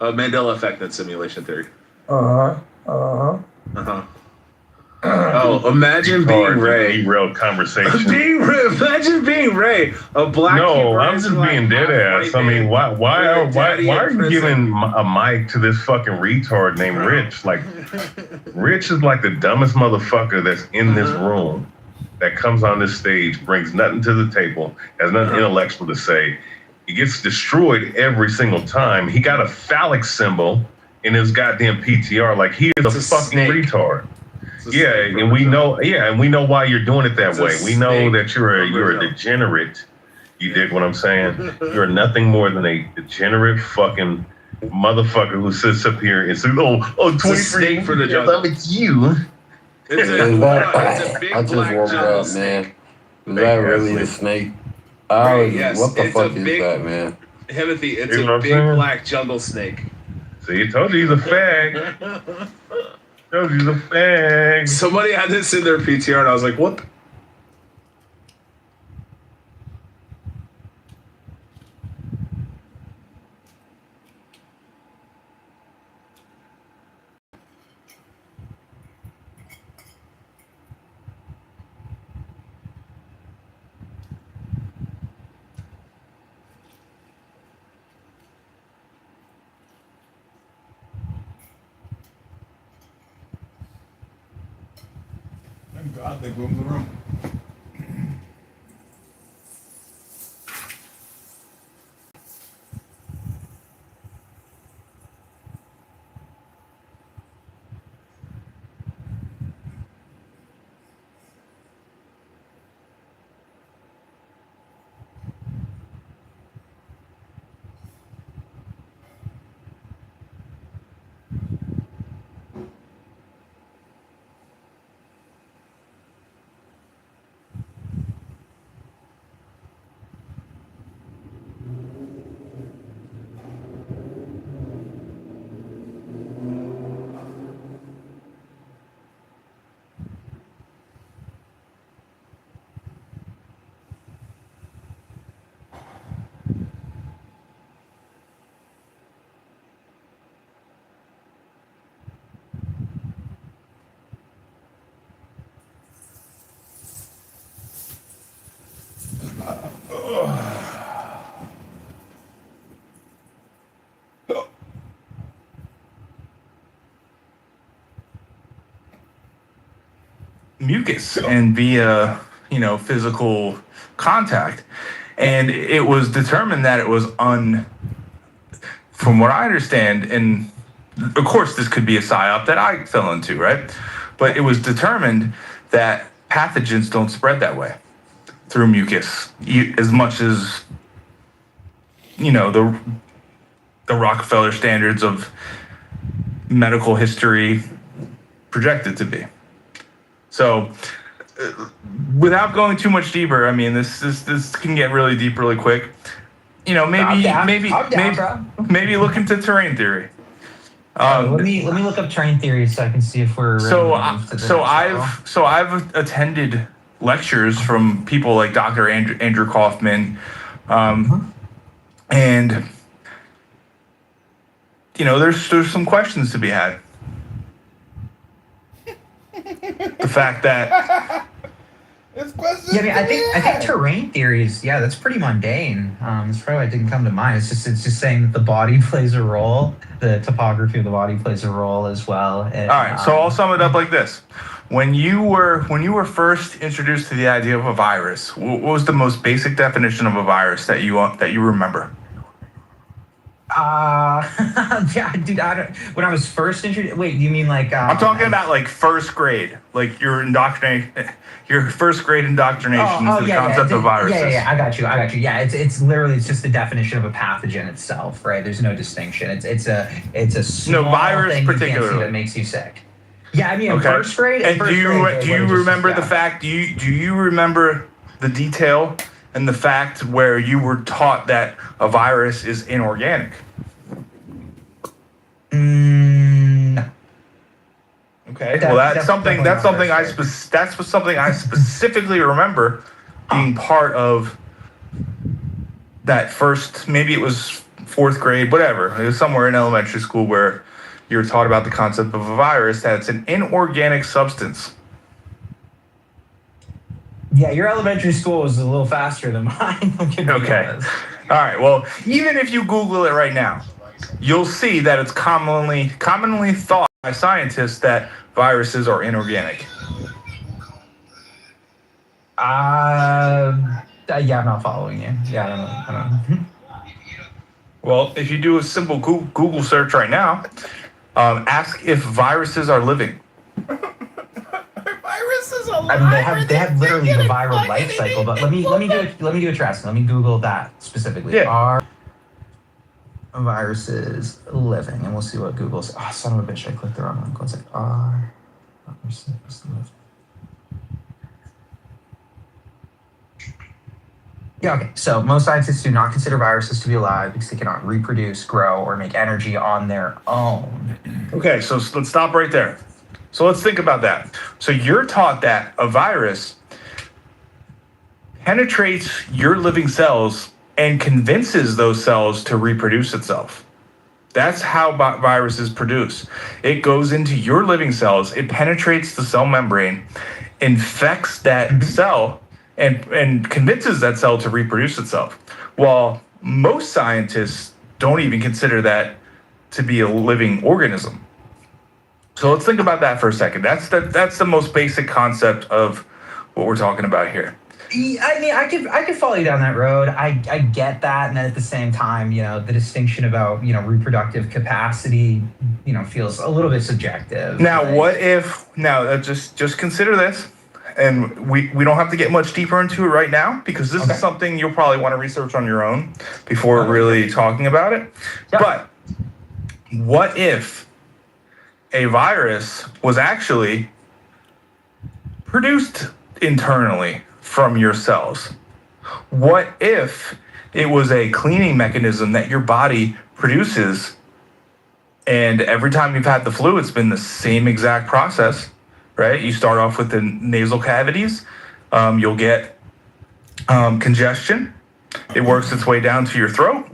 Mandela effect and simulation theory. Uh-huh. Uh-huh. Uh-huh. Oh, Yo, imagine being Ray. Derailed conversation. Imagine being Ray, a black. No, I'm just being dead ass. I mean, why are you giving a mic to this fucking retard named Rich? Like, Rich is like the dumbest motherfucker that's in this room that comes on this stage, brings nothing to the table, has nothing intellectual to say. He gets destroyed every single time. He got a phallic symbol in his goddamn PTR. Like, he is a fucking retard. Yeah, and we know. Yeah, and we know why you're doing it that way. We know that you're a degenerate. You dig what I'm saying? You're nothing more than a degenerate fucking motherfucker who sits up here and says, "Oh, 23 for the jungle. It's you." It's a big I just black woke jungle up, snake. man. Is that really a snake? Right, yes, What the it's fuck a is big- that, man? Timothy, it's You know a what I'm big saying? black jungle snake. See, I told you he's a fag. Told you he's a fag. Somebody had this in their PTR, and I was like, "What?" Thank God they boomed the room. Mucus and via physical contact, and it was determined that it was from what I understand, and of course this could be a psyop that I fell into, right? But it was determined that pathogens don't spread that way through mucus as much as the Rockefeller standards of medical history projected to be. So, without going too much deeper, I mean, this can get really deep really quick. Maybe look into terrain theory. Let me look up terrain theory so I can see if we're ready to move to the next level. I've attended lectures from people like Dr. Andrew Kaufman, and there's some questions to be had. The fact that Yeah, I think terrain theories. Yeah, that's pretty mundane. That's probably why it didn't come to mind. It's just saying that the body plays a role, the topography of the body plays a role as well. And, all right, so I'll sum it up like this: when you were first introduced to the idea of a virus, what was the most basic definition of a virus that you remember? Yeah, dude. When I was first introduced, wait, you mean like? I'm talking about like first grade, like your first grade indoctrination into the concept of viruses. Yeah, I got you. Yeah, it's literally just the definition of a pathogen itself, right? There's no distinction. It's a small virus thing particularly you can't see that makes you sick. Yeah, I mean, in Okay. first grade. And do you remember the fact? Do you remember the detail and the fact where you were taught that a virus is inorganic? No. Okay. Well, that's something I specifically remember being part of that first. Maybe it was fourth grade, whatever. It was somewhere in elementary school where you were taught about the concept of a virus, that it's an inorganic substance. Yeah, your elementary school was a little faster than mine. Okay. All right. Well, even if you Google it right now, you'll see that it's commonly thought by scientists that viruses are inorganic. Yeah, I'm not following you. Yeah, I don't know. Well, if you do a simple Google search right now, ask if viruses are living. Viruses alive. I mean, they have literally the viral life cycle. But let me do a test. Let me Google that specifically. Yeah. Are viruses living? And we'll see what Google says. Oh, son of a bitch! I clicked the wrong one. One second. Are viruses living? Yeah, okay. So most scientists do not consider viruses to be alive because they cannot reproduce, grow, or make energy on their own. Okay, so let's stop right there. So let's think about that. So you're taught that a virus penetrates your living cells and convinces those cells to reproduce itself. That's how viruses produce. It goes into your living cells, it penetrates the cell membrane, infects that cell, and convinces that cell to reproduce itself. While most scientists don't even consider that to be a living organism. So let's think about that for a second. That's the most basic concept of what we're talking about here. I mean, I could follow you down that road. I get that, and then at the same time, the distinction about reproductive capacity, feels a little bit subjective. Now, what if? Now, just consider this, and we don't have to get much deeper into it right now because this is something you'll probably want to research on your own before really talking about it. Yeah. But what if a virus was actually produced internally from your cells? What if it was a cleaning mechanism that your body produces, and every time you've had the flu, it's been the same exact process, right? You start off with the nasal cavities, you'll get congestion. It works its way down to your throat.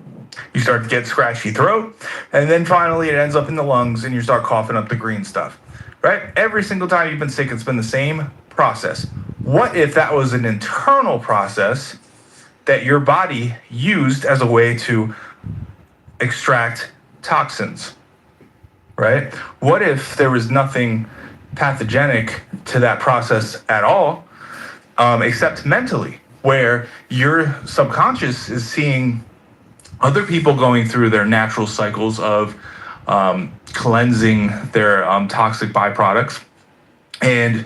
You start to get scratchy throat, and then finally it ends up in the lungs and you start coughing up the green stuff, right? Every single time you've been sick, it's been the same process. What if that was an internal process that your body used as a way to extract toxins, right? What if there was nothing pathogenic to that process at all, except mentally, where your subconscious is seeing other people going through their natural cycles of cleansing their toxic byproducts, and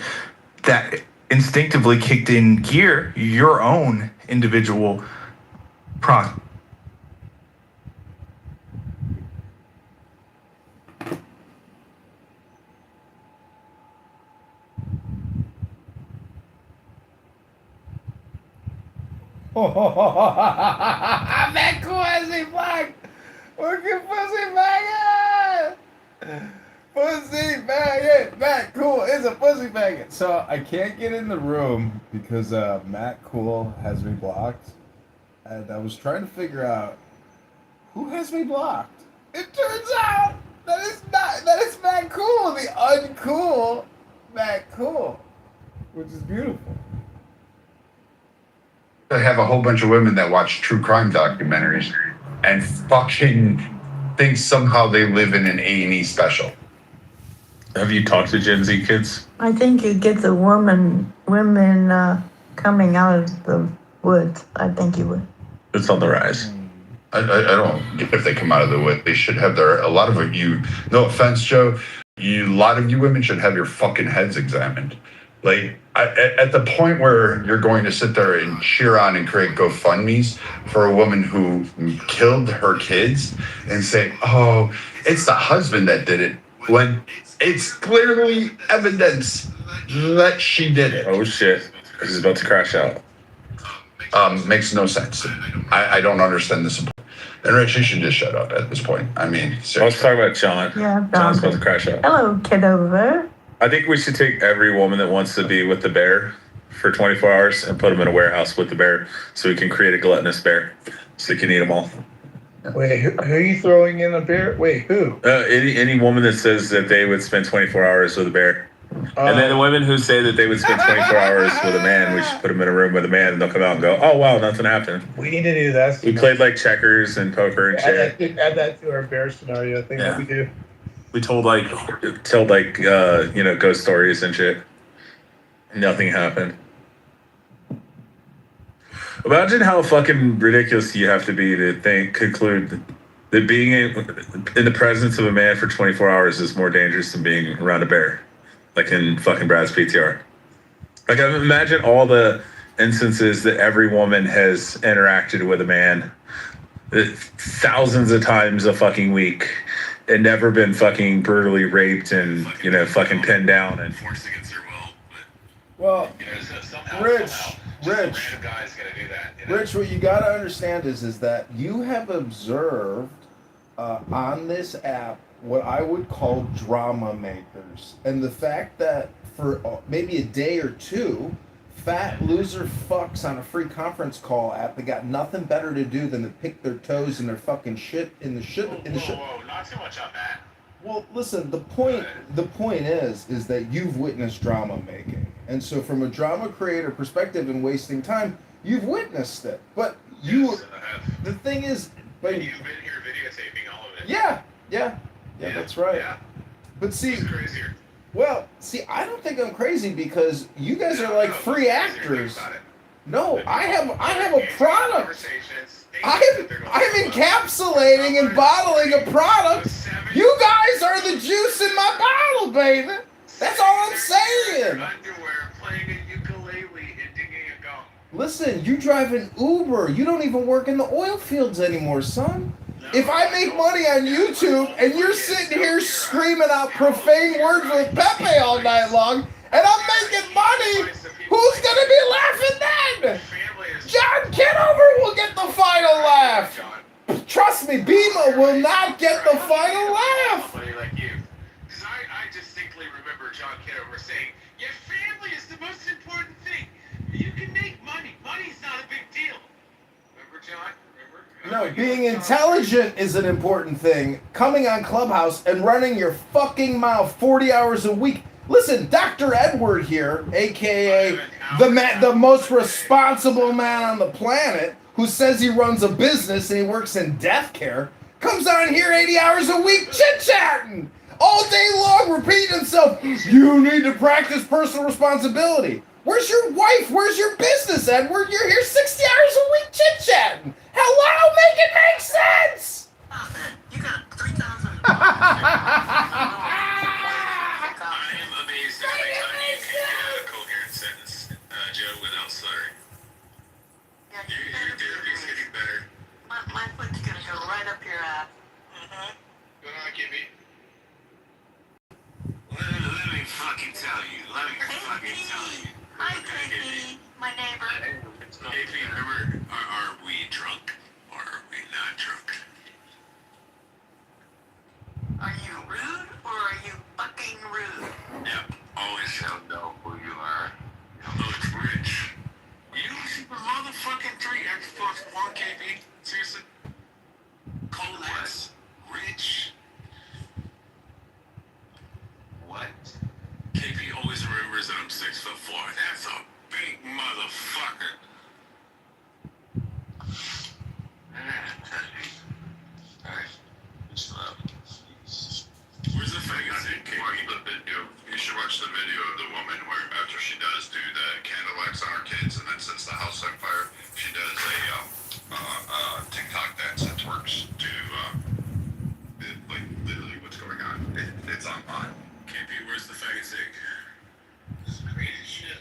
that instinctively kicked in gear your own individual process. That cool as he black. Working pussy maggot. Pussy maggot. Matt Cool is a pussy maggot. So I can't get in the room because Matt Cool has me blocked. And I was trying to figure out who has me blocked. It turns out that is Matt Cool, the uncool Matt Cool, which is beautiful. I have a whole bunch of women that watch true crime documentaries and fucking think somehow they live in an A&E special. Have you talked to Gen Z kids? I think you get the women coming out of the woods. I think you would. It's on the rise. I don't get if they come out of the wood. They should have a lot of you, no offense, Joe, a lot of you women should have your fucking heads examined. Like, at the point where you're going to sit there and cheer on and create GoFundMes for a woman who killed her kids and say, oh, it's the husband that did it, when it's clearly evidence that she did it. Oh, shit. He's about to crash out. Makes no sense. I don't understand this. And Rich, you should just shut up at this point. I mean, seriously. Let's talk about John. Yeah, John's about to crash out. Hello, Kitover. I think we should take every woman that wants to be with the bear for 24 hours and put them in a warehouse with the bear so we can create a gluttonous bear so they can eat them all. Wait, who are you throwing in a bear? Wait, who? Any woman that says that they would spend 24 hours with a bear. And then the women who say that they would spend 24 hours with a man, we should put them in a room with a man, and they'll come out and go, "Oh wow, nothing happened." We need to do that. We played like checkers and poker and shit. Add that to our bear scenario thing that we do. We told ghost stories and shit. Nothing happened. Imagine how fucking ridiculous you have to be to conclude that being in the presence of a man for 24 hours is more dangerous than being around a bear, like in fucking Brad's PTR. Like, I imagine all the instances that every woman has interacted with a man thousands of times a fucking week and never been fucking brutally raped and, fucking pinned down and forced against their will. Well, Rich, what you got to understand is that you have observed on this app what I would call drama makers. And the fact that for maybe a day or two, fat loser fucks on a free conference call app that got nothing better to do than to pick their toes in their fucking shit in the shit. Whoa, not too much on that. Well, listen, the point is that you've witnessed drama making. And so from a drama creator perspective and wasting time, you've witnessed it. But the thing is, and you've been here videotaping all of it. Yeah, that's right. Yeah. But see, crazier. Well, see, I don't think I'm crazy because you guys are like free actors. No, I have a product. I'm encapsulating and bottling a product. You guys are the juice in my bottle, baby. That's all I'm saying. Listen, you drive an Uber. You don't even work in the oil fields anymore, son. If I make money on YouTube and you're sitting here screaming out profane words with Pepe all night long, and I'm making money, who's gonna be laughing then? John Kitover will get the final laugh. Trust me, Bima will not get the final laugh. I distinctly remember John Kitover saying, "Your family is the most important thing. You can make money. Money's not a big deal." Remember, John? No, being intelligent is an important thing. Coming on Clubhouse and running your fucking mouth 40 hours a week. Listen, Dr. Edward here, aka the most responsible man on the planet, who says he runs a business and he works in death care, comes on here 80 hours a week chit-chatting all day long, repeating himself. You need to practice personal responsibility. Where's your wife? Where's your business, Edward? You're here 60 hours a week chit-chatting. Hello, make it make sense. You got 3,000. I am amazed at how you can get a coherent sentence, Joe, without slurring. Your therapy's getting better. My foot's gonna go right up your ass. Go on, Gibby. Let me fucking tell you. Hi, Casey, my neighbor. KP, remember, are we drunk or are we not drunk? Are you rude or are you fucking rude? Yep, always shall know who you are. Hello, it's Rich. You super motherfucking 3X plus 1 KB? Seriously? Cold ass. Rich. What? KP always remembers that I'm 6'4". That's a big motherfucker. Where's the faggot in KP? You should watch the video of the woman where after she does do the candle wax on her kids and then sets the house on fire, she does a TikTok dance that twerks to like literally what's going on. It's online. KP, where's the faggot zig? This is crazy shit.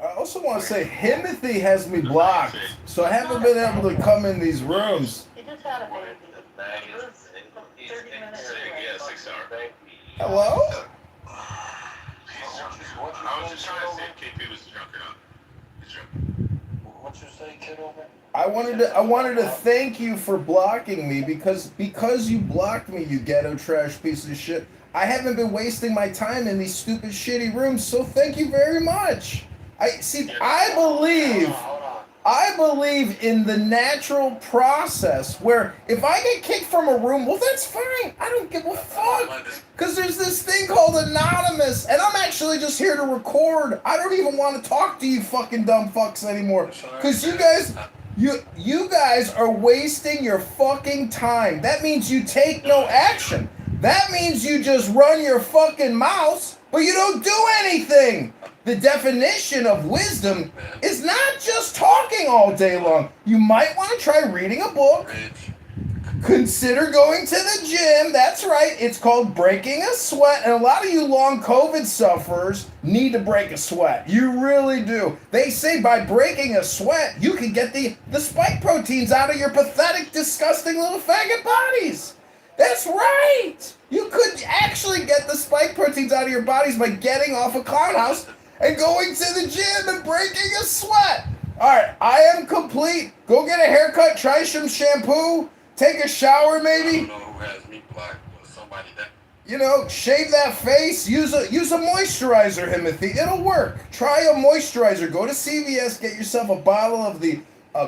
I also want to say, Himothy has me blocked, so I haven't been able to come in these rooms. He just had a baby. He was 30 minutes away. Yeah, 6 hours. Hello? I was just trying to see if KP was drunk or not. He's drunk. What's your say, kid over? I wanted to thank you for blocking me because you blocked me, you ghetto trash piece of shit. I haven't been wasting my time in these stupid shitty rooms, so thank you very much. I I believe in the natural process where if I get kicked from a room, well, that's fine. I don't give a fuck. Because there's this thing called Anonymous, and I'm actually just here to record. I don't even want to talk to you fucking dumb fucks anymore. Because you guys are wasting your fucking time. That means you take no action. That means you just run your fucking mouth, but you don't do anything. The definition of wisdom is not just talking all day long. You might want to try reading a book. Consider going to the gym. That's right. It's called breaking a sweat. And a lot of you long COVID sufferers need to break a sweat. You really do. They say by breaking a sweat, you can get the spike proteins out of your pathetic, disgusting little faggot bodies. That's right. You could actually get the spike proteins out of your bodies by getting off a clown house and going to the gym and breaking a sweat. All right, I am complete. Go get a haircut, try some shampoo, take a shower maybe. I don't know who has me black, but somebody that. You know, shave that face, use a moisturizer, Himothy. It'll work. Try a moisturizer. Go to CVS, get yourself a bottle of the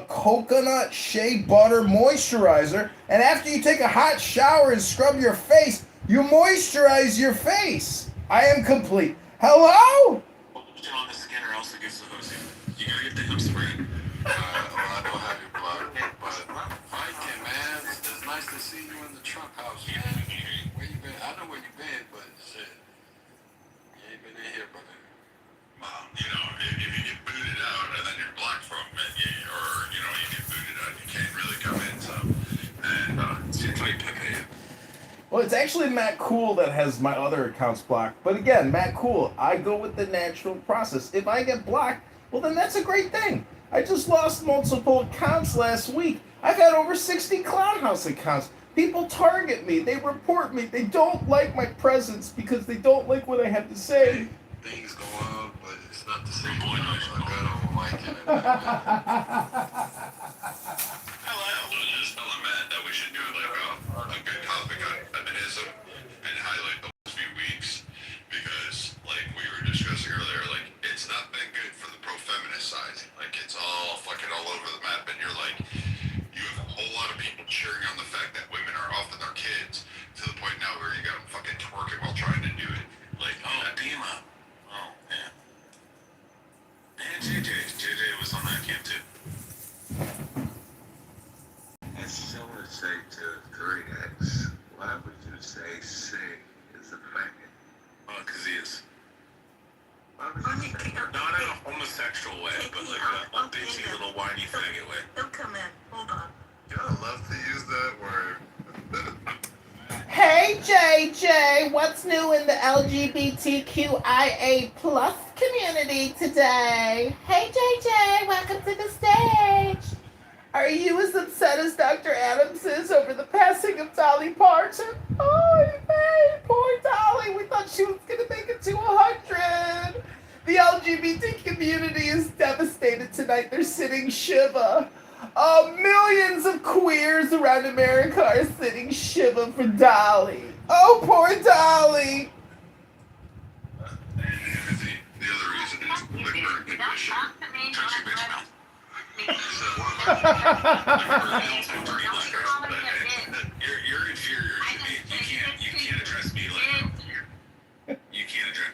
coconut shea butter moisturizer, and after you take a hot shower and scrub your face, you moisturize your face. I am complete. Hello? On the skin or else it gets the hose. You gotta get the hip spray. I don't have your blood, but Viking, man, it's nice to see you in the truck house, man. Where you been? I know where you been, but shit, you ain't been in here, brother. Well, you know, if you get booted out and then you're blocked from it, or you know, you get booted out, you can't really come in. So, and so you try to pick it. Well, it's actually Matt Cool that has my other accounts blocked. But again, Matt Cool, I go with the natural process. If I get blocked, well, then that's a great thing. I just lost multiple accounts last week. I've had over 60 Clown House accounts. People target me. They report me. They don't like my presence because they don't like what I have to say. Things go on, but it's not the same point. I don't like it. Just telling Matt that we should do like a good topic on feminism and highlight those few weeks because, like we were discussing earlier, like it's not been good for the pro-feminist side. Like it's all fucking all over the map, and you're like, you have a whole lot of people cheering on the fact that women are often their kids to the point now where you got them fucking twerking while trying to do it. Like, oh, Dima. Oh, man. And JJ was on that camp too. It's similar to say to 3X. Why would you say Sig is a faggot? Oh, because he is. Why would you say that? Not in a homosexual way, but like a bitchy little whiny faggot way. He'll come in. Hold on. I love to use that word. Hey, JJ, what's new in the LGBTQIA plus community today? Hey, JJ, welcome to the stage. Are you as upset as Dr. Adams is over the passing of Dolly Parton? Oh, man, poor Dolly. We thought she was going to make it to 100. The LGBT community is devastated tonight. They're sitting Shiva. Millions of queers around America are sitting Shiva for Dolly. Oh, poor Dolly. The other reason is the current condition. Touch your bitch mouth. You're inferior to me. You can't address me like that. You can't address.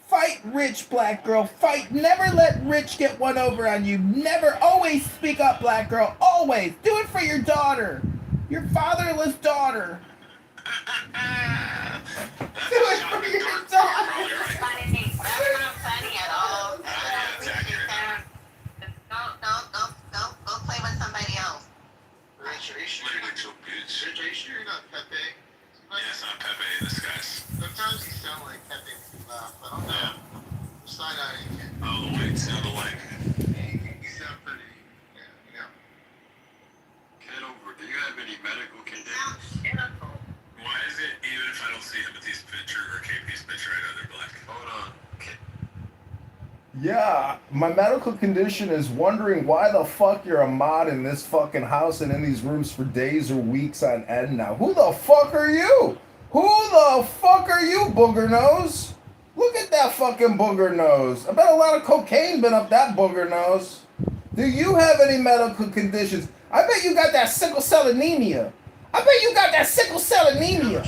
Fight rich, black girl. Fight. Never let rich get one over on you. Never. Always speak up, black girl. Always. Do it for your daughter. Your fatherless daughter. Do it for your daughter. That's not funny at all. Go play with somebody else. Rich, are you sure you're not Pepe? Yeah, it's not Pepe, this guy's. Sometimes you sound like Pepe when you laugh, but I'm not. Side-eyeing you. Oh, the way it sounded like. You sound pretty, yeah. Kitover, do you have any medical conditions? Why is it, even if I don't see Timothy's picture or KP's picture, I know they're black? Hold on. Yeah, my medical condition is wondering why the fuck you're a mod in this fucking house and in these rooms for days or weeks on end now. Who the fuck are you? Who the fuck are you, booger nose? Look at that fucking booger nose. I bet a lot of cocaine been up that booger nose. Do you have any medical conditions? I bet you got that sickle cell anemia. I bet you got that sickle cell anemia.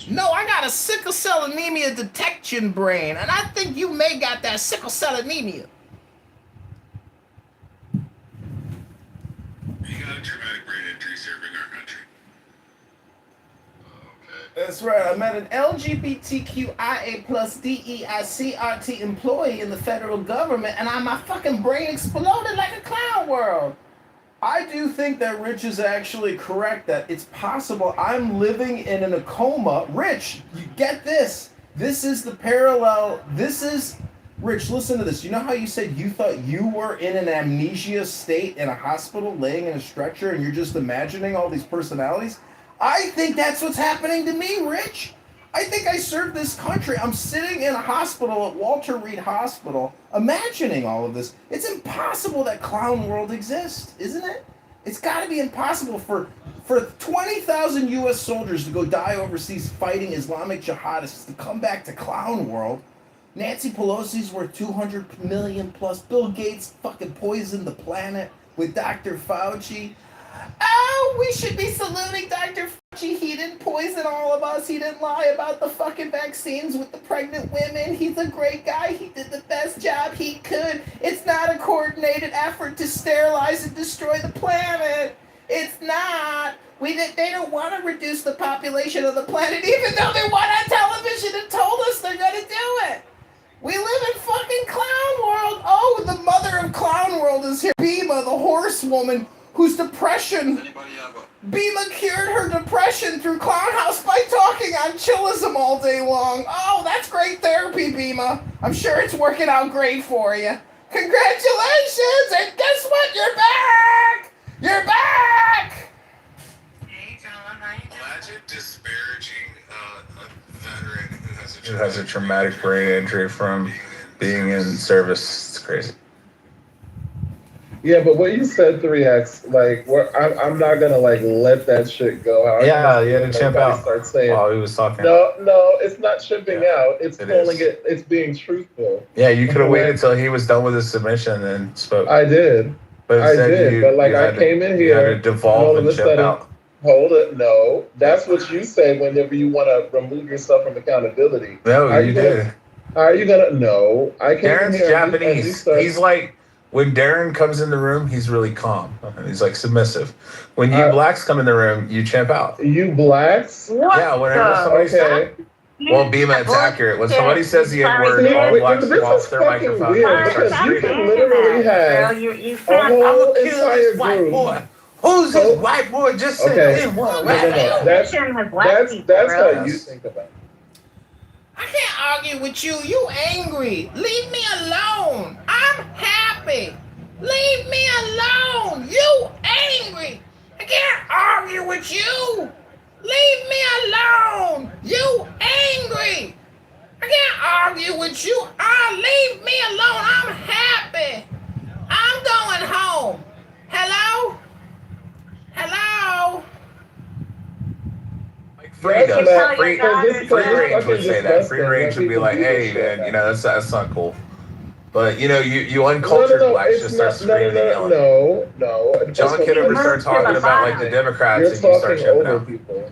No, I got a sickle cell anemia detection brain, and I think you may got that sickle cell anemia. You got a traumatic brain injury serving our country. That's right. I met an LGBTQIA plus DEICRT employee in the federal government, and my fucking brain exploded like a clown world. I do think that Rich is actually correct, that it's possible I'm living in a coma. Rich, you get this. This is the parallel. Rich, listen to this. You know how you said you thought you were in an amnesia state in a hospital laying in a stretcher and you're just imagining all these personalities? I think that's what's happening to me, Rich. I think I served this country. I'm sitting in a hospital at Walter Reed Hospital, imagining all of this. It's impossible that clown world exists, isn't it? It's got to be impossible for 20,000 U.S. soldiers to go die overseas fighting Islamic jihadists to come back to clown world. Nancy Pelosi's worth 200 million plus. Bill Gates fucking poisoned the planet with Dr. Fauci. Oh, we should be saluting Dr. Fauci. He didn't poison all of us. He didn't lie about the fucking vaccines with the pregnant women. He's a great guy. He did the best job he could. It's not a coordinated effort to sterilize and destroy the planet. It's not. They don't want to reduce the population of the planet, even though they went on television and told us they're going to do it. We live in fucking clown world. Oh, the mother of clown world is here. Bima, the horsewoman, whose depression, Bima cured her depression through Clown House by talking on chillism all day long. Oh, that's great therapy, Bima. I'm sure it's working out great for you. Congratulations, and guess what? You're back! You're back! Imagine disparaging a veteran Who has a traumatic brain injury from being in service. It's crazy. Yeah, but what you said, 3X, like, I'm not gonna like let that shit go. Yeah, you had to chimp out start saying, while he was talking. No, it's not chimping out. It's calling it. It's being truthful. Yeah, you could have waited until he was done with his submission and spoke. I did. But I did. But like, I came in here. You had to devolve and chimp out. Hold it. No, that's what you say whenever you want to remove yourself from accountability. No, you did. Are you gonna? No, I came Darren's in here. Japanese. He's like, when Darren comes in the room, he's really calm. He's like submissive. When you blacks come in the room, you champ out. You blacks? What? Yeah, whenever somebody says, well, Bima, it's accurate. When somebody says the N-word, all blacks go off their microphone. Weird, because you can literally have a whole entire group. Who's this white boy just said N-word? No. That's how you think about it. I can't argue with you. You angry. Leave me alone. I'm happy. Leave me alone. You angry. I can't argue with you. Leave me alone. You angry. I can't argue with you. Leave me alone. I'm happy. I'm going home. Hello? Hello? Free range would say that. Free range would be like, hey, man, that's not cool. But you uncultured blacks just start screaming and yelling. No. John Kitover started talking about like the Democrats, and you start chipping out. People.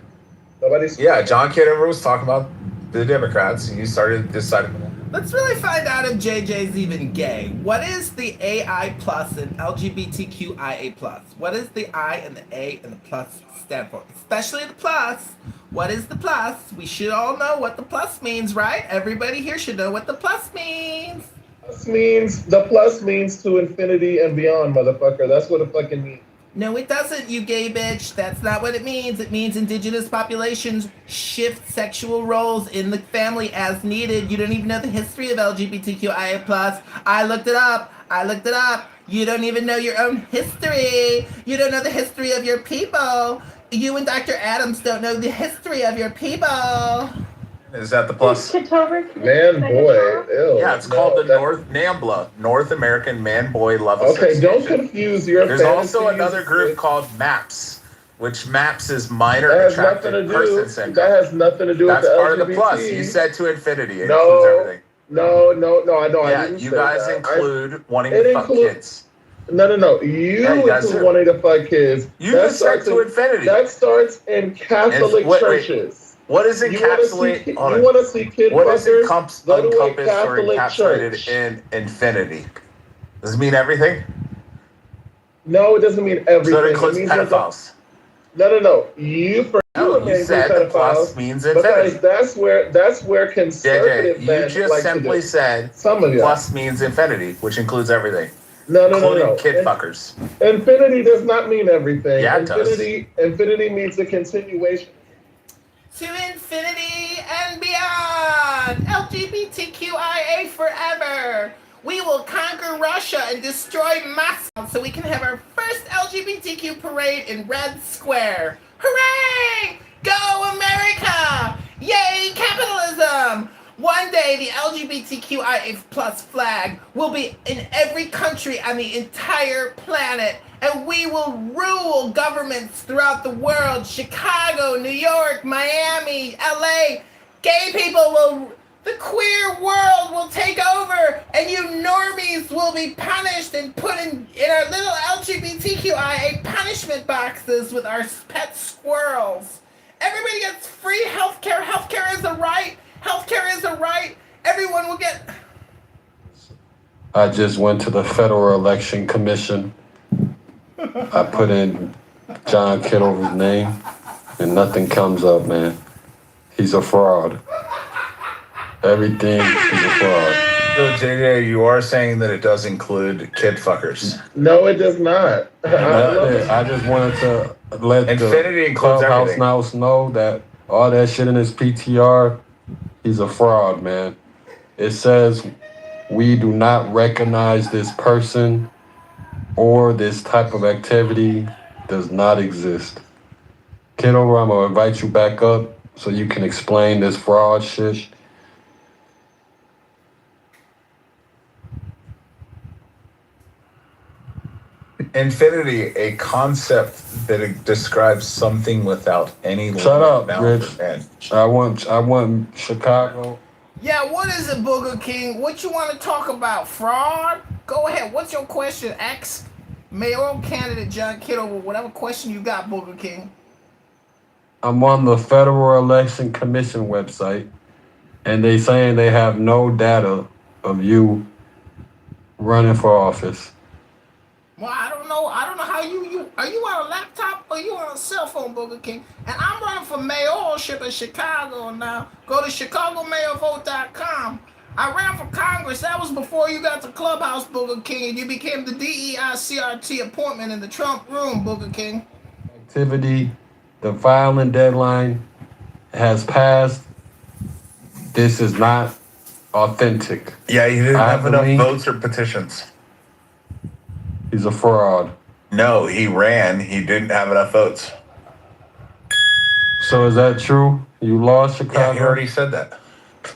John Kitover was talking about the Democrats, and you started deciding. Let's really find out if JJ's even gay. What is the AI plus and LGBTQIA plus? What is the I and the A and the plus stand for? Especially the plus. What is the plus? We should all know what the plus means, right? Everybody here should know what the plus means. The plus means to infinity and beyond, motherfucker. That's what it fucking means. No, it doesn't, you gay bitch. That's not what it means. It means indigenous populations shift sexual roles in the family as needed. You don't even know the history of LGBTQIA+. I looked it up. You don't even know your own history. You don't know the history of your people. You and Dr. Adams don't know the history of your people. Is that the plus? Man, boy. Ew. Yeah, it's called the North NAMBLA, North American Man Boy Love Association. Okay, don't confuse your There's also another group called MAPS, which maps as minor That has nothing attractive to person do. syndrome. That has nothing to do That's with the part LGBT. of the plus. You said to infinity. It includes No, everything. no. I know. I Yeah, didn't you say guys that. include wanting It to fuck include- kids. No. You guys include do. wanting to fuck kids. You That just said starts to in- infinity. That starts in Catholic Wait. churches. What is encapsulate? You want to see kid What is fuckers? encompassed Go to a or Catholic encapsulated church. in infinity? Does it mean everything? No, it doesn't mean everything. So it includes means there's a- pedophiles. No. You said the plus means infinity. because that's where conservative JJ, you men just like simply to do. said Some of you. plus means infinity, which includes everything, No. including kid fuckers. Infinity does not mean everything. Yeah, it does. Infinity means a continuation. To infinity and beyond! LGBTQIA forever! We will conquer Russia and destroy Moscow so we can have our first LGBTQ parade in Red Square. Hooray! Go America! Yay capitalism! One day the LGBTQIA plus flag will be in every country on the entire planet, and we will rule governments throughout the world. Chicago, New York, Miami, LA. Gay people will, the queer world will take over, and you normies will be punished and put in our little LGBTQIA punishment boxes with our pet squirrels. Everybody gets free healthcare. Healthcare is a right. Healthcare is a right. Everyone will get. I just went to the Federal Election Commission. I put in John Kitover's name, and nothing comes up, man. He's a fraud. Everything, he's a fraud. So JJ, you are saying that it does include kid fuckers. No, it does not. I just wanted to let Infinity the includes Clubhouse everything. House know that all that shit in his PTR, he's a fraud, man. It says we do not recognize this person or this type of activity does not exist. Kitover, I'm gonna invite you back up so you can explain this fraud shit. Infinity, a concept that describes something without any Shut limit, up, bound, Rich. or end. I want Chicago. Yeah, what is it, Booger King? What you want to talk about? Fraud? Go ahead. What's your question? Ex mayoral candidate John Kitover, whatever question you got, Booger King. I'm on the Federal Election Commission website, and they saying they have no data of you running for office. Well, I don't know how you are you on a laptop or you on a cell phone, Booger King? And I'm running for mayorship in Chicago now. Go to ChicagoMayorVote.com. I ran for Congress. That was before you got to Clubhouse, Booger King, and you became the DEI CRT appointment in the Trump room, Booger King. Activity, the filing deadline has passed. This is not authentic. Yeah, you didn't I have the enough link. votes or petitions. He's a fraud. No, he ran. He didn't have enough votes. So is that true? You lost Chicago? Yeah, he already said that.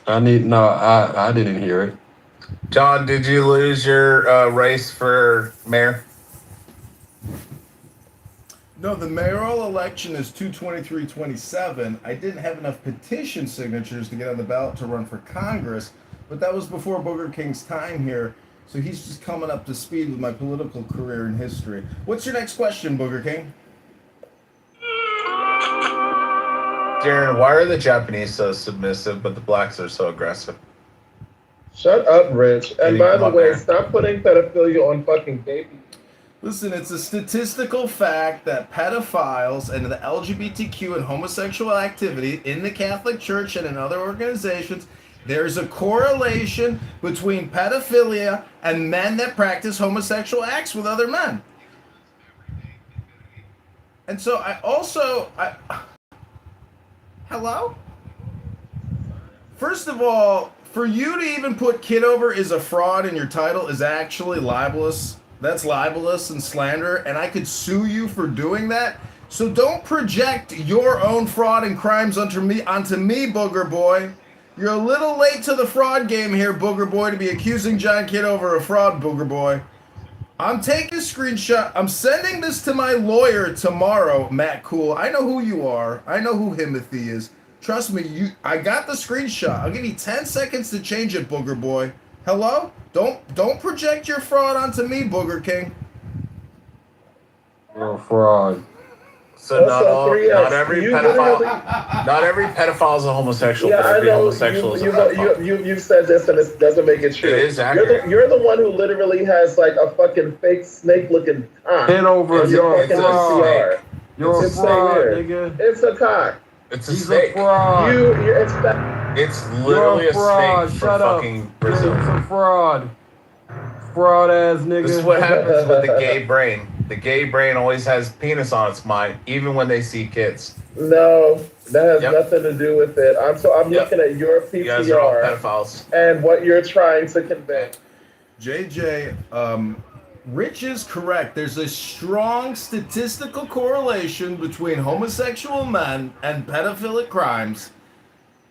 I didn't hear it. John, did you lose your race for mayor? No, the mayoral election is 2/23/27. I didn't have enough petition signatures to get on the ballot to run for Congress, but that was before Booger King's time here, so he's just coming up to speed with my political career and history. What's your next question, Booger King? Darren, why are the Japanese so submissive, but the blacks are so aggressive? Shut up, Rich. And Eddie, by come the on, way, man. stop putting pedophilia on fucking babies. Listen, it's a statistical fact that pedophiles and the LGBTQ and homosexual activity in the Catholic Church and in other organizations, there's a correlation between pedophilia and men that practice homosexual acts with other men. And so hello? First of all, for you to even put Kitover is a fraud in your title is actually libelous. That's libelous and slander, and I could sue you for doing that. So don't project your own fraud and crimes onto me, Booger Boy. You're a little late to the fraud game here, Booger Boy, to be accusing John Kitover of fraud, Booger Boy. I'm taking a screenshot. I'm sending this to my lawyer tomorrow, Matt Cool. I know who you are. I know who Himothy is. Trust me, I got the screenshot. I'll give you 10 seconds to change it, Booger Boy. Hello? Don't project your fraud onto me, Booger King. You're a fraud. So not every pedophile is a homosexual, Yeah, but I every know. homosexual is a pedophile. You've said this, and it doesn't make it true. It is accurate. You're the one who literally has like a fucking fake snake-looking cock. Kitover, you're a fraud. PCR. You're a fraud, nigga. It's a cock. It's a snake. Fraud. It's literally a fraud. snake Shut from up. fucking Brazil. It's a fraud. Fraud ass nigga. This is what happens with the gay brain. The gay brain always has penis on its mind, even when they see kids. No, that has nothing to do with it. I'm looking at your PTR. You guys are all pedophiles. And what you're trying to convey. JJ, Rich is correct. There's a strong statistical correlation between homosexual men and pedophilic crimes.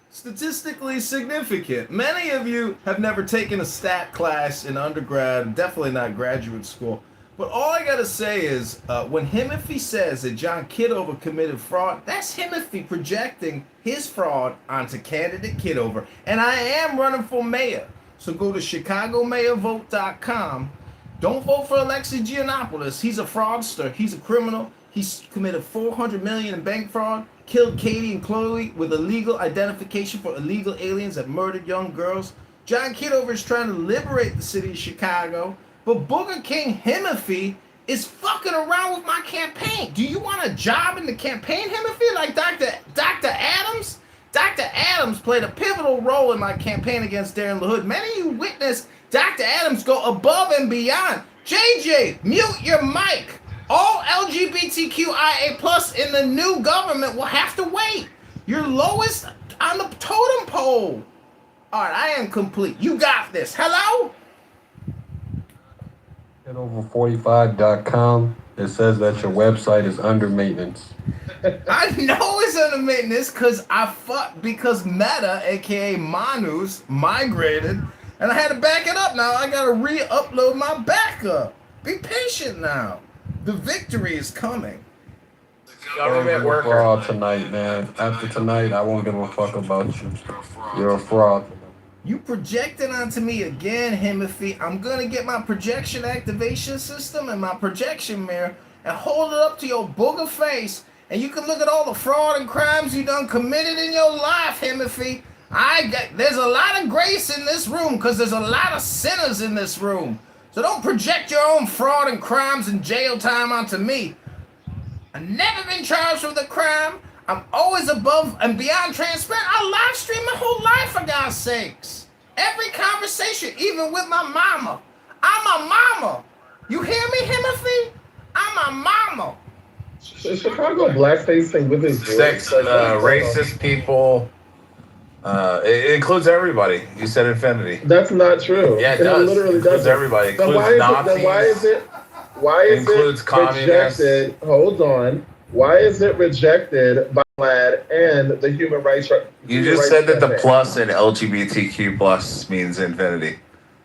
Statistically significant. Many of you have never taken a stat class in undergrad, definitely not graduate school. But all I gotta say is, when Himothy says that John Kitover committed fraud, that's Himothy projecting his fraud onto candidate Kitover. And I am running for mayor. So go to ChicagoMayorVote.com. Don't vote for Alexis Giannopoulos. He's a fraudster. He's a criminal. He's committed $400 million in bank fraud, killed Katie and Chloe with illegal identification for illegal aliens that murdered young girls. John Kitover is trying to liberate the city of Chicago, but Booger King Himothy is fucking around with my campaign. Do you want a job in the campaign, Himothy, like Dr. Adams? Dr. Adams played a pivotal role in my campaign against Darren LaHood. Many of you witnessed Dr. Adams go above and beyond. JJ, mute your mic. All LGBTQIA plus in the new government will have to wait. You're lowest on the totem pole. All right, I am complete. You got this. Hello? Kitover45.com. It says that your website is under maintenance. I know it's under maintenance because Meta, aka Manus, migrated, and I had to back it up now. I gotta re-upload my backup. Be patient now. The victory is coming. Government You're a worker. fraud tonight, man. After tonight, I won't give a fuck about you. You're a fraud. You projected onto me again, Himothy. I'm gonna get my projection activation system and my projection mirror and hold it up to your booger face, and you can look at all the fraud and crimes you done committed in your life, Himothy. There's a lot of grace in this room because there's a lot of sinners in this room. So don't project your own fraud and crimes and jail time onto me. I've never been charged with a crime. I'm always above and beyond transparent. I live stream my whole life, for God's sakes. Every conversation, even with my mama. I'm a mama. You hear me, Himothy? I'm a mama. Chicago blackface thing with his Sex, racist people. It includes everybody. You said infinity. That's not true. Yeah, it does. Literally includes doesn't. everybody. It Then includes Nazis. Why is it communists. rejected? Hold on. Why is it rejected by GLAAD and the human rights? You just said that the plus in LGBTQ plus means infinity.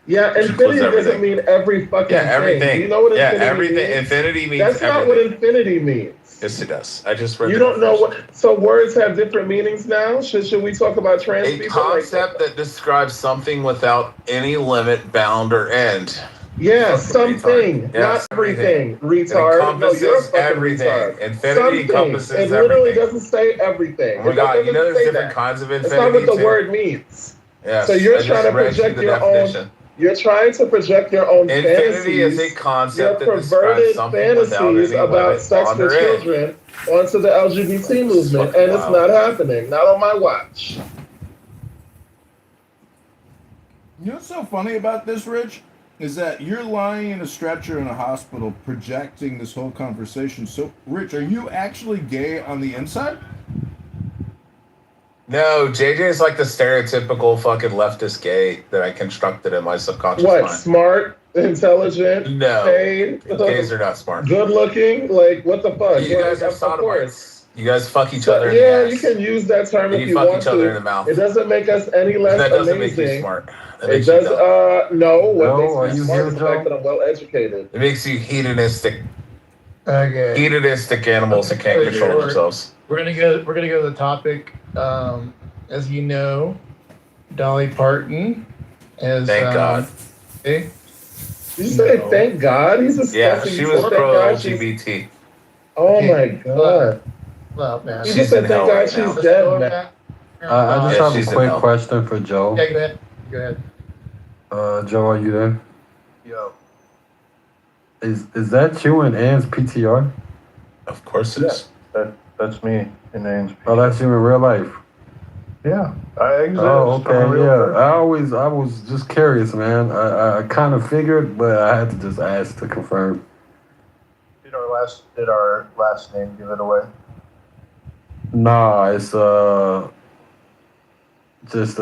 Yeah, infinity doesn't mean every fucking everything. thing. Do you know what infinity everything. means? Infinity means That's not what infinity means. Yes, it does. I just read. You don't know what. So words have different meanings now. Should we talk about trans a people? concept that describes something without any limit, bound, or end. Yeah, something, Yes, not everything. It Retard. encompasses No, you're a fucking everything. retard. Infinity Something. encompasses It literally everything. doesn't say everything. Oh my God, you know there's different kinds of infinity. That's not what the too? word means. Yes, So you're I trying just to read you project the your definition. own. You're trying to project your own Infinity is fantasies, a concept your that describes perverted something without fantasies any about limit sex on with or end. children onto the LGBT movement, and it's not happening. Not on my watch. You know what's so funny about this, Rich? Is that you're lying in a stretcher in a hospital projecting this whole conversation. So, Rich, are you actually gay on the inside? No, JJ is like the stereotypical fucking leftist gay that I constructed in my subconscious What? mind. Smart, intelligent, No, paid, gays are not smart. good looking. Like what the fuck? You guys are Of course. sodomites. You guys fuck each So, other in yeah, the you ass. can use that term if You you fuck want each other in to. the mouth. It doesn't make us any less That doesn't amazing. make you smart. That It makes you does. dumb. No. What makes Are me you smart here, is the fact Joe? that I'm well educated. It makes you hedonistic. Okay. Hedonistic animals that can't control themselves. We're gonna go to the topic. As you know, Dolly Parton is. Thank God. Did you say thank God? He's discussing. Yeah, she was thank pro God she's- LGBT. Oh my God. Well, man. You just said thank God she's dead, man. I just have a quick question for Joe. Yeah, go ahead. Go ahead. Joe, are you there? Yo. Is that you and Ann's PTR? Of course it is. That's me in Ann's. Oh, that's you in real life. Yeah, I exist. Oh, I'm a okay, real yeah. person. I was just curious, man. I kind of figured, but I had to just ask to confirm. Did our last name give it away? Nah, it's it's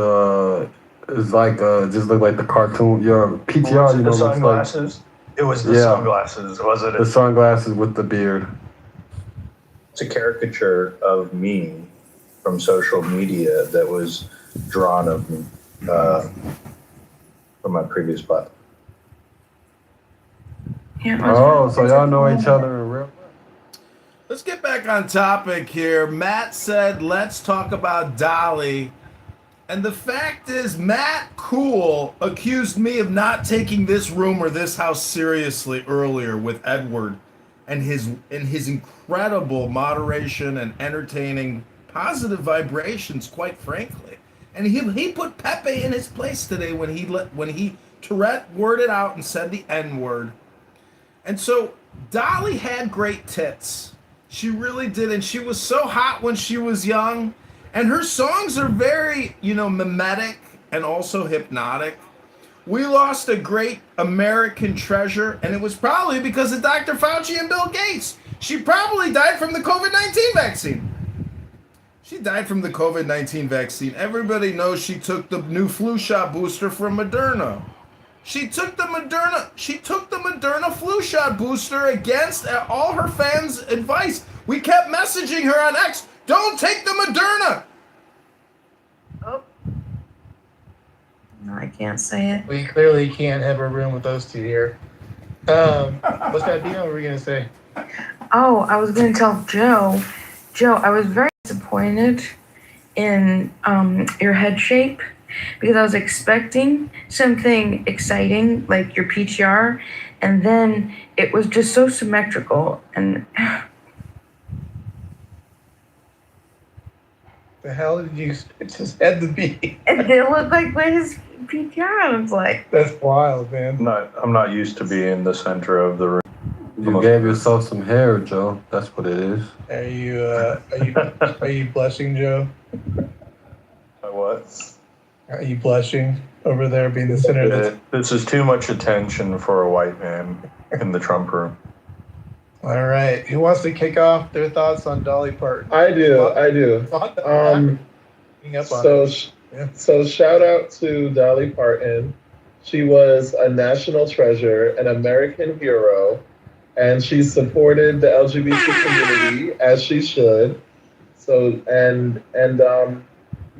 like just look like the cartoon. Your PTR, you know, The looks like sunglasses. It was the sunglasses, was it? the sunglasses with the beard. It's a caricature of me from social media that was drawn of me from my previous platform. Oh, so y'all know each other in real life? Let's get back on topic here. Matt said, let's talk about Dolly. And the fact is, Matt Cool accused me of not taking this room or this house seriously earlier with Edward and his incredible moderation and entertaining positive vibrations, quite frankly. And he put Pepe in his place today when he Tourette worded out and said the N-word. And so Dolly had great tits. She really did, and she was so hot when she was young. And her songs are very, mimetic and also hypnotic. We lost a great American treasure, and it was probably because of Dr. Fauci and Bill Gates. She probably died from the COVID-19 vaccine. She died from the COVID-19 vaccine. Everybody knows she took the new flu shot booster from Moderna. She took the Moderna flu shot booster against all her fans' advice. We kept messaging her on X, don't take the Moderna. Oh. No, I can't say it. We clearly can't have a room with those two here. What's that deal? What were you gonna say? Oh, I was going to tell Joe. Joe, I was very disappointed in your head shape because I was expecting something exciting like your PTR, and then it was just so symmetrical and. The hell did you expect his head to be? It did look like what his PTR was like. That's wild, man. I'm not used to being the center of the room. You gave yourself some hair, Joe. That's what it is. Are you blushing, Joe? What? Are you blushing over there being the center of the... This is too much attention for a white man in the Trump room. All right. Who wants to kick off their thoughts on Dolly Parton? I do. So shout out to Dolly Parton. She was a national treasure, an American hero, and she supported the LGBT community as she should. So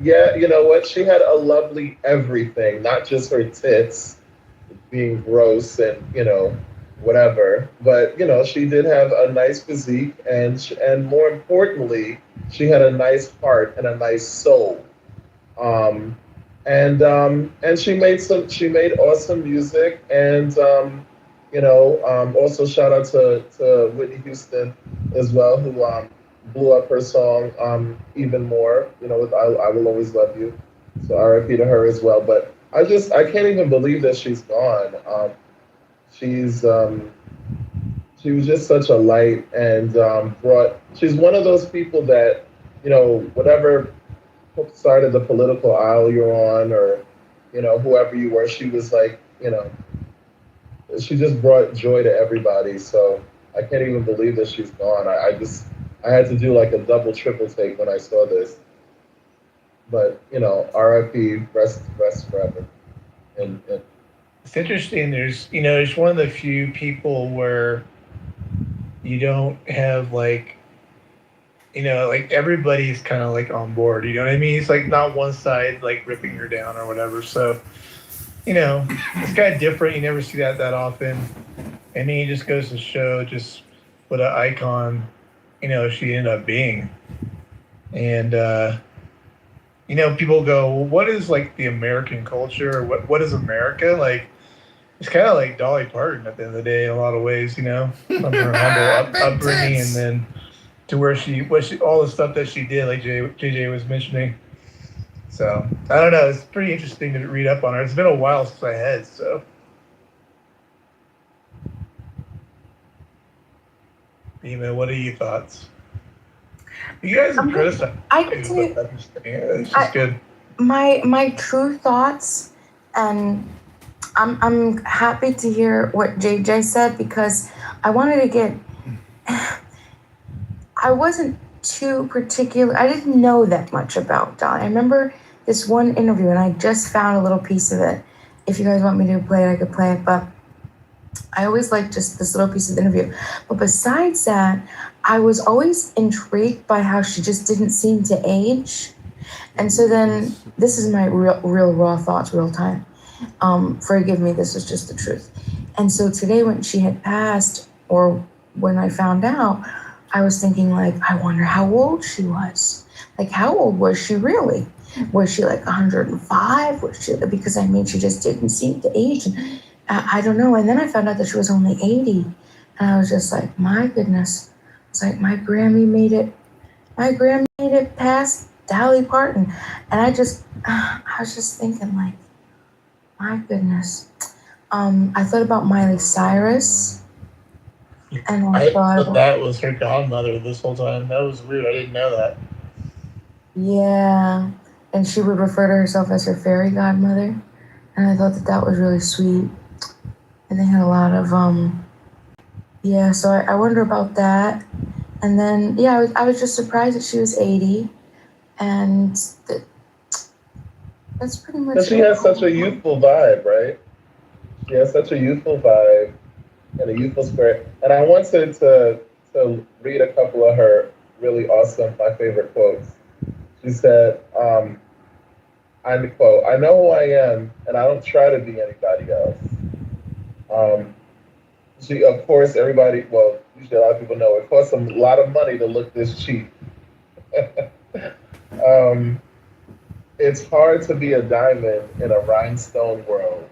yeah, you know what? She had a lovely everything, not just her tits being gross and whatever, but she did have a nice physique, and more importantly, she had a nice heart and a nice soul. And she made awesome music, and also shout out to Whitney Houston as well, who blew up her song even more, with I Will Always Love You. So RIP to her as well. But I can't even believe that she's gone. She was just such a light, and she's one of those people that, whatever side of the political aisle you're on, or, whoever you were, she was like, she just brought joy to everybody. So I can't even believe that she's gone. I had to do like a double, triple take when I saw this. But, RIP, rest forever. And It's interesting. There's one of the few people where you don't have like you know, like everybody's kind of like on board. You know what I mean? It's like not one side like ripping her down or whatever. So, you know, it's kind of different. You never see that often. And then he just goes to show just what an icon, you know, she ended up being. And you know, people go, well, what is like the American culture? What is America? Like, it's kind of like Dolly Parton at the end of the day in a lot of ways, you know, from her humble upbringing, and then to where all the stuff that she did, like JJ was mentioning. So I don't know. It's pretty interesting to read up on her. It's been a while since I had, so. Ema, what are your thoughts? You guys have criticized. It's just good. My true thoughts, and I'm happy to hear what JJ said, because I wanted to get. I wasn't too particular. I didn't know that much about Dolly. I remember this one interview, and I just found a little piece of it. If you guys want me to play it, I could play it. But I always liked just this little piece of the interview. But besides that, I was always intrigued by how she just didn't seem to age. And so then, this is my real raw thoughts, real time. Forgive me, this is just the truth. And so today, when she had passed, or when I found out, I was thinking, like, I wonder how old she was. Like, how old was she really? Was she like 105? Was she, because I mean, she just didn't seem to age. And I don't know. And then I found out that she was only 80. And I was just like, my goodness. It's like, my Grammy made it. My Grammy made it past Dolly Parton. And I was just thinking, like, my goodness. I thought about Miley Cyrus. And I thought that was her godmother this whole time. That was weird. I didn't know that. Yeah. And she would refer to herself as her fairy godmother. And I thought that was really sweet. And they had a lot of, yeah, so I wonder about that. And then, yeah, I was just surprised that she was 80. And that's pretty much But she has such a youthful vibe, right? She has such a youthful vibe and a youthful spirit. And I wanted to read a couple of her really awesome, my favorite quotes. She said, I quote, "I know who I am, and I don't try to be anybody else." She, of course, everybody, well, usually a lot of people know it costs a lot of money to look this cheap. It's hard to be a diamond in a rhinestone world.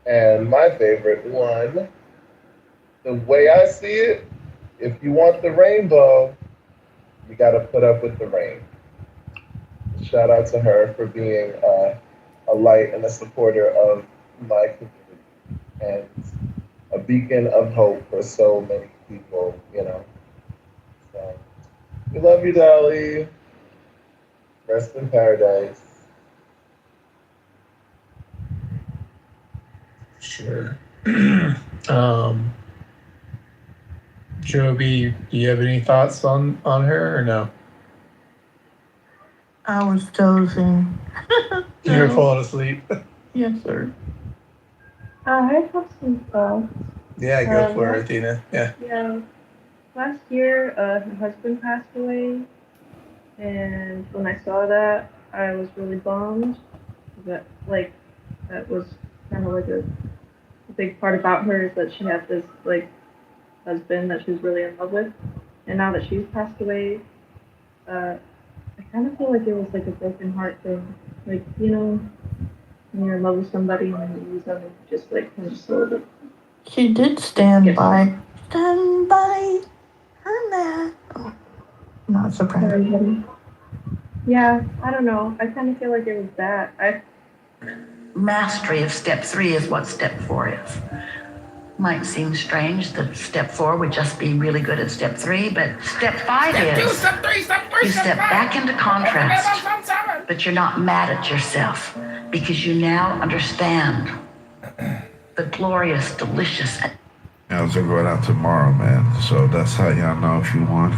And my favorite one, the way I see it, if you want the rainbow, you got to put up with the rain. Shout out to her for being a light and a supporter of my community and a beacon of hope for so many people, you know. So, we love you, Dolly. Rest in paradise. Sure. Joby, do you have any thoughts on her or no? I was dozing. You were falling asleep. Yes, sir. I have some thoughts. Yeah, go for it, Athena. Yeah. Yeah. Last year, her husband passed away, and when I saw that, I was really bummed. That was kind of like a big part about her is that she had this like husband that she was really in love with, and now that she's passed away, I kind of feel like it was like a broken heart thing. Like, you know, when you're in love with somebody and then you lose them, and you just like kind of slowly. She did stand by her man. Oh, not surprised. Yeah, I don't know. I kind of feel like it was that. Mastery of step 3 is what step 4 is. Might seem strange that step 4 would just be really good at step 3, but step 5 is Step 3, step 4, you step back into contrast, Step 7. but you're not mad at yourself because you now understand the glorious, delicious. I was going out tomorrow, man. So that's how y'all know if you want.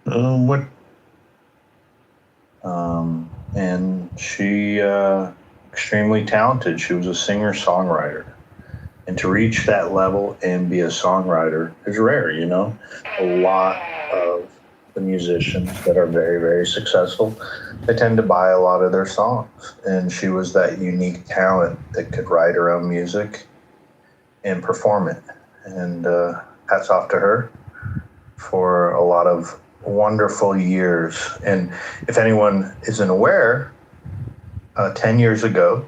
What? And she extremely talented. She was a singer-songwriter, and to reach that level and be a songwriter is rare. You know, a lot of the musicians that are very, very successful, they tend to buy a lot of their songs. And she was that unique talent that could write her own music and perform it. And hats off to her for a lot of wonderful years. And if anyone isn't aware, 10 years ago,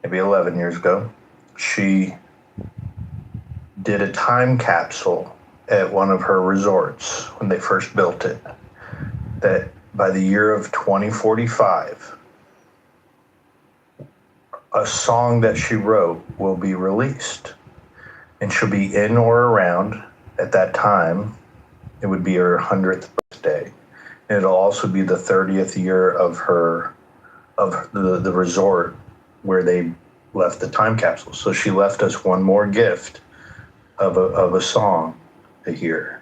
maybe 11 years ago, she did a time capsule at one of her resorts when they first built it, that by the year of 2045, a song that she wrote will be released, and she'll be in or around at that time. It would be her 100th birthday. And it'll also be the 30th year of the resort where they left the time capsule. So she left us one more gift of a song to hear.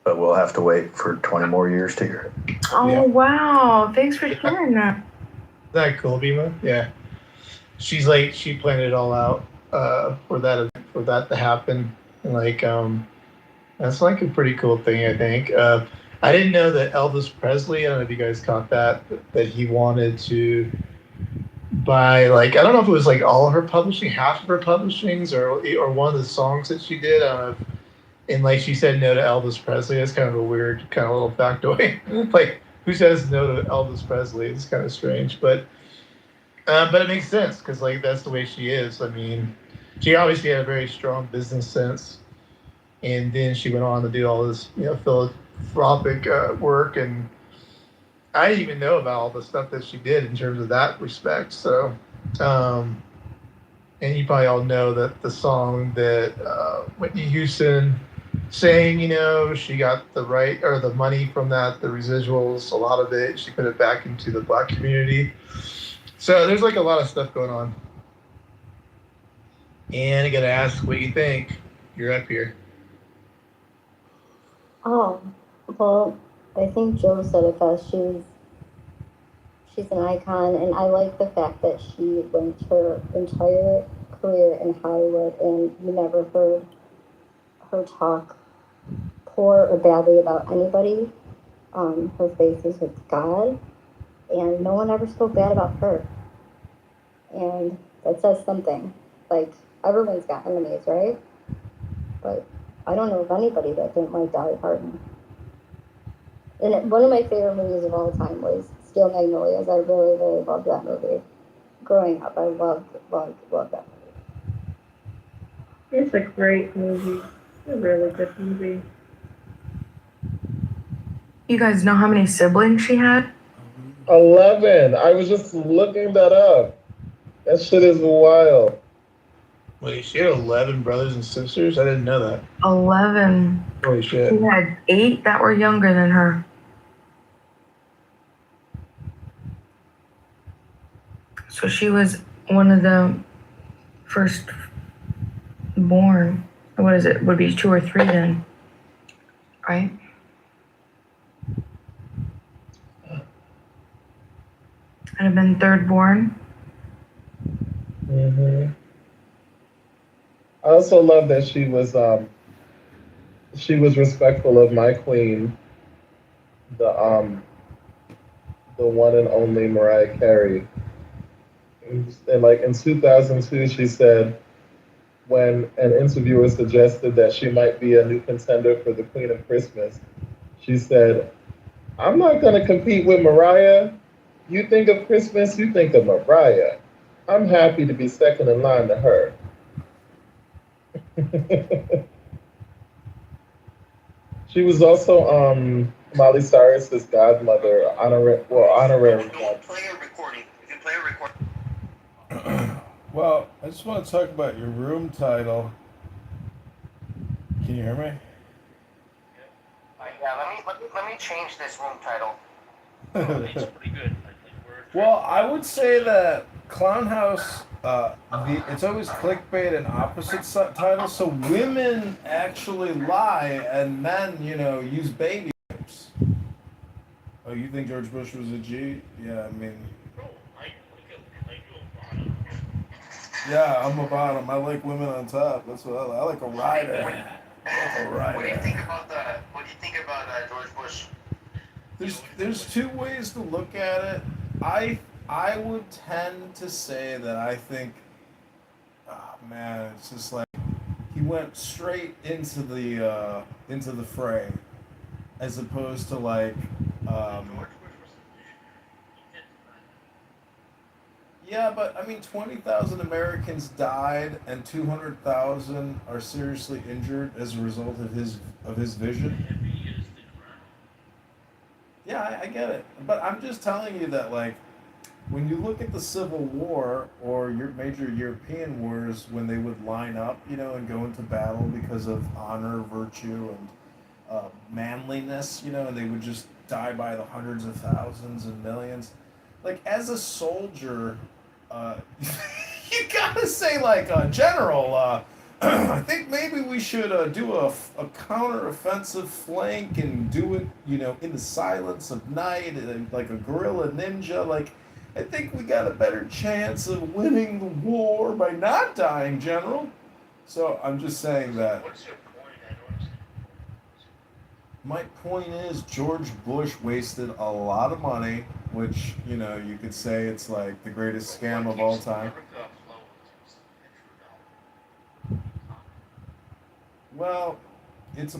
But we'll have to wait for 20 more years to hear it. Oh, wow. Thanks for sharing that. Isn't that cool, Bima? Yeah. She's like, she planned it all out for that to happen. And that's like a pretty cool thing, I think. I didn't know that Elvis Presley, I don't know if you guys caught that he wanted to buy, I don't know if it was all of her publishing, half of her publishings, or one of the songs that she did. I don't know if, and she said no to Elvis Presley. That's kind of a weird kind of little factoid. Who says no to Elvis Presley? It's kind of strange, but it makes sense because that's the way she is. I mean, she obviously had a very strong business sense, and then she went on to do all this, philanthropic work, and I didn't even know about all the stuff that she did in terms of that respect. So, and you probably all know that the song that Whitney Houston sang, she got the right or the money from that, the residuals, a lot of it, she put it back into the Black community. So there's a lot of stuff going on. And I gotta ask, what do you think? You're up here. Oh, well, I think Joe said it best. She's an icon, and I like the fact that she went her entire career in Hollywood, and you never heard her talk poor or badly about anybody. Her faith is with God, and no one ever spoke bad about her. And that says something. Everyone's got enemies, right? But I don't know of anybody that didn't like Dolly Parton. And one of my favorite movies of all time was Steel Magnolias. I really, really loved that movie. Growing up, I loved that movie. It's a great movie. It's a really good movie. You guys know how many siblings she had? 11. I was just looking that up. That shit is wild. Wait, she had 11 brothers and sisters? I didn't know that. 11. Holy shit. She had 8 that were younger than her. So she was one of the first born. What is it? Would be 2 or 3 then, right? I'd have been third born. Mm-hmm. I also love that she was respectful of my queen, the one and only Mariah Carey. And in 2002, she said, when an interviewer suggested that she might be a new contender for the Queen of Christmas, she said, "I'm not going to compete with Mariah. You think of Christmas, you think of Mariah. I'm happy to be second in line to her." She was also Miley Cyrus's godmother, honorary. Well, I just want to talk about your room title. Can you hear me? Yeah, let me change this room title. It's pretty good. Well, I would say that Clown House, it's always clickbait and opposite titles, so women actually lie and men, use baby wipes. Oh, you think George Bush was a G? Yeah, I mean... Yeah, I'm a bottom. I like women on top. That's what I like. I like a rider. Right. What do you think about the? What do you think about George Bush? There's two ways to look at it. I would tend to say that I think, oh man, it's just like he went straight into the fray, as opposed to like, yeah, but I mean, 20,000 Americans died and 200,000 are seriously injured as a result of his vision. Yeah, I get it, but I'm just telling you that like when you look at the Civil War or your major European wars, when they would line up, and go into battle because of honor, virtue, and manliness, and they would just die by the hundreds of thousands and millions. Like as a soldier, you gotta say like general. I think maybe we should do a counter-offensive flank and do it, in the silence of night, like a guerrilla ninja. Like, I think we got a better chance of winning the war by not dying, General. So I'm just saying that. What's your point? I don't understand. My point is George Bush wasted a lot of money, which, you could say it's like the greatest scam of all time. Well, it's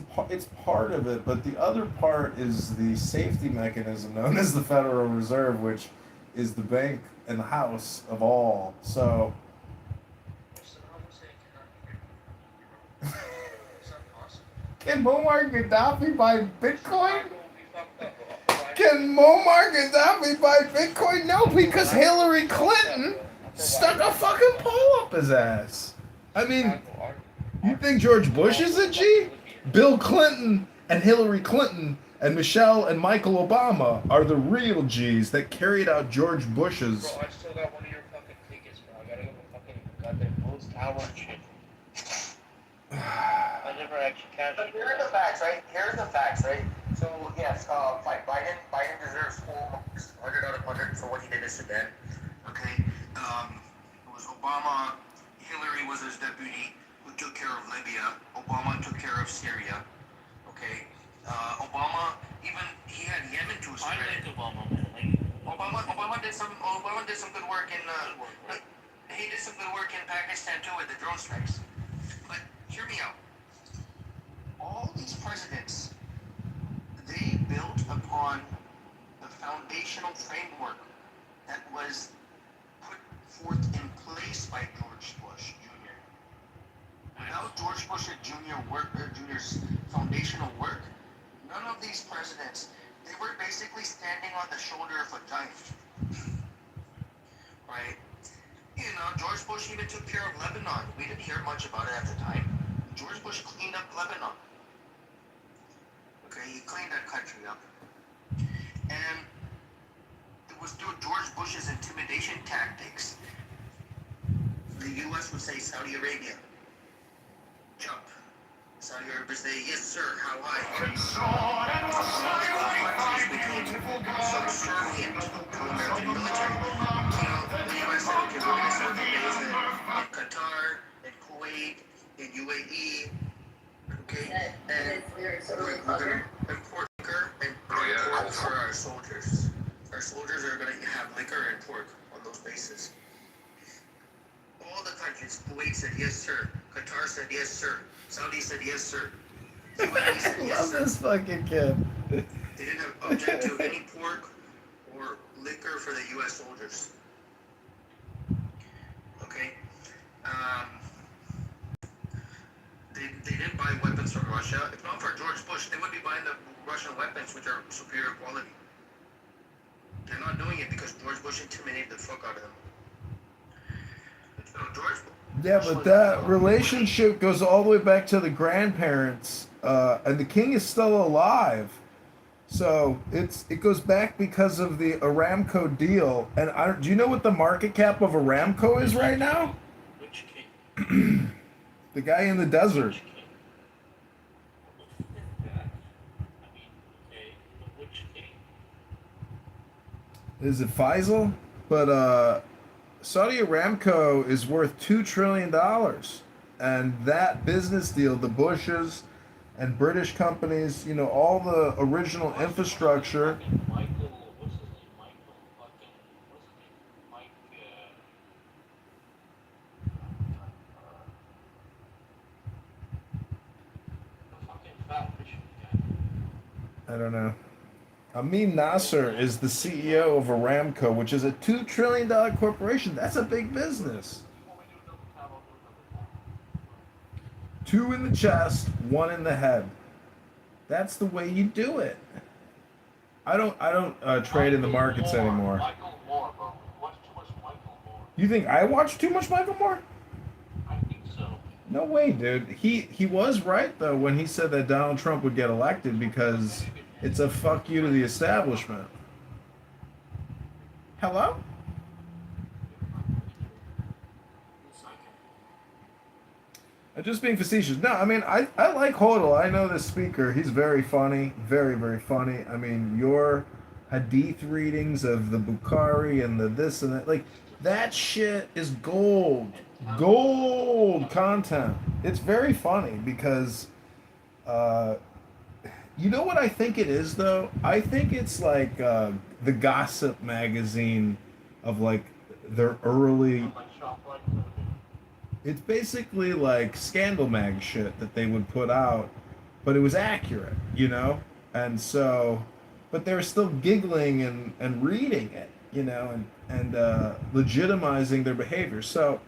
part of it, but the other part is the safety mechanism known as the Federal Reserve, which is the bank and the house of all. So can Muammar Gaddafi buy Bitcoin? Can Muammar Gaddafi buy Bitcoin? No, because Hillary Clinton stuck a fucking pole up his ass. I mean, you think George Bush is a G? Bill Clinton and Hillary Clinton and Michelle and Michael Obama are the real G's that carried out George Bush's. Bro, I still got one of your fucking tickets, bro. I gotta go to fucking goddamn Boost Tower and shit. I never actually cashed it. Here are the facts, right? Here's the facts, right? So yes, Biden deserves full marks, 100 out of 100 for what he did in Sudan. Okay, it was Obama. Hillary was his deputy who took care of Libya. Obama took care of Syria. Okay, Obama he had Yemen to his credit. Obama did some good work in he did some good work in Pakistan too with the drone strikes. But hear me out. All these presidents, they built upon the foundational framework that was put forth in place by George Bush Jr. Without George Bush Jr.'s foundational work, none of these presidents, they were basically standing on the shoulder of a giant. Right? George Bush even took care of Lebanon. We didn't hear much about it at the time. George Bush cleaned up Lebanon. Okay, he cleaned that country up. And it was through George Bush's intimidation tactics. The U.S. would say, Saudi Arabia, jump. Saudi Arabia would say, yes, sir, how high? Subservient to American military. The U.S. said, okay, we're going to set up a base in Qatar, in Kuwait, in UAE, okay? And we're going to import liquor and pork for our soldiers. Our soldiers are going to have liquor and pork on those bases. All the countries, Kuwait said yes, sir. Qatar said yes, sir. Saudi said yes, sir. UAE said yes, Love sir. this fucking kid. They didn't have object to any pork or liquor for the U.S. soldiers. Okay. They didn't buy weapons from Russia. If not for George Bush, they would be buying the Russian weapons, which are superior quality. They're not doing it because George Bush intimidated the fuck out of them. Yeah, but that relationship goes all the way back to the grandparents, and the king is still alive. So it goes back because of the Aramco deal. And do you know what the market cap of Aramco is right now? Which king? The guy in the desert. Which king? Is it Faisal? But Saudi Aramco is worth $2 trillion. And that business deal, the Bushes, and British companies, you know, all the original infrastructure. I don't know. Amin Nasser is the CEO of Aramco, which is a $2 trillion corporation. That's a big business. 2 in the chest, 1 in the head. That's the way you do it. I don't trade in the markets anymore. You think I watch too much Michael Moore? No way, dude. He was right though when he said that Donald Trump would get elected because it's a fuck you to the establishment. Hello? I'm just being facetious. No, I mean, I like Hodel. I know this speaker. He's very funny. Very, very funny. I mean, your hadith readings of the Bukhari and the this and that, like, that shit is gold. Gold content. It's very funny because, you know what I think it is, though? I think it's like the gossip magazine of, like, their early... It's basically like Scandal Mag shit that they would put out, but it was accurate, you know? And so, but they were still giggling and reading it, you know, and legitimizing their behavior. So,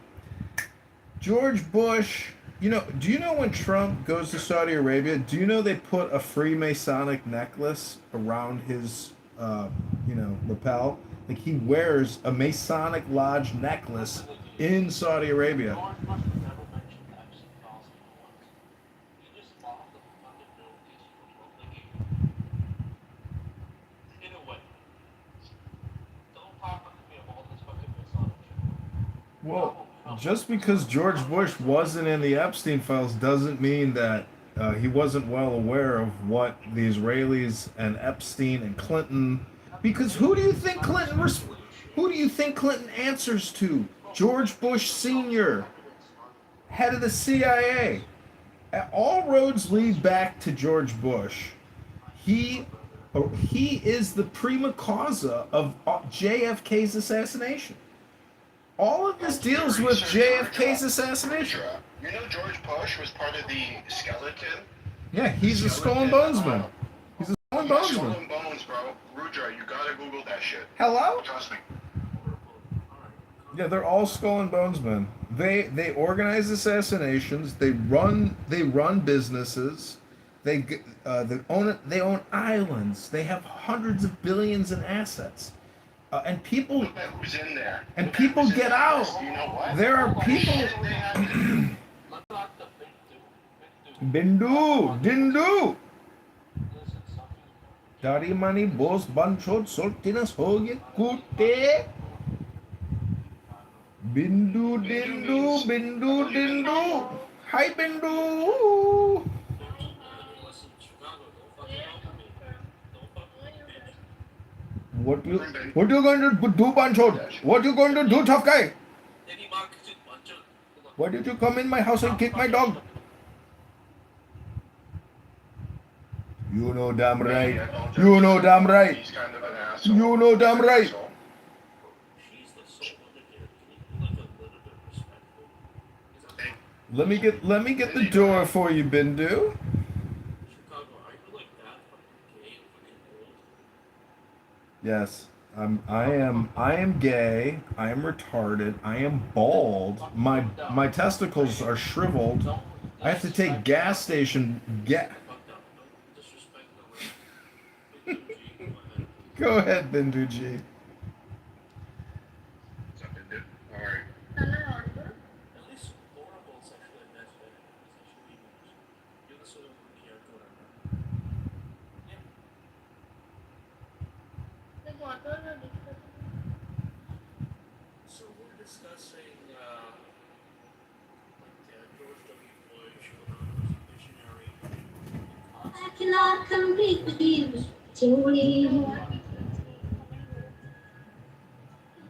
George Bush, you know, do you know when Trump goes to Saudi Arabia, do you know they put a Freemasonic necklace around his, you know, lapel? Like he wears a Masonic Lodge necklace in Saudi Arabia. Well, just because George Bush wasn't in the Epstein files doesn't mean that he wasn't well aware of what the Israelis and Epstein and Clinton. Because who do you think Clinton answers to? George Bush Sr., head of the CIA. All roads lead back to George Bush. He is the prima causa of JFK's assassination. All of this deals with JFK's assassination. You know George Bush was part of the skeleton? Yeah, he's a skull and bones man. He's a skull and bones Skull man. and bones, bro. Rudra, you gotta Google that shit. Hello? Trust me. Yeah, they're all skull and bones men. They organize assassinations. They run businesses. They own islands. They have hundreds of billions in assets. And people Who's in there? and people get out. You know what? There are people. Dindu. Dari mani bos banchot soltinas hoge kute. Bindu. Hi, Bindu. What you going to do, Banchot? What you going to do, tough guy? Why did you come in my house and kick my dog? You know damn right. You know damn right. You know damn right. Let me get the door for you, Bindu. Yes, I am gay. I am retarded. I am bald. My testicles are shriveled. I have to take gas station Go ahead, Bindu G. What's up, Bindu? All right. So we're discussing George W. Bush, when I was a visionary. I cannot compete with you, Julie.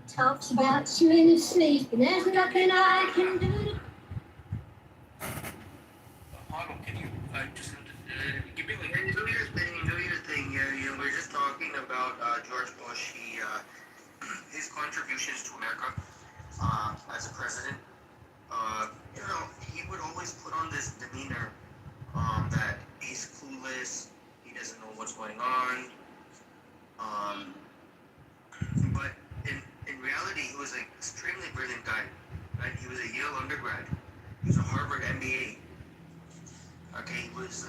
Talks about chewing and sleep, and there's nothing I can do. Can you just Do your thing. Yeah, we're just talking about George Bush. His contributions to America as a president. He would always put on this demeanor that he's clueless, he doesn't know what's going on. But in reality, he was an extremely brilliant guy. Right? He was a Yale undergrad. He was a Harvard MBA. Okay, he was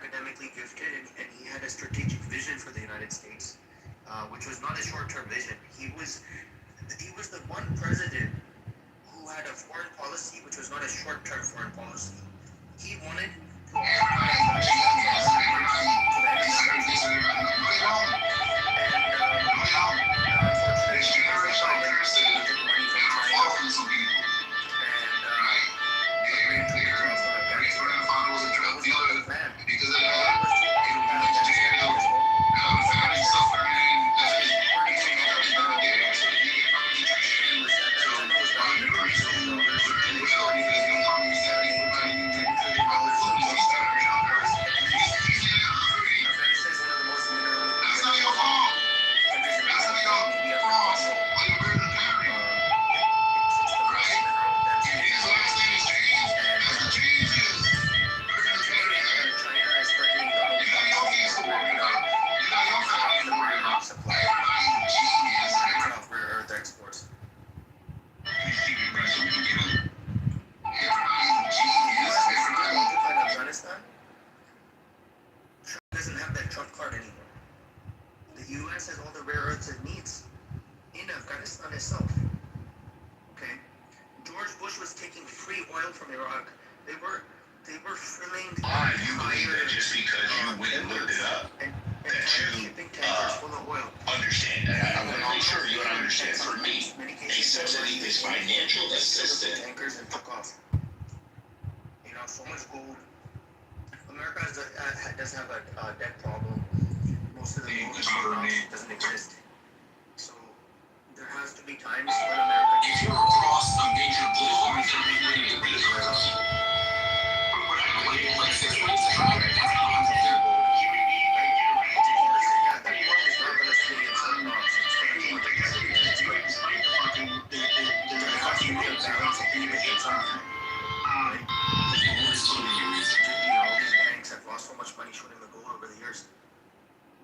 academically gifted, and he had a strategic vision for the United States, which was not a short-term vision. He was the one president who had a foreign policy which was not a short-term foreign policy. He wanted to doesn't have that Trump card anymore. The U.S. has all the rare earths it needs in Afghanistan itself. Okay, George Bush was taking free oil from Iraq. They were filling Just because you went and looked it up, that you understand. I'm going to make sure you understand. For me, a subsidy is financial assistance. Tankers and took off. So much gold. America doesn't have a debt problem. Most of the gold doesn't exist. So there has to be times when America needs to cross a major so much money shooting the gold over the years.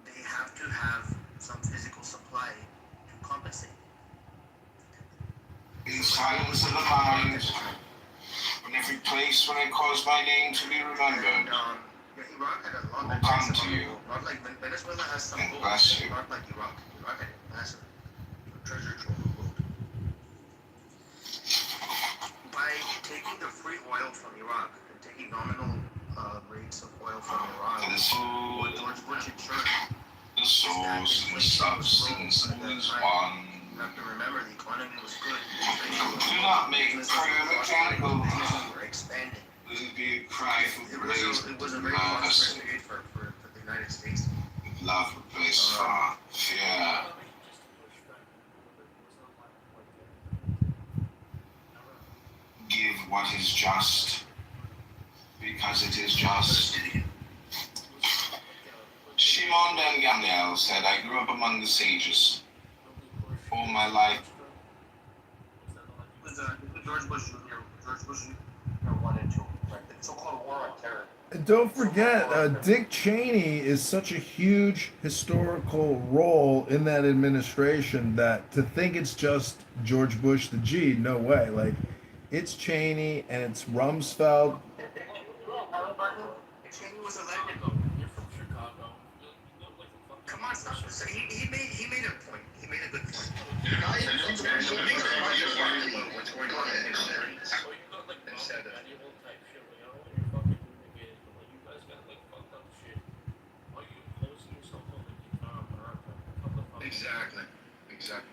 They have to have some physical supply to compensate. In silence of the mind, in every place when I cause my name to be remembered, Iraq had a lot will come to you. Not like Venezuela has some gold. Bless you. Not like Iraq. Iraq had massive treasure trove of gold. By taking the free oil from Iraq and taking nominal rates of oil from Iraq, what George Bush ensured the source and substance is one. You have to remember the economy was good. Do not make prayer mechanical. We're expanding. Let it be a cry for praise. It was a very prosperous period for the United States. With love replaced fear. Give what is just, because it is just. Shimon ben Gamliel said, I grew up among the sages. All my life. George Bush Jr. 1 and 2, right? The so-called war on terror. And don't forget, Dick Cheney is such a huge historical role in that administration that to think it's just George Bush the G, no way. Like, it's Cheney and it's Rumsfeld. Cheney was elected. You're from Chicago. Come on, stop. He made a point. He made a good point. What's going on in his Exactly.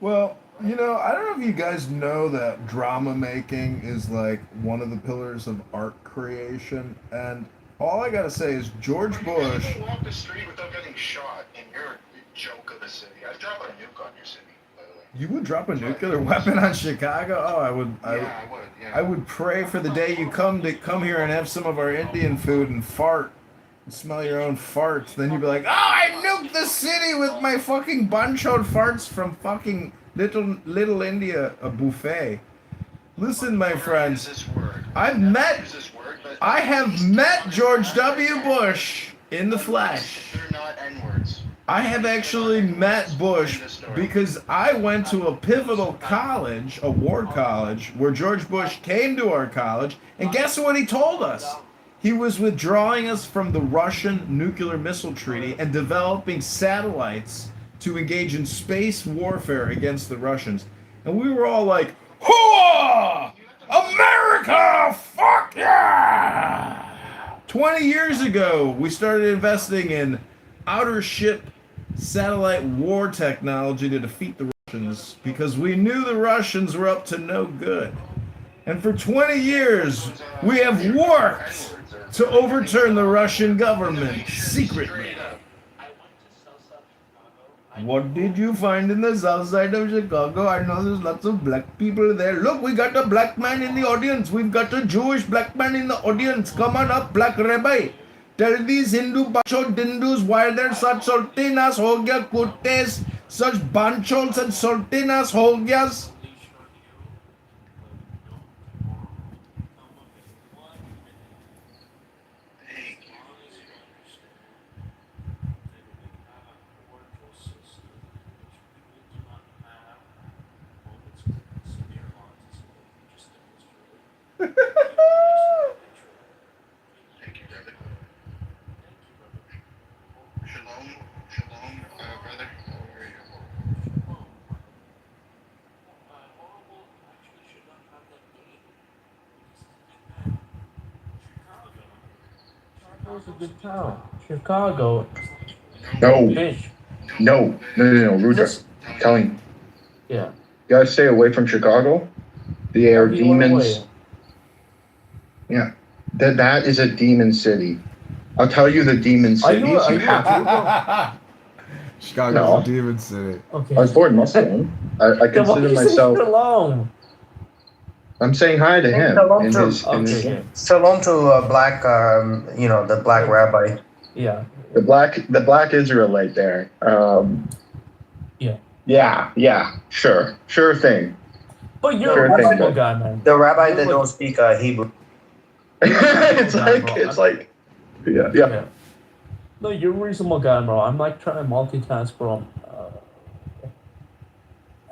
Well, you know, I don't know if you guys know that drama making is like one of the pillars of art creation. And all I gotta say is George Bush. You can walk the street without getting shot, and you're a joke of the city. I'd drop a nuke on your city, by the way. You would drop a nuclear weapon on Chicago? Oh, I would. I would pray for the day you come here and have some of our Indian food and fart and smell your own farts. Then you'd be like, oh, I nuked the city with my fucking bunchod farts from fucking Little India, a buffet. Listen, my friends, I have met George W. Bush in the flesh. I have actually met Bush because I went to a pivotal college, a war college, where George Bush came to our college, and guess what he told us? He was withdrawing us from the Russian nuclear missile treaty and developing satellites to engage in space warfare against the Russians. And we were all like, hooah! America! Fuck yeah! 20 years ago, we started investing in outer ship satellite war technology to defeat the Russians because we knew the Russians were up to no good. And for 20 years, we have worked to overturn the Russian government secretly. What did you find in the south side of Chicago? I know there's lots of black people there. Look, we got a black man in the audience. We've got a Jewish black man in the audience. Come on up, black rabbi. Tell these Hindu bancho dindus why they're such sultinas hogya kuttes, such banchols and sultinas hogyas. Chicago's a good town. Chicago. No, Rudra. Telling you. Yeah. You gotta stay away from Chicago. They are demons. Yeah. That is a demon city. I'll tell you the demon cities. You have Chicago's a demon city. I was born Muslim. I consider myself. Alone. I'm saying hi to him. Shalom to black, the black rabbi. Yeah. The black Israelite there. Yeah. Sure thing. But you're a reasonable guy, man. The rabbi that don't speak Hebrew. it's like, yeah. No, you're a reasonable guy, bro. I'm like trying to multitask, bro.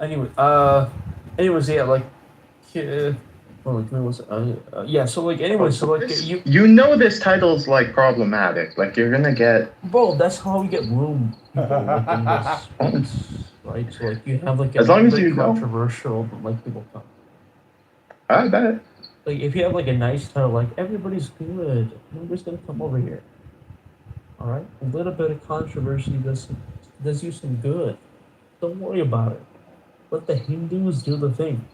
Anyways, yeah, like, you know this title's like problematic. Like you're gonna get. Bro, that's how we get room. People, like, in this space, right? So like you have like as long as you know. Controversial, but like people come. I bet. Like if you have like a nice title, like everybody's good, nobody's gonna come over here. All right, a little bit of controversy does you some good. Don't worry about it. Let the Hindus do the thing.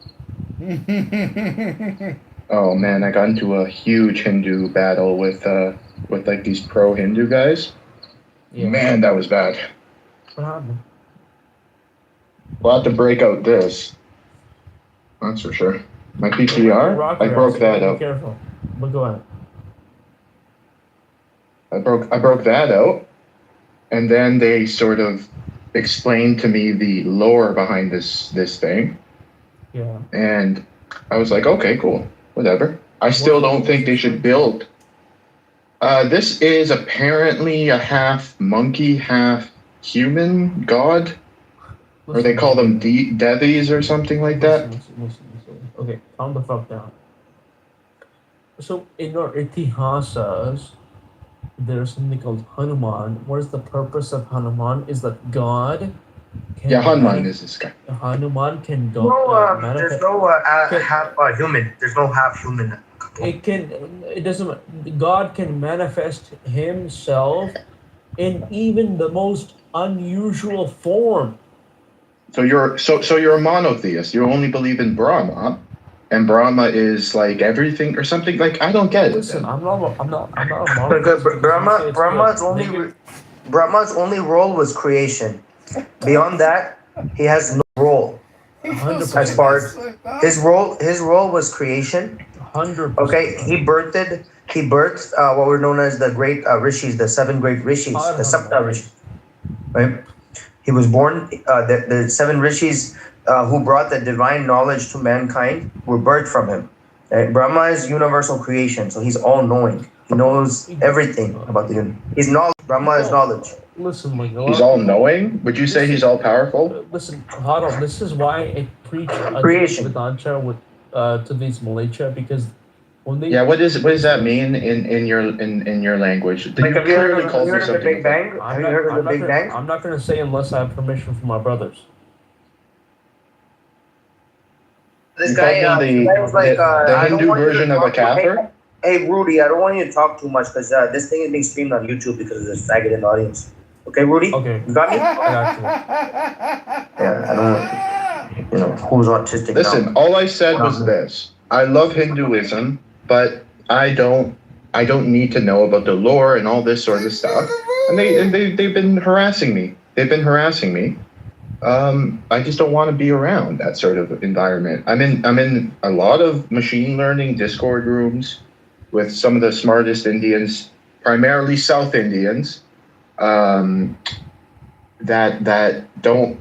Oh man, I got into a huge Hindu battle with like these pro Hindu guys. Yeah. Man, that was bad. What happened? We'll have to break out this. That's for sure. My PTR, I broke that out. Be careful. But go ahead. I broke that out, and then they sort of explained to me the lore behind this thing. Yeah. And I was like, okay, cool, whatever. I still don't think they should build. This is apparently a half monkey, half human god, or they call them Devis or something like that. Listen. Okay, calm the fuck down. So in our itihasas, there's something called Hanuman. What is the purpose of Hanuman? Is that God can... Yeah, Hanuman is this guy. Hanuman can go... there's no half human. There's no half human. God can manifest himself in even the most unusual form. So you're a monotheist. You only believe in Brahma, and Brahma is like everything or something. Like I don't get it. Listen, I'm not a monotheist. Brahma's only role was creation. Beyond that, he has no role. as far as his role was creation. 100%. Okay, he birthed what were known as the great rishis, the 7 great rishis, the Sapta rishis. Right? He was born. The 7 rishis who brought the divine knowledge to mankind were birthed from him. Right? Brahma is universal creation, so he's all knowing. He knows everything about the universe. He's knowledge. Brahma is knowledge. Listen, like He's all knowing? Would you say he's all powerful? Listen, Harald, this is why I preach Creation. Vedanta with to these Malaysia, because when they Yeah, what does that mean in your language? Like, have you heard of the something Big Bang? Have you heard of the Big Bang? I'm not gonna say unless I have permission from my brothers. This guy was like, the I don't Hindu want you to version of a talk- kafir? Hey, Rudy, I don't want you to talk too much because this thing is being streamed on YouTube because there's a faggot in the audience. Okay, Rudy? Okay. You got me? Yeah, I don't, who's autistic Listen, now? all I said was this. I love Hinduism, but I don't need to know about the lore and all this sort of stuff. And they've been harassing me. I just don't want to be around that sort of environment. I'm in a lot of machine learning Discord rooms with some of the smartest Indians, primarily South Indians, that don't,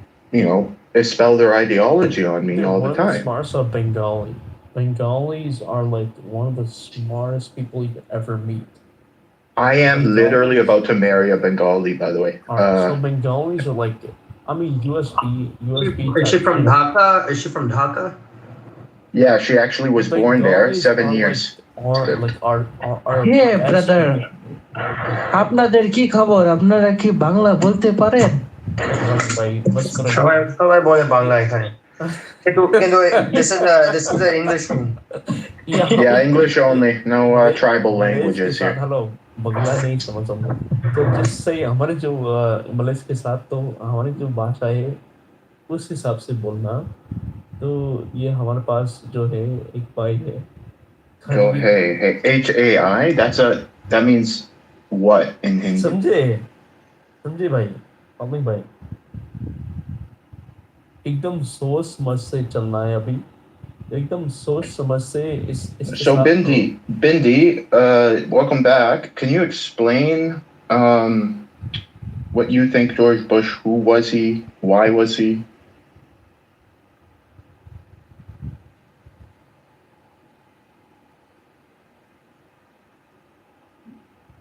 expel their ideology on me all the One of time. the smartest are Bengali. Bengalis are like one of the smartest people you could ever meet. I am literally about to marry a Bengali, by the way. So Bengalis are like, USB. Is she from Dhaka? Is she from Dhaka? Yeah, she actually was born there 7 years. Hey brother, আপনাদের কি খবর? আপনারা কি বাংলা বলতে পারেন? সবাই বলে বাংলা এখানে। কিন্তু this is an English room. Yeah, English only. No tribal languages here. Hello, बंगला नहीं समझ सकता। तो जिससे हमारे जो मलय के साथ तो हमारी जो भाषा है उस हिसाब से बोलना। तो ये हमारे पास जो है एक भाई है। Oh, hey, HAI? That means what in Hindi? समझे भाई, अमित भाई। एकदम सोच समझ से चलना है अभी। एकदम सोच समझ से इस So Bindi, welcome back. Can you explain what you think George Bush? Who was he? Why was he?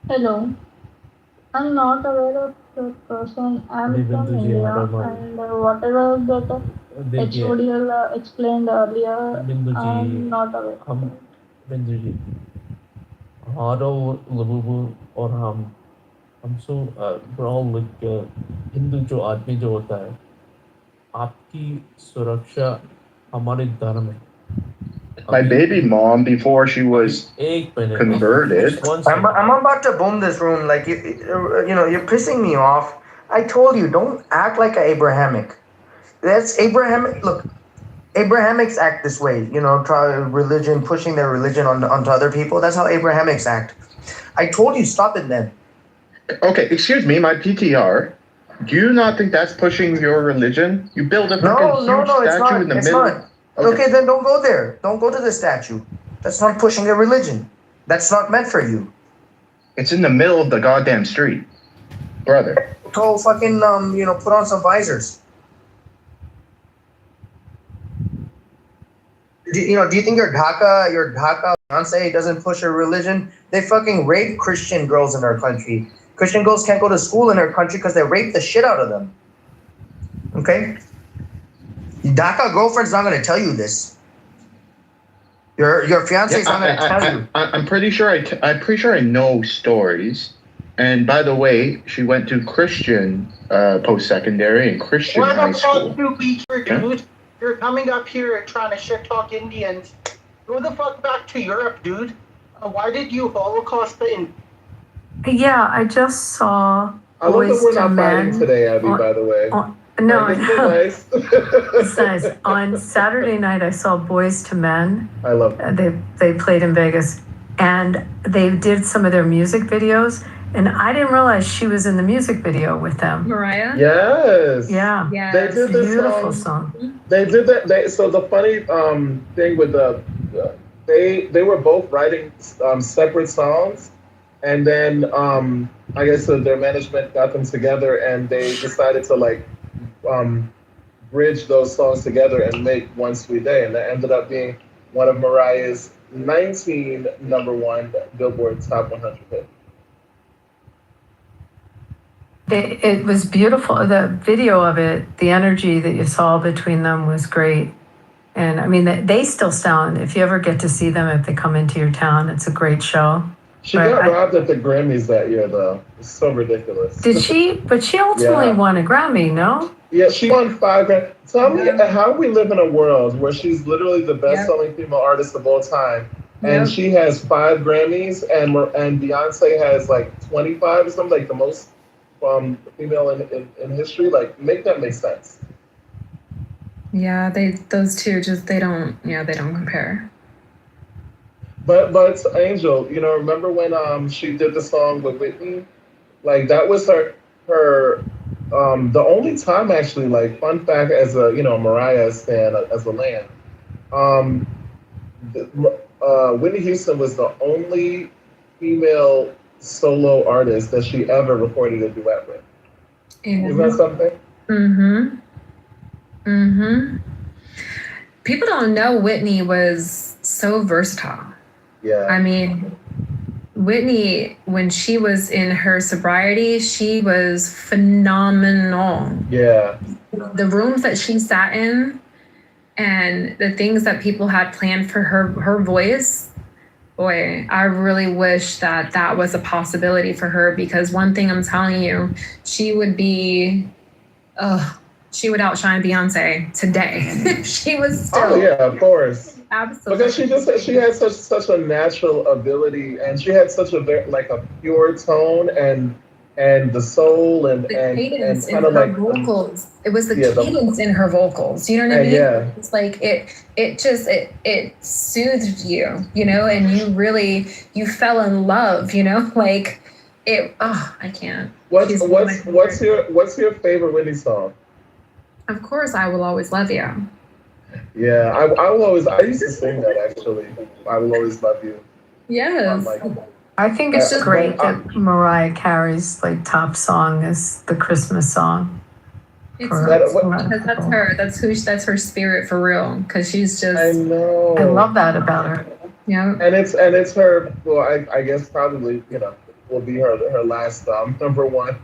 Hello. I'm not aware of the person. I'm from India, and whatever that HODL explained earlier, I'm not aware. बिंदु जी, हमारा लोगों और हम सो हिंदू जो आदमी जो होता है, आपकी सुरक्षा हमारे धर्म है। My baby mom, before she was converted. I'm about to boom this room. Like you're pissing me off. I told you, don't act like an Abrahamic. That's Abrahamic. Look, Abrahamics act this way. Try religion, pushing their religion onto other people. That's how Abrahamics act. I told you, stop it then. Okay, excuse me, my PTR. Do you not think that's pushing your religion? You build a freaking huge statue in the middle. Not. Okay, then don't go there. Don't go to the statue. That's not pushing a religion. That's not meant for you. It's in the middle of the goddamn street, brother. Go fucking put on some visors. Do you think your Dhaka fiance doesn't push a religion? They fucking rape Christian girls in our country. Christian girls can't go to school in our country because they rape the shit out of them. Okay? Dhaka girlfriend's not going to tell you this. Your fiance is not going to tell you. I'm pretty sure I know stories. And by the way, she went to Christian post-secondary and Christian high school. What the fuck, you dude? You're coming up here and trying to shit talk Indians. Go the fuck back to Europe, dude. Why did you Holocaust the Yeah, I just saw I love that we're not fighting today, Abby, by the way. No, Like, isn't it nice? it's nice. On Saturday night, I saw Boys to Men. I love They played in Vegas, and they did some of their music videos, And I didn't realize she was in the music video with them. Mariah? Yes. Yeah. Yeah. They did this Beautiful song. They did that. So the funny thing with they were both writing separate songs, and then I guess their management got them together, and they decided to like bridge those songs together and make One Sweet Day, and that ended up being one of Mariah's 19 #1 Billboard Top 100 hits. It was beautiful. The video of it, the energy that you saw between them was great. And I mean, they still sound, if you ever get to see them, if they come into your town, it's a great show. She got robbed at the Grammys that year, though. It's so ridiculous. Did she? But she ultimately won a Grammy, no? Yeah, she won 5 Grammys. Tell me how we live in a world where she's literally the best-selling female artist of all time, and she has 5 Grammys, and Beyonce has like 25 or something, like the most female in history. Like, make that make sense. Yeah, those two they don't compare. But Angel, remember when she did the song with Whitney? Like, that was her the only time, actually, like, fun fact, as a Mariah fan, as a land, Whitney Houston was the only female solo artist that she ever recorded a duet with. Isn't that something? People don't know Whitney was so versatile. Yeah. I mean, Whitney, when she was in her sobriety, she was phenomenal. Yeah. The rooms that she sat in and the things that people had planned for her voice, boy, I really wish that was a possibility for her, because one thing I'm telling you, she would outshine Beyonce today. She was still. Oh yeah, of course. Absolutely. Because she had such a natural ability, and she had such a a pure tone and the soul and cadence kind in of her like vocals. It was the cadence in her vocals. You know what I mean? Yeah. It's like it soothed you, and you fell in love, like it. Oh, I can't. What's your favorite Whitney song? Of course, I Will Always Love You. Yeah, I used to sing that, actually. I Will Always Love You. Yes. I think it's just great that Mariah Carey's top song is the Christmas song. Because that's her. That's her spirit for real. Because she's just. I know. I love that about her. Yeah. And it's her. Well, I guess probably will be her last #1,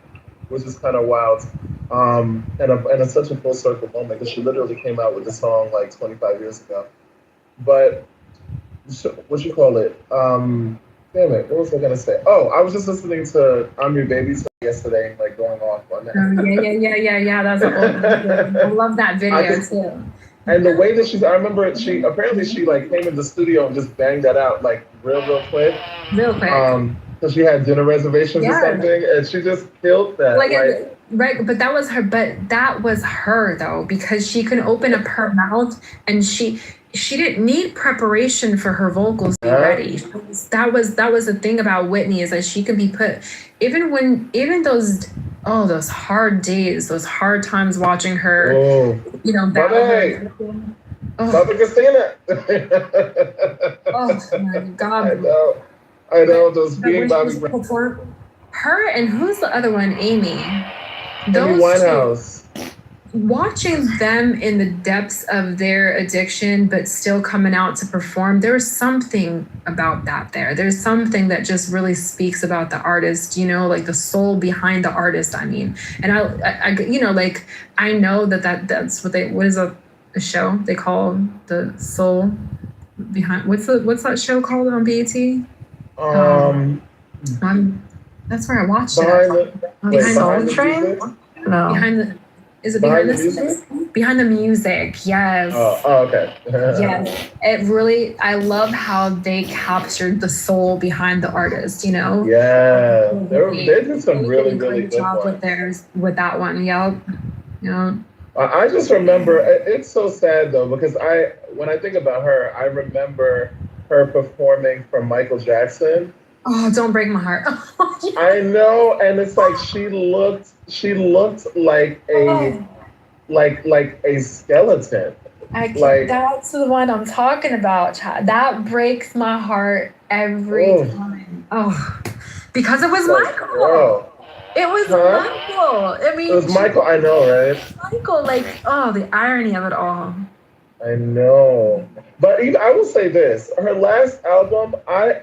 which is kind of wild. And it's such a full circle moment, because she literally came out with the song like 25 years ago. But what you call it? Damn it, what was I gonna say? Oh, I was just listening to "I'm Your Baby" yesterday, like going off on that. Yeah. That's I love that video too. And the way that I remember she came in the studio and just banged that out like real quick. Real quick. Because she had dinner reservations or something, and she just killed that. Right, but that was her. But that was her though, because she can open up her mouth, and she didn't need preparation for her vocals to be ready. That was the thing about Whitney, is that she can be put even those hard days, those hard times watching her. Bobby Christina. Oh my God. I know those being Bobby. Her and who's the other one? Amy. Amy Winehouse. Watching them in the depths of their addiction, but still coming out to perform, there's something about that there. There's something that just really speaks about the artist, like the soul behind the artist, I mean. And I know that's what is a show they call the soul behind. What's that show called on BET? That's where I watched it. Behind Soul Train? No. Is it behind the music? Behind the music, yes. Oh, okay. Yes. It really, I love how they captured the soul behind the artist, Yeah. They did some really good job ones. with that one. Yep. Yeah. I just remember, it's so sad though, because when I think about her, I remember her performing for Michael Jackson, Oh, don't break my heart. I know, and it's like she looked like a skeleton. Like, That's the one I'm talking about. That breaks my heart every time. Oh, because it was Michael. Whoa. It was Michael. I mean, It was Michael. I know, right? Michael, like, oh, the irony of it all. I know. But even, I will say this: her last album, I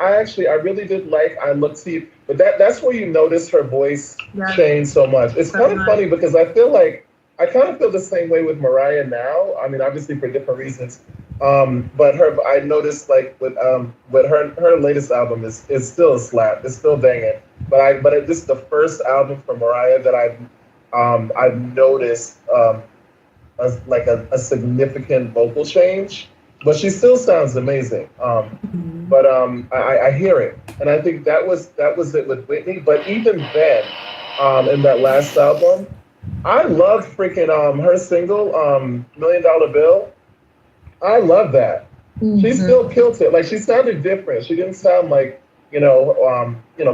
really did like. I Look to You, but that's where you notice her voice change so much. It's kind of funny because I feel like I kind of feel the same way with Mariah now. I mean, obviously for different reasons. But I noticed like with her latest album is still a slap. It's still banging. But this is the first album from Mariah that I've noticed a significant vocal change. But she still sounds amazing. But I hear it, and I think that was it with Whitney. But even then, in that last album, I loved freaking her single $1 Million Bill. I love that. She still killed it. Like, she sounded different. She didn't sound like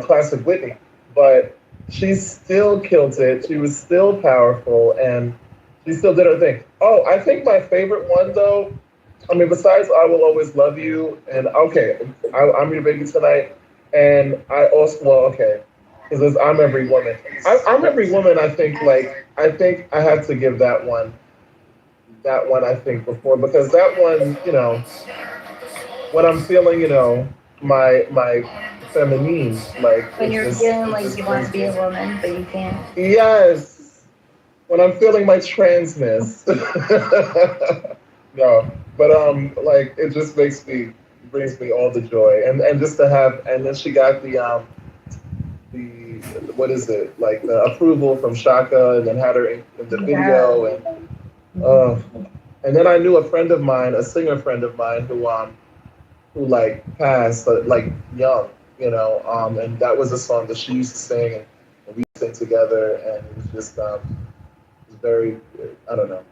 classic Whitney, but she still killed it. She was still powerful, and she still did her thing. Oh, I think my favorite one though, I mean, besides I Will Always Love You, and I'm Your Baby Tonight, and I also, because I'm Every Woman. I'm Every Woman, I think I have to give that one, I think, before, because that one, when I'm feeling, my feminine, like. When you're feeling like you want to be a woman, but you can't. Yes. When I'm feeling my transness. No, but it just brings me all the joy, and just to have, and then she got the what is it, like the approval from Shaka, and then had her in the video, and then I knew a singer friend of mine who like passed like young, and that was a song that she used to sing, and we sang together, and it was just it was very, I don't know.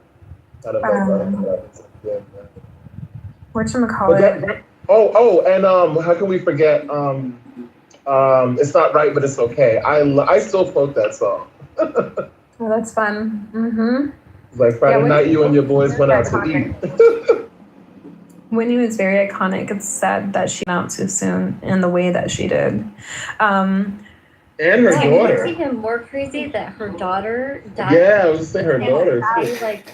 Whatchamacallit? And how can we forget? It's Not Right, But It's Okay. I still quote that song. Oh, that's fun. It's like Friday night, you and your boys went out to eat. Whitney was very iconic. It's sad that she went out too soon in the way that she did. And her daughter. It's even more crazy that her daughter died. Yeah, I was saying her daughter.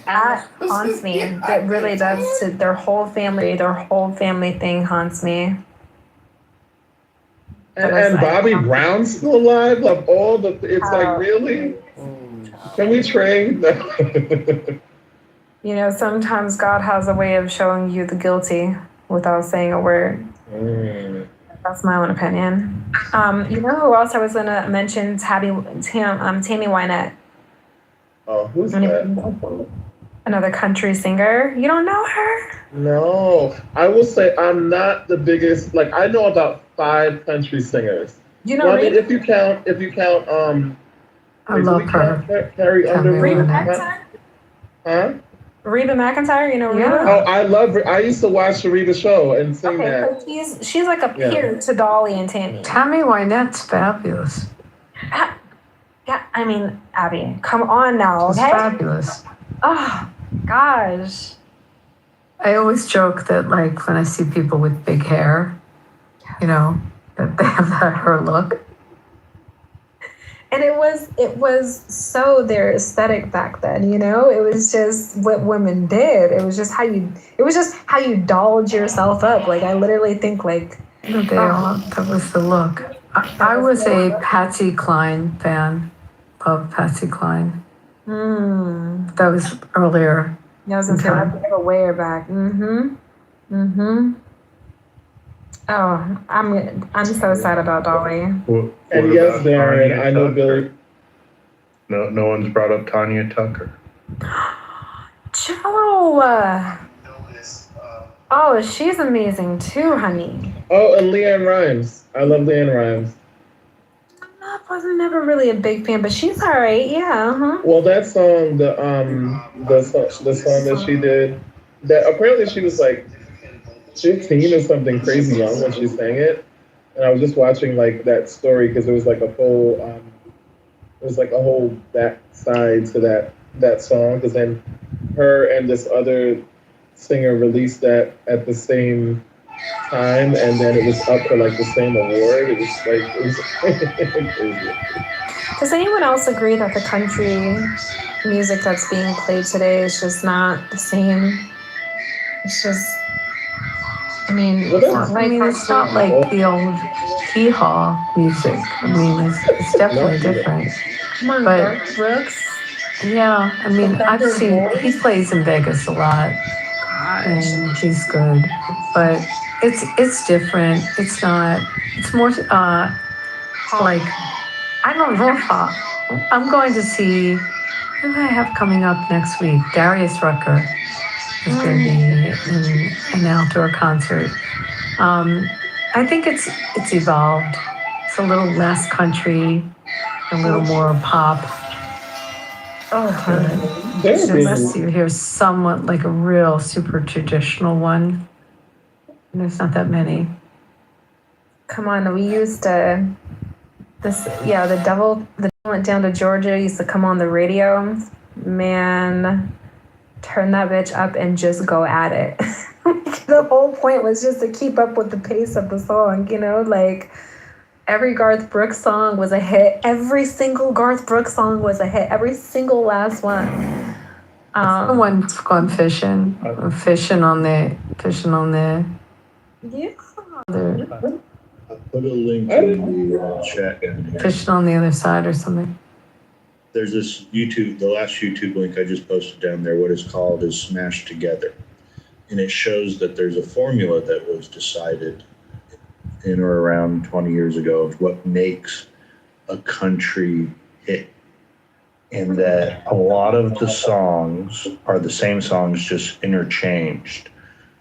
That haunts me. That really does. To their whole family thing haunts me. And Bobby Brown's still alive. Of all the, it's like, really? Can we train? Sometimes God has a way of showing you the guilty without saying a word. That's my own opinion. You know who else I was gonna mention? Tammy Wynette. Oh, who's that? Another country singer. You don't know her? No, I will say I'm not the biggest. Like, I know about 5 country singers. You know, if you count, I love her. Carrie Underwood. Reba McEntire. Huh? Reba McEntire, you know Reba? Yeah. Oh, I love her. I used to watch the Reba show and sing that. So she's like a peer to Dolly and Tammy. Tammy Wynette's fabulous. Yeah, I mean, Abby, come on now, She's okay? fabulous. Oh, gosh. I always joke that, like, when I see people with big hair, that they have her look. And it was so their aesthetic back then, It was just what women did. It was just how you dolled yourself up. Like, I literally think that was the look. I was a Patsy Cline fan. Love Patsy Cline. That was earlier. Yeah, I was gonna say like a way back. Oh, I'm so sad about Dolly. What And yes, about Darren, Tanya I know Tucker? Billy. No one's brought up Tanya Tucker. Joe. Oh, she's amazing too, honey. Oh, and Leanne Rimes. I love Leanne Rimes. I wasn't never really a big fan, but she's all right. Yeah. Well, that song, the song that she did, that apparently she was like 15 or something crazy young when she sang it. and I was just watching like that story because there was like a whole backside to that song because then her and this other singer released that at the same time, and then it was up for like the same award. It was crazy. Does anyone else agree that the country music that's being played today is just not the same? It's just, I mean, it's not like the old hee-haw music. I mean, it's definitely different. Come on, But Garth Brooks. yeah, I mean, he plays in Vegas a lot, and he's good. But it's different. It's not. It's more like I don't know. I'm going to see. Who do I have coming up next week? Darius Rucker is going to be in an outdoor concert. I think it's evolved. It's a little less country, a little more pop. Unless you hear somewhat like a real super traditional one. And there's not that many. Come on, we used to the devil went down to Georgia, used to come on the radio. Man, turn that bitch up and just go at it. The whole point was just to keep up with the pace of the song, like every Garth Brooks song was a hit. Every single Garth Brooks song was a hit. Every single last one. Someone's gone fishing on the Yeah. I'll put a link in the chat in here. Fishing on the other side or something. There's this the last YouTube link I just posted down there, what is called is Smashed Together. And it shows that there's a formula that was decided in or around 20 years ago of what makes a country hit. And that a lot of the songs are the same songs, just interchanged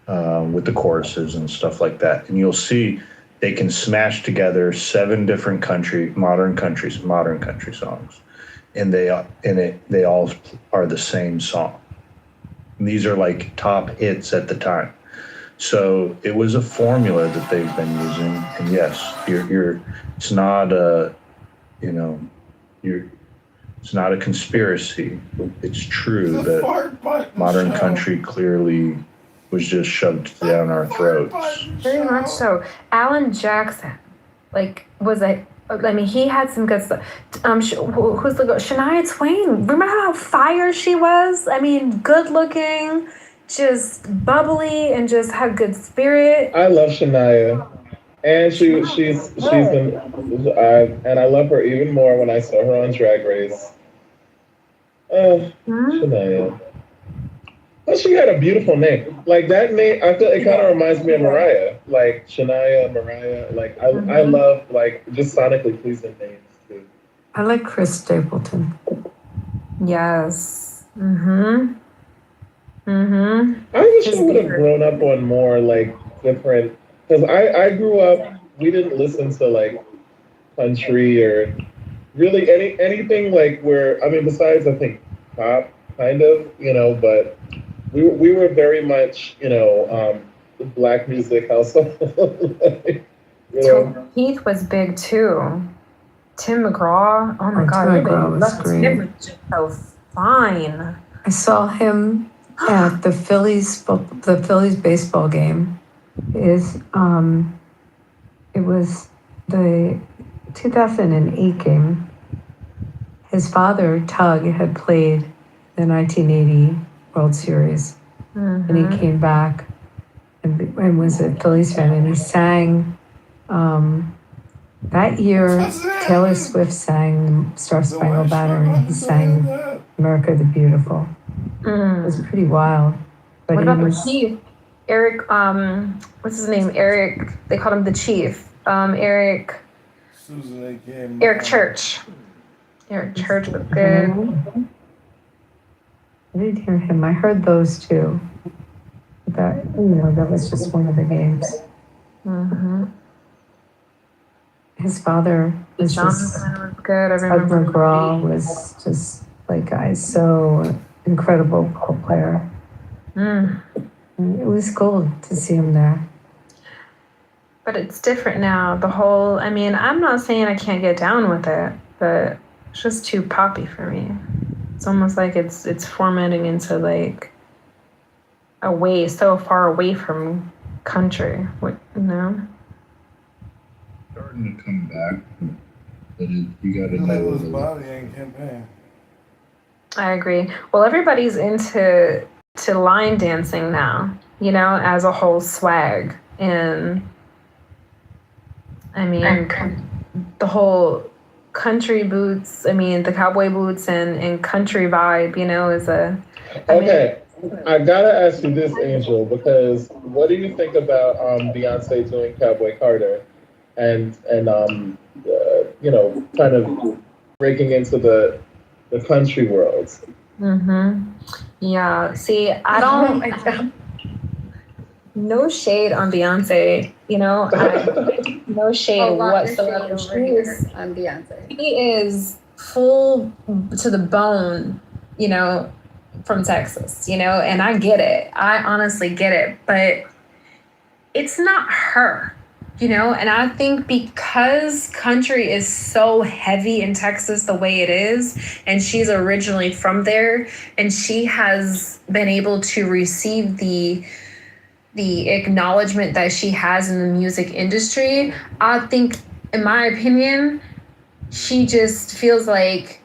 with the choruses and stuff like that. And you'll see they can smash together 7 different modern country songs. And they all are the same song. And these are like top hits at the time. So it was a formula that they've been using. And yes, it's not it's not a conspiracy. It's true that modern country clearly was just shoved down our throats. Very much so. Alan Jackson, he had some good stuff. Who's the girl? Shania Twain. Remember how fire she was? I mean, good looking, just bubbly, and just had good spirit. I love Shania, and she's and I love her even more when I saw her on Drag Race. Shania. But she had a beautiful name. Like that name, I feel it kind of reminds me of Mariah. Like Shania, Mariah. Like I love like just sonically pleasing names too. I like Chris Stapleton. Yes. I wish I would have grown up on more like different. Because I grew up. We didn't listen to like country or really anything like besides I think pop kind of but. We were very much, the black music household. Heath was big too. Tim McGraw. Oh my God, Tim McGraw was great. Tim was just so fine. I saw him at the Phillies baseball game. It was the 2008 game. His father, Tug, had played the 1980 World Series, and he came back and was a Phillies fan, and he sang that year. Taylor Swift sang Star Spangled Banner, and he sang America the Beautiful. It was pretty wild. But what about the Chief? Eric, what's his name? Eric. They called him the Chief. Eric Church. Eric Church was good. I didn't hear him. I heard those two. That was just one of the games. His father was just good. Tug McGraw was just like so incredible player. It was cool to see him there. But it's different now. The whole, I mean, I'm not saying I can't get down with it, but it's just too poppy for me. It's almost like it's formatting into like a way so far away from country. What, you know? Starting to come back, but you got to His know. body ain't campaign. I agree. Well, everybody's into line dancing now, you know, as a whole swag. And I mean, the whole country boots, I mean, the cowboy boots and country vibe, you know, is a... Okay, I gotta ask you this, Angel, because what do you think about Beyonce doing Cowboy Carter and you know, kind of breaking into the country world? Mm-hmm. Yeah. See, I don't... No shade on Beyonce, you know, no shade whatsoever. On Beyonce. He is full to the bone, you know, from Texas, you know, and I get it. I honestly get it, but it's not her, you know, and I think because country is so heavy in Texas the way it is, and she's originally from there, and she has been able to receive the acknowledgement that she has in the music industry, I think, in my opinion, she just feels like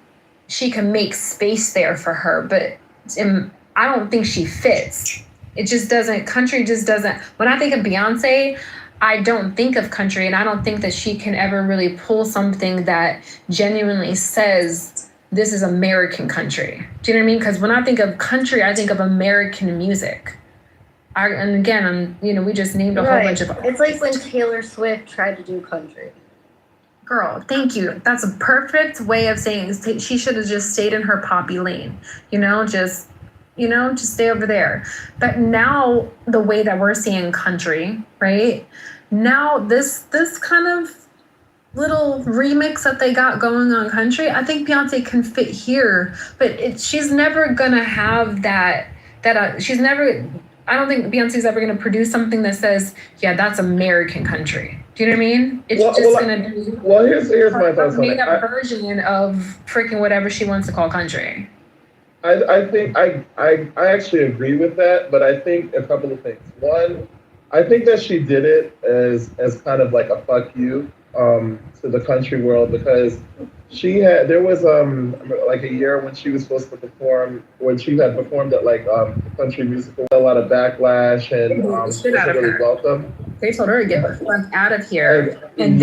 she can make space there for her, but I don't think she fits. It just doesn't, country just doesn't, when I think of Beyonce, I don't think of country, and I don't think that she can ever really pull something that genuinely says this is American country. Do you know what I mean? Because when I think of country, I think of American music. And again, you know, we just named a whole bunch of... It's like when Taylor Swift tried to do country. Girl, thank you. That's a perfect way of saying it. She should have just stayed in her poppy lane, you know, just stay over there. But now the way that we're seeing country, right? Now this kind of little remix that they got going on country, I think Beyonce can fit here, but she's never gonna have that she's never... I don't think Beyonce's ever going to produce something that says, yeah, that's American country. Do you know what I mean? It's going to be... Well, here's my thoughts on it. Made-up version of freaking whatever she wants to call country. I think I actually agree with that, but I think a couple of things. One, I think that she did it as kind of like a fuck you to the country world, because there was like a year when she was supposed to perform, when she had performed at like country musical, a lot of backlash and wasn't really welcome. They told her to get the fuck out of here. And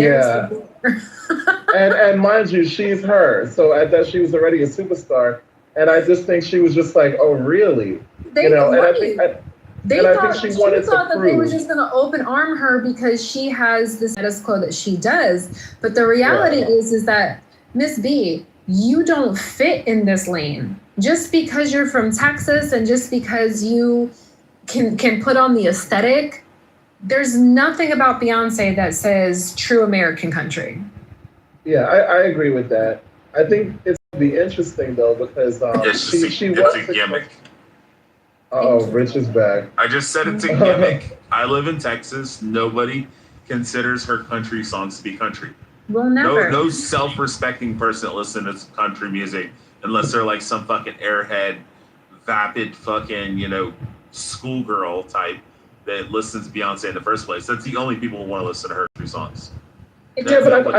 and mind you, she's her, so I thought she was already a superstar, and I just think she was just like, oh really, you know, and I think. She thought that they were just going to open arm her because she has this status quo that she does. But the reality is that, Miss B, you don't fit in this lane. Just because you're from Texas and just because you can put on the aesthetic, there's nothing about Beyonce that says true American country. Yeah, I agree with that. I think it's going to be interesting, though, because she was a gimmick. Oh, Rich is back. I just said it's a gimmick. I live in Texas. Nobody considers her country songs to be country. Well, never. No self-respecting person that listens to country music unless they're like some fucking airhead, vapid fucking, you know, schoolgirl type that listens to Beyonce in the first place. That's the only people who want to listen to her country songs. Yeah, but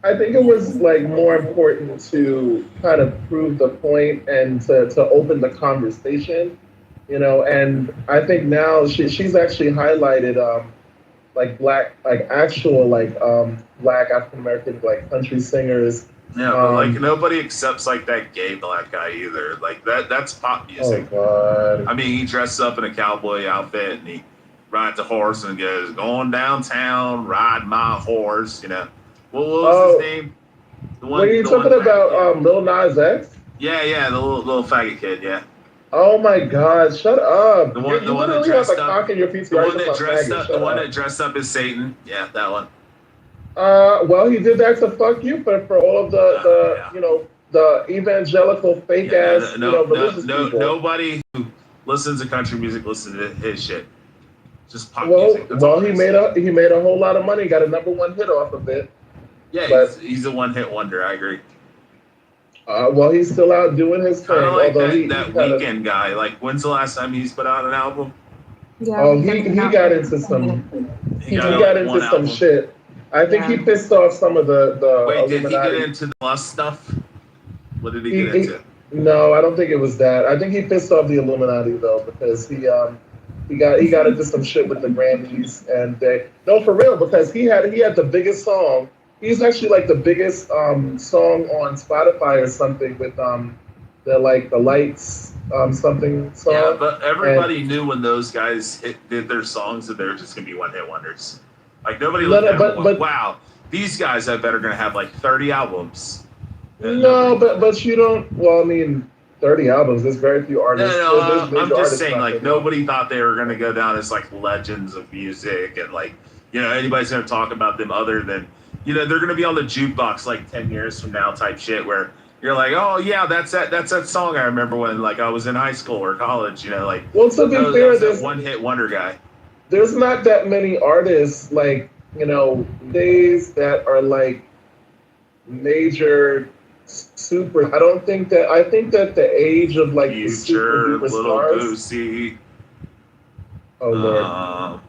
I think it was like more important to kind of prove the point and to open the conversation, you know. And I think now she's actually highlighted like black, like actual like black African American like country singers. Yeah, but like nobody accepts like that gay black guy either. Like that's pop music. Oh God. I mean, he dresses up in a cowboy outfit and he rides a horse and goes, going downtown, ride my horse, you know. What was his name? What are you talking about? Lil Nas X? Yeah, the little faggot kid, yeah. Oh my God! Shut up! The one that dressed up. The one that dressed up as Satan. Yeah, that one. Well, he did that to fuck you for all of the you know, the evangelical fake ass religious people. Nobody who listens to country music listens to his shit. Just pop Well, music. That's all it is. he made a whole lot of money. Got a #1 hit off of it. Yeah, But he's a one-hit wonder. I agree. well, he's still out doing his Kind thing. of like Although that Weekend guy. Like, when's the last time he's put out an album? Yeah. oh, he got into some He he got into some shit. I think he pissed off some of the Wait, did he Illuminati. get into the lust stuff? What did he He- get he- into? No, I don't think it was that. I think he pissed off the Illuminati though, because he got into some shit with the Grammys and no, for real, because he had the biggest song. He's actually like the biggest song on Spotify or something with the lights something song. Yeah, but everybody knew when those guys did their songs that they were just gonna be one-hit wonders. Like nobody looked at them like, wow, these guys I bet are gonna have like 30 albums. No, but you don't. Well, I mean, 30 albums. There's very few artists. No, There's I'm just artists saying, out like there. nobody thought they were gonna go down as like legends of music, and like anybody's gonna talk about them other than they're gonna be on the jukebox like 10 years from now type shit where you're like, oh yeah, that's that song I remember when like I was in high school or college. Like, well, to be fair, that there's one-hit wonder guy. There's not that many artists like days that are like major super. I think that the age of like the super Future, duper Little stars. Boosie, Oh Lord.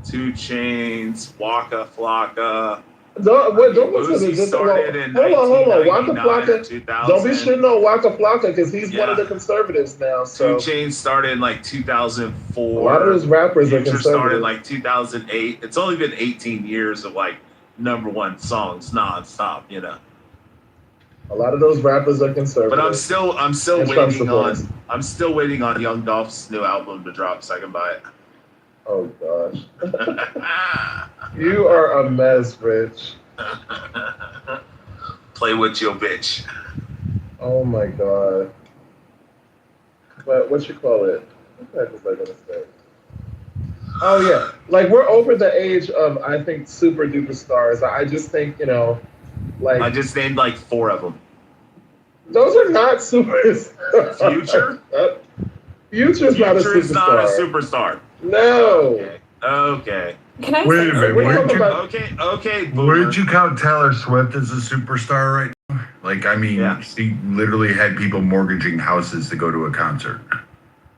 2 Chainz, Waka Flocka. Don't listen to Boosie this. started in Hold on. Waka 1999 or Flocka. 2000. Don't be shitting on Waka Flocka because he's one of the conservatives now. 2 So Chainz started in like 2004. a lot of those rappers are Future started conservative. like 2008. It's only been 18 years of like #1 songs nonstop. A lot of those rappers are conservative. But I'm still And Trump supporters. waiting on Young Dolph's new album to drop so I can buy it. Oh gosh. You are a mess, Rich. Play with your bitch. Oh my god. But what you call it? What the heck was I gonna say? Oh yeah, like we're over the age of I think super duper stars. I just think like I just named like 4 of them. those are not superstars. Future? Future's not a Future's not a superstar. superstar. No. Okay. Can I Wait a minute. Okay, Wouldn't you count Taylor Swift as a superstar right now? Like, I mean, she literally had people mortgaging houses to go to a concert.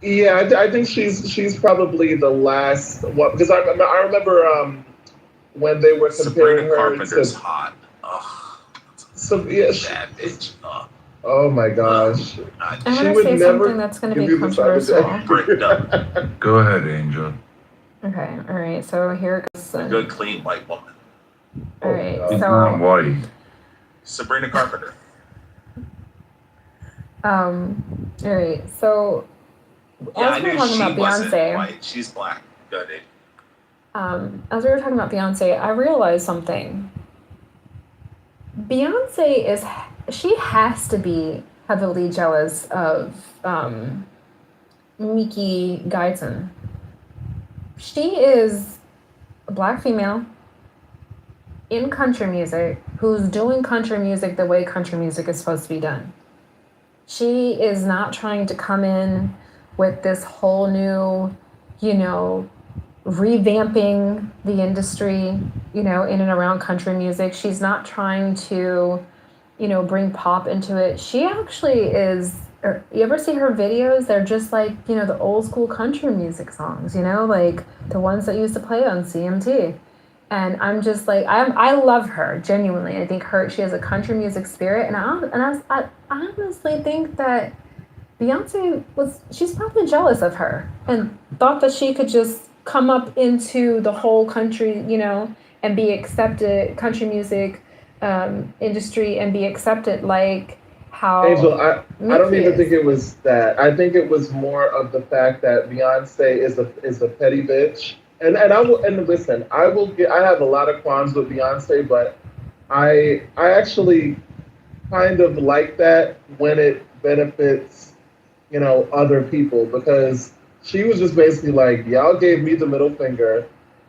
Yeah, I think she's probably the last one because I remember when they were comparing Sabrina her Carpenter's to. hot. Ugh. So yeah, That bitch. Ugh. oh my gosh. I She want to would say never something that's going to give be you the time of day. controversial. Bricked up. Go ahead, Angel. Okay, all right. So here it goes. A good, clean white woman. All right. It's not So, white. Sabrina Carpenter. all right. So, Yeah, I as we knew were talking she about wasn't Beyonce, white. She's black. Good. as we were talking about Beyonce, I realized something. Beyonce she has to be heavily jealous of Miki Guyton. She is a black female in country music who's doing country music the way country music is supposed to be done. She is not trying to come in with this whole new, revamping the industry, in and around country music. She's not trying to, bring pop into it. She actually is. You ever see her videos? They're just like, the old school country music songs, like the ones that used to play on CMT. And I'm just like, I love her genuinely. I think she has a country music spirit, and I honestly think that Beyonce she's probably jealous of her and thought that she could just come up into the whole country, and be accepted, country music industry, and be accepted like how Angel, I don't Mickey even is. think it was that. I think it was more of the fact that Beyonce is a petty bitch. And listen, I have a lot of qualms with Beyonce, but I actually kind of like that when it benefits, other people, because she was just basically like, y'all gave me the middle finger,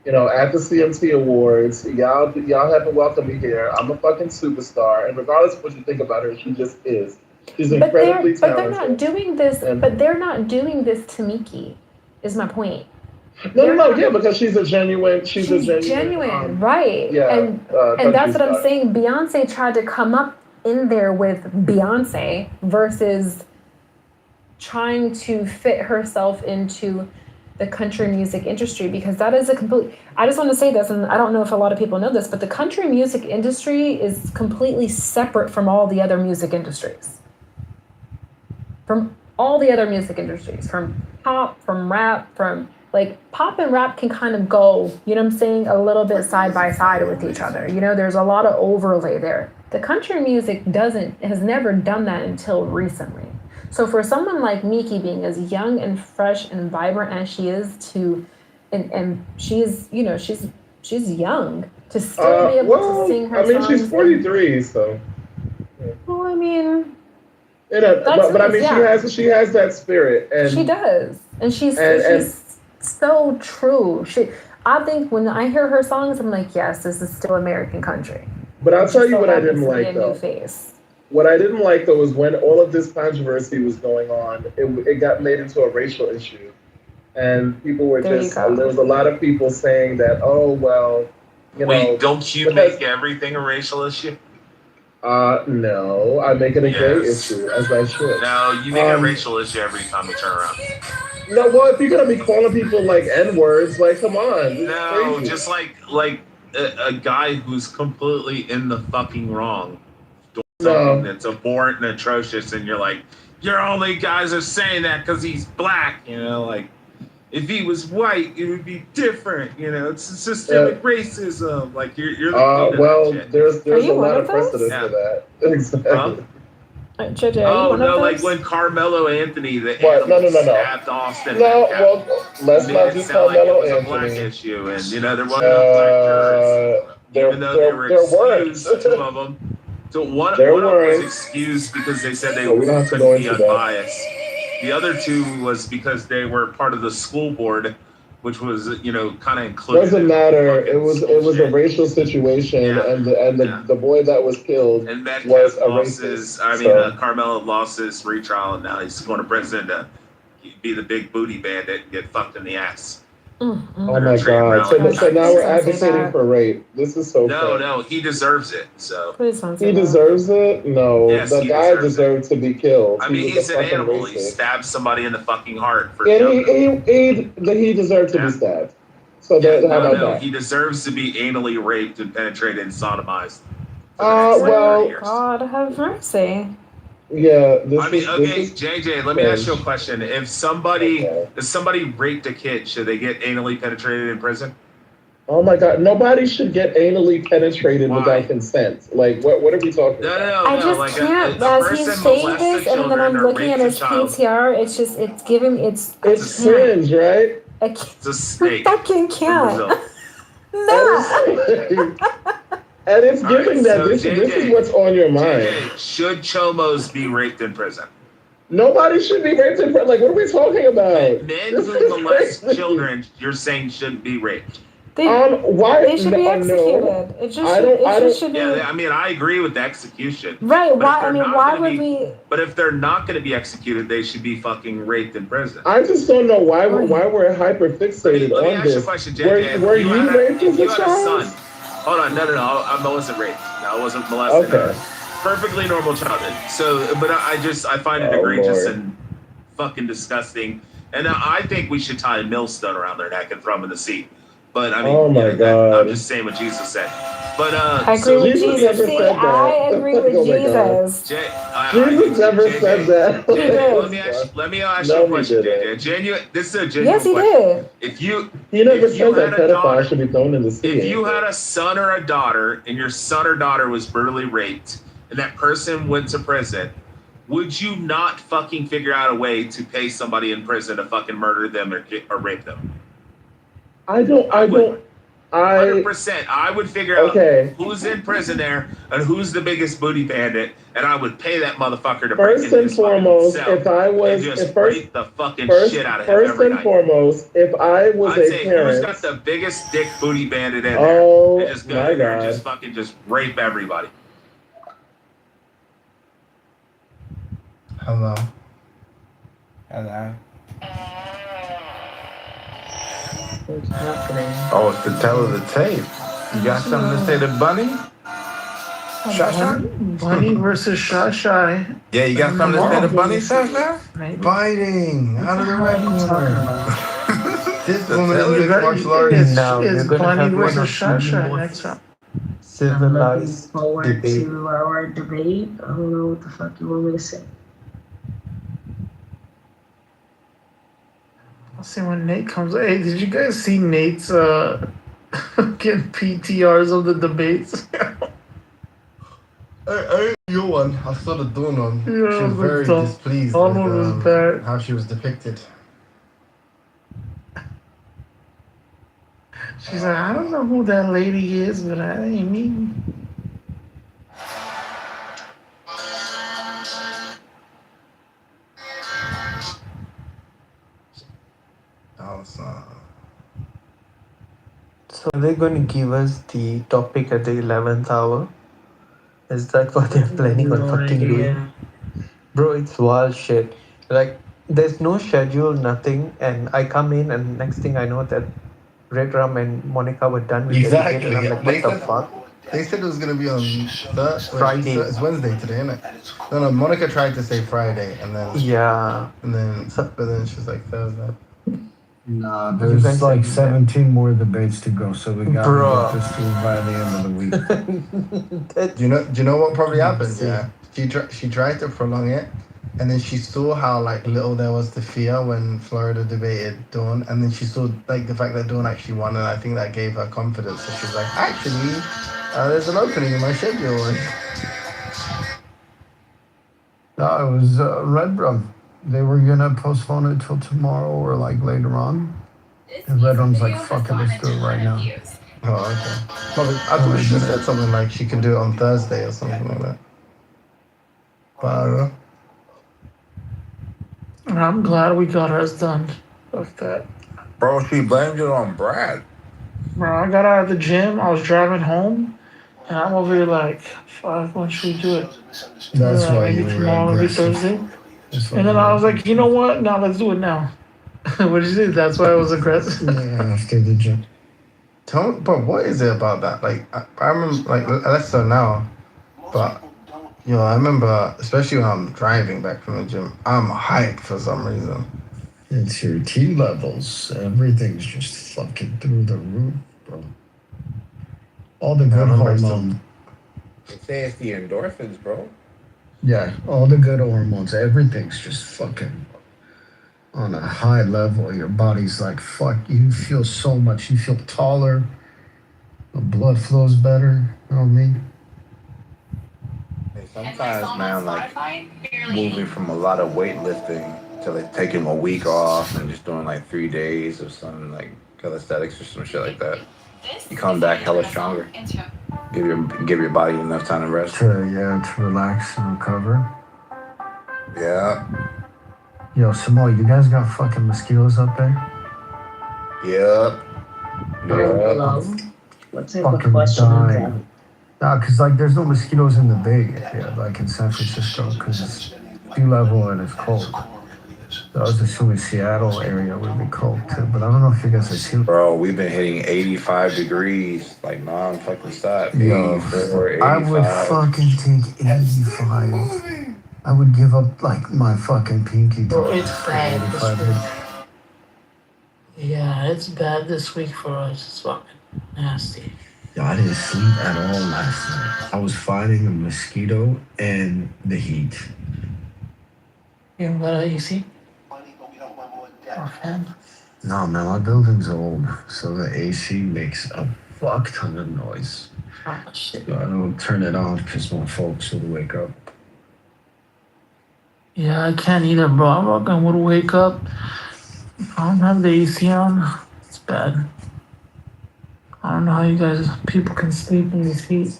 at the CMT Awards. Y'all haven't welcomed me here. I'm a fucking superstar, and regardless of what you think about her, she just is. She's incredibly But they're talented. not doing this. And- But they're not doing this to Miki. Is my point. No, yeah, because she's a genuine. She's a genuine, right? Yeah, And that's country what I'm star. saying. Beyonce tried to come up in there with Beyonce versus trying to fit herself into the country music industry, because that is a complete, I just want to say this, and I don't know if a lot of people know this, but the country music industry is completely separate from all the other music industries. From all the other music industries, from pop, from rap, from like pop and rap can kind of go, you know what I'm saying, a little bit side by side with each other. You know, there's a lot of overlay there. The country music has never done that until recently. So for someone like Miki being as young and fresh and vibrant as she is and she's, you know, she's young to still be able to sing her songs. She's 43, so. Well, I mean, but I mean, she has that spirit, and she does, and she's so true. I think when I hear her songs, I'm like, yes, this is still American country. But I'll tell you what I didn't like a though. New face. What I didn't like though was when all of this controversy was going on, it got made into a racial issue, and people were there was a lot of people saying that, oh well, you know. Don't you make everything a racial issue? No, I make it a gay issue, as I should. No, you make it a racial issue every time you turn around. No, well, if you're gonna be calling people like N-words, like, come on. No, just like a guy who's completely in the fucking wrong. Something that's abhorrent and atrocious, and you're like, your only guys are saying that because he's black, you know, like, if he was white, it would be different, you know, it's systemic racism, like, you're the well, there's a lot of precedent for that. Exactly. Oh, no, like when Carmelo Anthony, the stabbed Austin. No, well, let's not do Carmelo Anthony. It was a black issue, and, you know, there wasn't no black jurors. Even though they were excused, two of them. So one of them was excused because they said they couldn't be unbiased. The other two was because they were part of the school board, which was, you know, kind of included. Doesn't matter. It was a racial situation, and the boy that was killed was a racist. Carmelo lost his retrial, and now he's going to prison to be the big booty bandit and get fucked in the ass. Oh my God! So now we're advocating for rape. This is so. No, he deserves it. So he deserves it. No, yes, the guy deserved to be killed. I mean, he's an animal. He stabbed somebody in the fucking heart for. And he deserved to be stabbed. So how about that? He deserves to be anally raped and penetrated and sodomized. God have mercy. Yeah, JJ, let me ask you a question. If somebody raped a kid, should they get anally penetrated in prison? Oh my God, nobody should get anally penetrated without consent. Like, what are we talking about? I just can't. As he's saying this, and then I'm looking at his PTR, it's giving, it's cringe, right? It's a snake. I fucking can't. No. And it's giving that this is what's on your mind. Should chomos be raped in prison? Nobody should be raped in prison. Like, what are we talking about? Men who molest children, you're saying shouldn't be raped. Why? They should be executed. It just should be. Yeah, I mean, I agree with the execution. Right? Why would we? But if they're not going to be executed, they should be fucking raped in prison. I just don't know why we're hyper fixated on this. Let me ask you a question, JJ. Were you raped as a child? Hold on, no, I wasn't raped. No, I wasn't molested. Okay. Perfectly normal childhood. So, but I find it egregious and fucking disgusting. And I think we should tie a millstone around their neck and throw them in the sea. But I mean, I'm just saying what Jesus said. But I agree with Jesus. I agree with Jesus. Jesus never said that. Let me ask you a question, JJ. This is a genuine question. Yes, he did. He never said that pedophiles should be thrown in the sea. If you had a son or a daughter, and your son or daughter was brutally raped, and that person went to prison, would you not fucking figure out a way to pay somebody in prison to fucking murder them or rape them? I don't. 100%. I would figure out who's in prison there and who's the biggest booty bandit, and I would pay that motherfucker to break into his fucking cell and just rape the fucking shit out of him every night. First and foremost, if I was I'd a say parent, who's got the biggest dick booty bandit in there, and just go in there and just rape everybody. Hello. What's happening? Oh, it's the tell of the tape. You got something to say to Bunny? Shasha? Bunny versus Shashai. Yeah, you got something to say to Bunny, Shasha? Fighting out of the red corner. This woman is Is mixed that- martial artist. is- Now we're is gonna Bunny have one versus of the Shashai most next time. I'm looking civilized forward debate. to our debate. I don't know what the fuck you want me to say. I'll see when Nate comes. Hey, did you guys see Nate's getting PTRs of the debates? I you one. I saw the dawn one. Yeah, She was very the displeased dawn with one was bad. how she was depicted. She's like, I don't know who that lady is, but that ain't me. So they're going to give us the topic at the 11th hour. Is that what they're planning on No fucking idea. doing? Bro, it's wild shit. Like, there's no schedule, nothing, and I come in, and next thing I know that Red Rum and Monica were done with their debate, and I'm like, what the fuck? They said it was gonna be on Friday. It's Wednesday today, isn't it? No, Monica tried to say Friday, and then Yeah. but then she's like Thursday. Nah, You there's guys like said 17 more debates to go, so we gotta Bruh. get this through by the end of the week. Do you know what probably happened? Yeah, she tried to prolong it, and then she saw how like little there was to fear when Florida debated Dawn, and then she saw like the fact that Dawn actually won, and I think that gave her confidence. So she was like, actually, there's an opening in my schedule. No, it was Red Rum. They were gonna postpone it till tomorrow or like later on. And Red Rum's like, fuck it, let's do it right now. Oh, okay. Well, I thought she said something like she can do it on Thursday or something like that. But I don't know. And I'm glad we got ours done with that. Bro, she blamed it on Brad. Bro, I got out of the gym, I was driving home, and I'm over here like, fuck, when should we do it? That's Like, why maybe you were tomorrow, maybe aggressive. Thursday. That's why And then you I were was like, you know what? Now let's do it now. What did you say? That's why I was aggressive. Yeah, after the gym. But what is it about that? Like, I remember, like, less so now, but, I remember, especially when I'm driving back from the gym, I'm hyped for some reason. It's your T levels. Everything's just fucking through the roof, bro. All the good hormones. They say it's the endorphins, bro. Yeah, all the good hormones. Everything's just fucking on a high level. Your body's like, fuck, you feel so much. You feel taller. The blood flows better. You know what I mean? Hey, sometimes, man, like moving from a lot of weightlifting to like taking a week off and just doing like 3 days of some like calisthenics or some shit like that, you come back hella stronger. Give your body enough time to rest. To relax and recover. Yeah. Yo, Samoa, you guys got fucking mosquitoes up there? Yep. Hello? What type of Fucking question is that? dying. Nah, cause like there's no mosquitoes in the Bay Area, like in San Francisco, cause it's sea level and it's cold. So I was assuming Seattle area would be cold too, but I don't know if you guys have seen. Bro, we've been hitting 85 degrees, like non-fucking stop. Yo, 84, I would 85. fucking take 85. I would give up like my fucking pinky toe. Bro, it's bad this 85 week. Yeah, it's bad this week for us. It's fucking nasty. Yo, I didn't sleep at all last night. I was fighting a mosquito and the heat. You haven't got an AC? Or fan? No, man, my building's old, so the AC makes a fuck ton of noise. Oh, shit. So I don't turn it on because my folks will wake up. Yeah, I can't either, bro. I fucking would wake up. I don't have the AC on. It's bad. I don't know how you guys, people can sleep in this heat.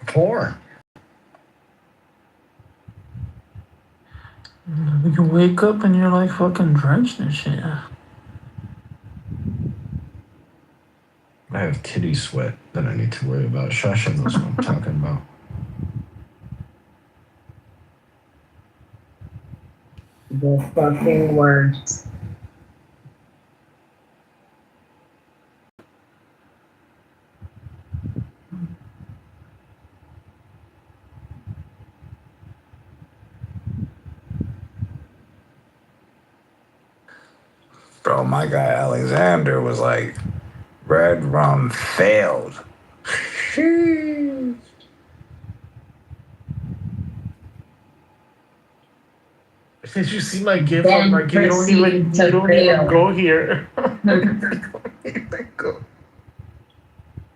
Poor. You can wake up and you're like fucking drenched and shit. I have kitty sweat that I need to worry about. Shasha knows what I'm talking about. The fucking worst. Bro, my guy Alexander was like, red rum failed. Did you see my gift? I'm like, you don't even go here.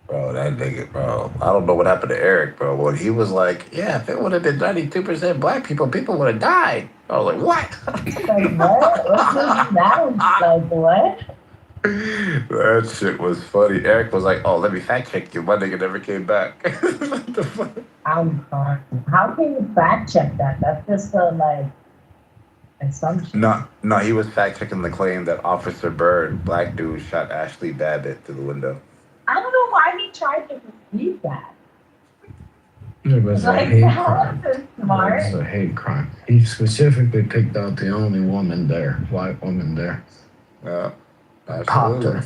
Bro, that nigga, bro. I don't know what happened to Eric, bro. When he was like, yeah, if it would have been 92% black people, people would have died. I was like, what? Like, what? What's that? Like, what? That shit was funny. Eric was like, oh, let me fact check you. My nigga never came back. What the fuck? I'm sorry. How can you fact check that? That's just a, like, assumption. No, he was fact checking the claim that Officer Byrd, black dude, shot Ashley Babbitt through the window. I don't know why he tried to repeat that. It was a Like, hate that crime. wasn't smart. It was a hate crime. He specifically picked out the only woman there, white woman there. Yeah, Popped her.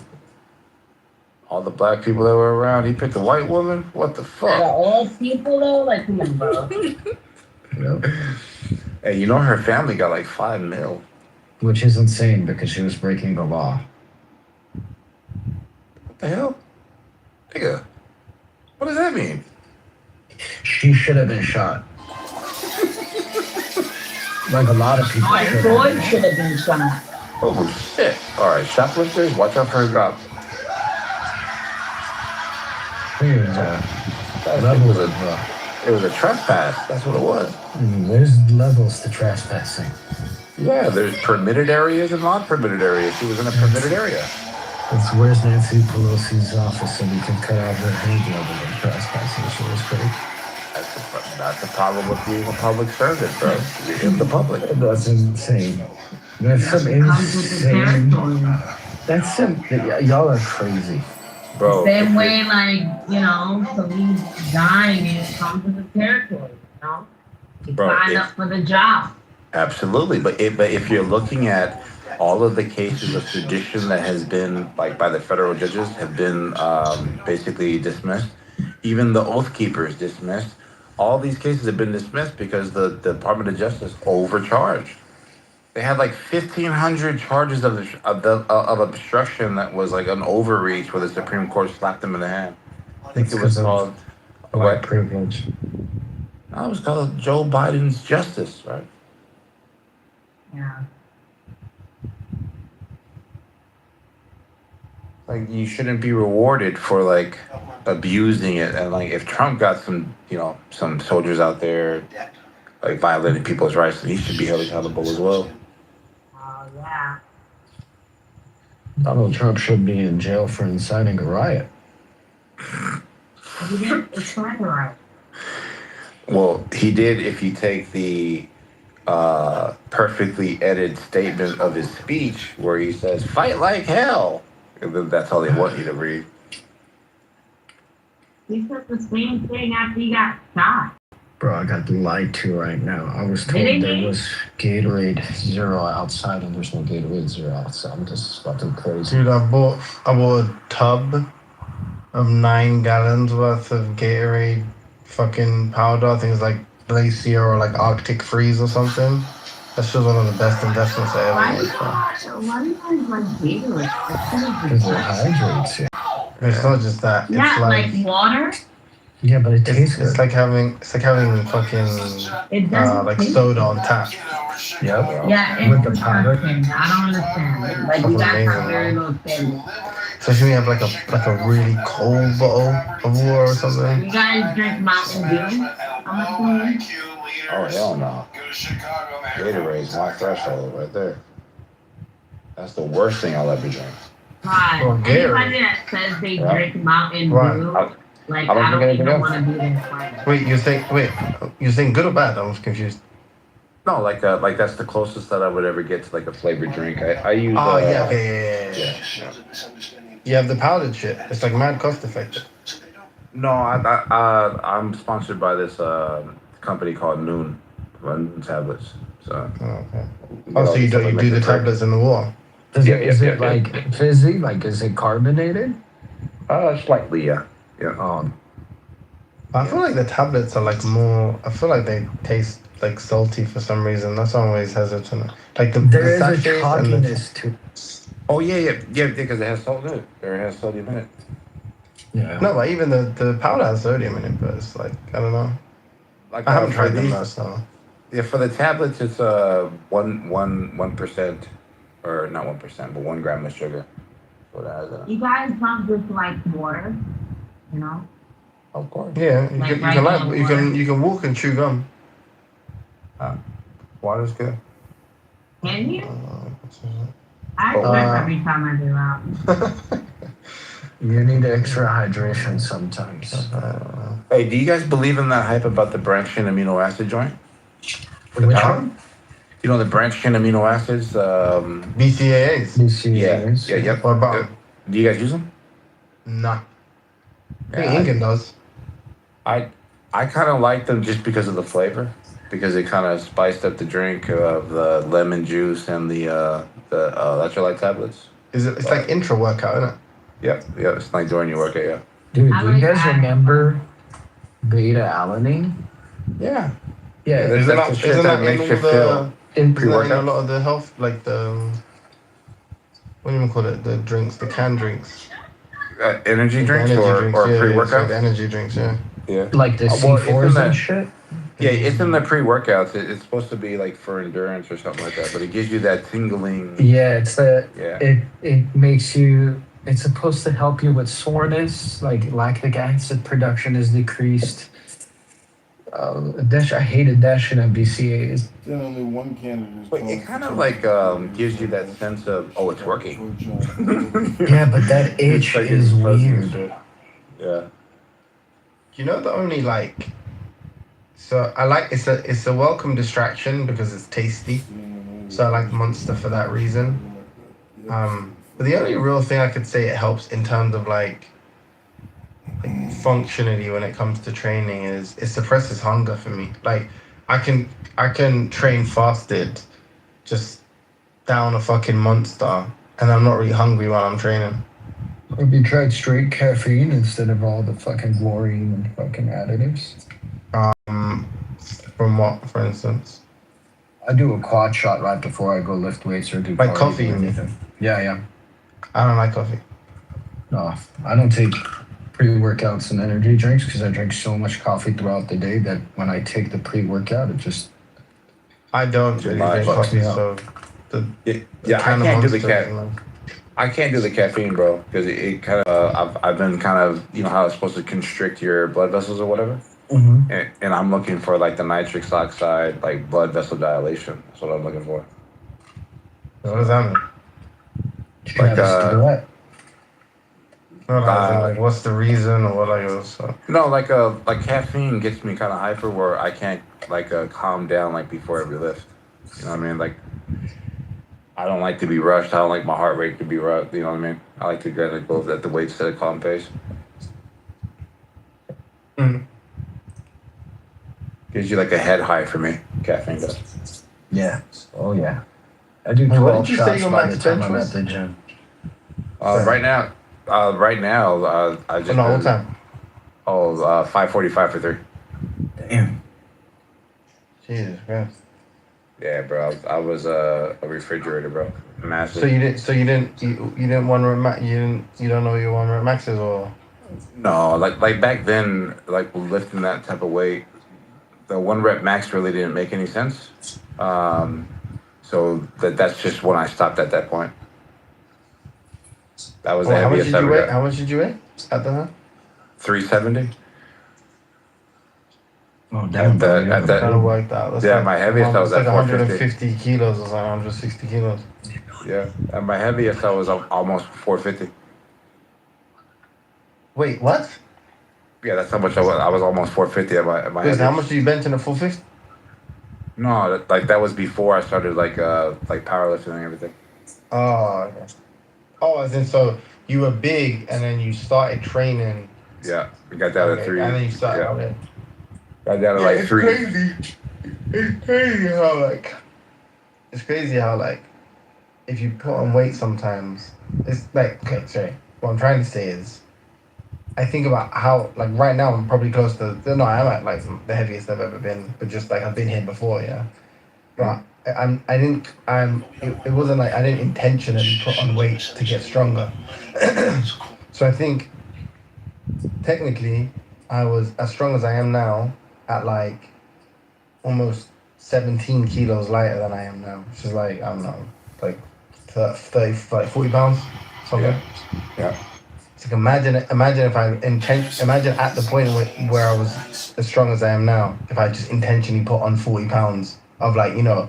All the black people that were around, he picked a white woman? What the Out of fuck? all people, though, like, come on, bro. Yep. Hey, you know her family got like $5 million. Which is insane because she was breaking the law. What the hell? Nigga, what does that mean? She should have been shot. Like a lot of people My should boy have. should have been shot. Oh shit. Alright, shoplifters, watch out for a drop. It was a trespass. That's what it was. There's levels to trespassing. Yeah, there's permitted areas and non-permitted areas. She was in a permitted area. It's where's Nancy Pelosi's office so we can cut out her hand level of trespassing. She was great. That's the problem with being a public servant, bro. You're in the public. That's insane. That's some insane. That's some. Y'all are crazy. Bro. Same way, like, you know, police dying, it comes with the territory, you know? You sign up for the job. Absolutely, but if you're looking at all of the cases of sedition that has been, like, by the federal judges, have been basically dismissed, even the Oath Keepers dismissed, all these cases have been dismissed because the Department of Justice overcharged. They had like 1,500 charges of obstruction that was like an overreach where the Supreme Court slapped them in the hand. I think it was called white privilege. No, it was called Joe Biden's justice, right? Yeah. Like you shouldn't be rewarded for like abusing it, and like if Trump got some, some soldiers out there like violating people's rights, then he should be held accountable as well. Oh, yeah. Donald Trump should be in jail for inciting a riot. It's not right. Well, he did if you take the perfectly edited statement of his speech where he says, fight like hell. And then that's all they want you to read. He said the same thing after he got shot. Bro, I got lied to right now. I was told there was Gatorade Zero outside, and there's no Gatorade Zero outside. I'm just fucking crazy. Dude, I bought a tub of 9 gallons worth of Gatorade fucking powder. I think it's like Glacier or like Arctic Freeze or something. That's just one of the best investments I ever made. Why do you guys like Gatorade? Because it hydrates you. It's not just that. Yeah, It's like water? Yeah, but it tastes good. It's like having fucking like soda on tap. Yep. Yeah, with the powder. I don't understand. Like, you guys have very low standards. Especially when you have like a really cold bottle of water or something. You guys drink Mountain Dew? I'm assuming. Oh, hell no. Gatorade's my threshold right there. That's the worst thing I'll ever drink. Right. Well, Anybody that says they drink Mountain Dew, like, I don't even want to be their friend. Wait, you're saying good or bad? I was confused. No, like that's the closest that I would ever get to like a flavored drink. I use. Oh yeah. You have the powdered shit. It's like mad cost effective. No, I'm sponsored by this company called Noon tablets. So. So you do the tablets in the wall. Is it like fizzy? Like, is it carbonated? Slightly, yeah. I feel like the tablets are like more. I feel like they taste like salty for some reason. That's why I'm always hesitant. Like There is a sachets chalkiness to. Oh yeah, because it has salt in it, or it has sodium in it. Yeah. No, but even the powder has sodium in it, but it's like I don't know. Like I haven't for tried them these, though, so. yeah, for the tablets, it's 1%, or not 1%, but 1 gram of sugar. So that has You guys don't just like water, you know? Of course. Yeah, you can walk and chew gum. Water's good. Can you? I drink every time I go out. You need extra hydration sometimes. Hey, do you guys believe in that hype about the branched chain amino acid joint? Which one? You know the branched chain amino acids? BCAAs. Yeah. Yep. What about them? Do you guys use them? Nah. I think Incan does. I kind of like them just because of the flavor, because it kind of spiced up the drink of the lemon juice and the electrolyte tablets. It's like intra workout, isn't it? Yep. It's like during your workout, yeah. Dude, do you guys remember beta alanine? Yeah. Yeah, Isn't that in a lot of the health, like the what do you call it? The drinks, the canned drinks. Energy drinks or pre-workouts? The energy drinks, yeah. Yeah. Like the C4s and shit? Yeah, it's in the pre-workouts. It's supposed to be like for endurance or something like that, but it gives you that tingling. Yeah, it's that. Yeah. It makes you. It's supposed to help you with soreness, like lactic acid production is decreased. I hated that shit on BCAAs. Then only one candidate. But it kind of like gives you that sense of, oh, it's working. Yeah, but that itch is weird. Yeah. You know the only like. So I like it's a welcome distraction because it's tasty. So I like Monster for that reason. But the only real thing I could say it helps in terms of like functionally when it comes to training is it suppresses hunger for me. Like I can train fasted, just down a fucking Monster, and I'm not really hungry while I'm training. Have you tried straight caffeine instead of all the fucking chlorine and fucking additives? From what, for instance? I do a quad shot right before I go lift weights or do like cardio coffee or anything. Yeah. I don't like coffee. No, I don't take pre-workouts and energy drinks because I drink so much coffee throughout the day that when I take the pre-workout, it just. I don't really drink coffee, so. I can't do the caffeine. I can't do the caffeine, bro, because it kind of. I've been kind of, you know how it's supposed to constrict your blood vessels or whatever. Mm-hmm. And I'm looking for like the nitric oxide, like blood vessel dilation. That's what I'm looking for. What does that mean? Like like what's the reason or what No, like caffeine gets me kind of hyper where I can't calm down like before every lift. You know what I mean? Like I don't like to be rushed. I don't like my heart rate to be rushed. You know what I mean? I like to go at the weights at a calm pace. Mm. Gives you like a head high for me. Caffeine does. Yeah. Oh yeah. I do 12 shots by the time I'm at the gym. Right now, I just. What time? 5:45 for 3. Damn. Jesus Christ. Yeah, bro. I was a refrigerator, bro. Massive. So you didn't one rep max. You don't know your 1 rep maxes or. No, like back then, like lifting that type of weight, the 1 rep max really didn't make any sense. So that's just when I stopped at that point. That was the heaviest I ever got. How much did you weigh at the time? 370. Oh, damn. At that, kind of worked out. That's my heaviest I was at 150 kilos or something, 160 kilos. Yeah, at my heaviest I was almost 450. Wait, what? Yeah, that's how much I was. I was almost 450 at my heaviest. How much do you bench in a 450? No, that was before I started like powerlifting and everything. Oh, okay. Oh, as in so you were big and then you started training. Yeah, we got down to 3. And then you started. Yeah. Okay. Got down to like 3. It's crazy how like if you put on weight sometimes it's like okay, sorry. What I'm trying to say is I think about how like right now I'm probably close to I'm at like the heaviest I've ever been, but just like I've been here before, yeah. But it wasn't like I didn't intentionally put on weight to get stronger. So I think technically I was as strong as I am now at like almost 17 kilos lighter than I am now, which is like, I don't know, like 30, like 40 pounds, something. Yeah. It's like imagine if imagine at the point where I was as strong as I am now, if I just intentionally put on 40 pounds of like, you know,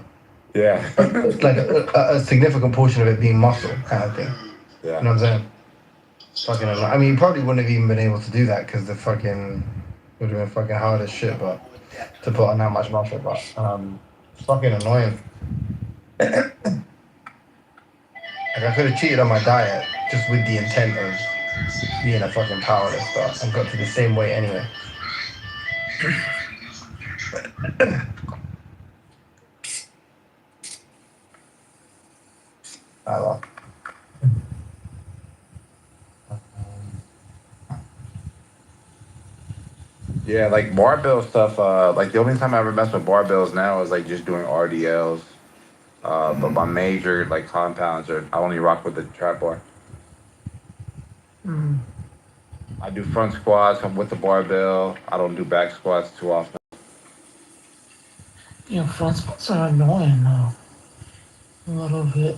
like a significant portion of it being muscle kind of thing. Yeah. You know what I'm saying? Fucking, I mean, you probably wouldn't have even been able to do that because the fucking would have been fucking hard as shit, but to put on that much muscle, but it's fucking annoying. Like I could have cheated on my diet just with the intent of being a fucking powerlifter and got to the same weight anyway. I love. Yeah, like barbell stuff. Like the only time I ever mess with barbells now is like just doing RDLs. But my major like compounds are I only rock with the trap bar. I do front squats. I'm with the barbell. I don't do back squats too often. Yeah, front squats are annoying though. A little bit.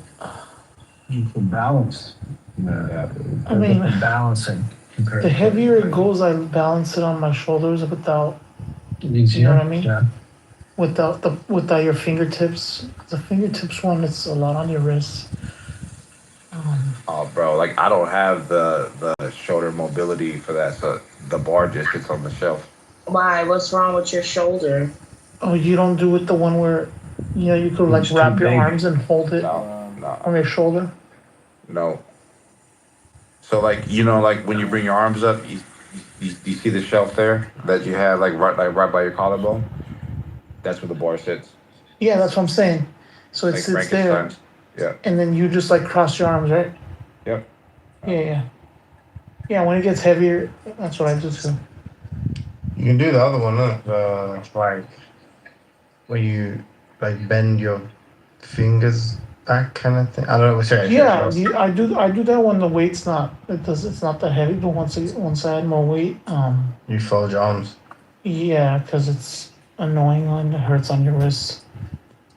You can balance. I mean, balancing. the heavier it goes, I balance it on my shoulders without. Easier. You know what I mean? Yeah. Without your fingertips. The fingertips one, it's a lot on your wrists. Oh, bro, like I don't have the shoulder mobility for that, so the bar just gets on the shelf. Why? What's wrong with your shoulder? Oh, you don't do it the one where, you know, you could like It's wrap too your big. arms and hold it No. on your shoulder. No. So like you know, like when you bring your arms up, you see the shelf there that you have right by your collarbone. That's where the bar sits. Yeah, that's what I'm saying. So it Like sits there, Frankenstein's. Yeah. and then you just like cross your arms, right? Yep. Yeah. Yeah, when it gets heavier, that's what I do too. You can do the other one, like where you like bend your fingers back, kind of thing. I don't know. Sorry. Yeah, I do that when the weight's not. It's not that heavy, but once I add more weight, You fold your arms. yeah, because it's annoying and it hurts on your wrists.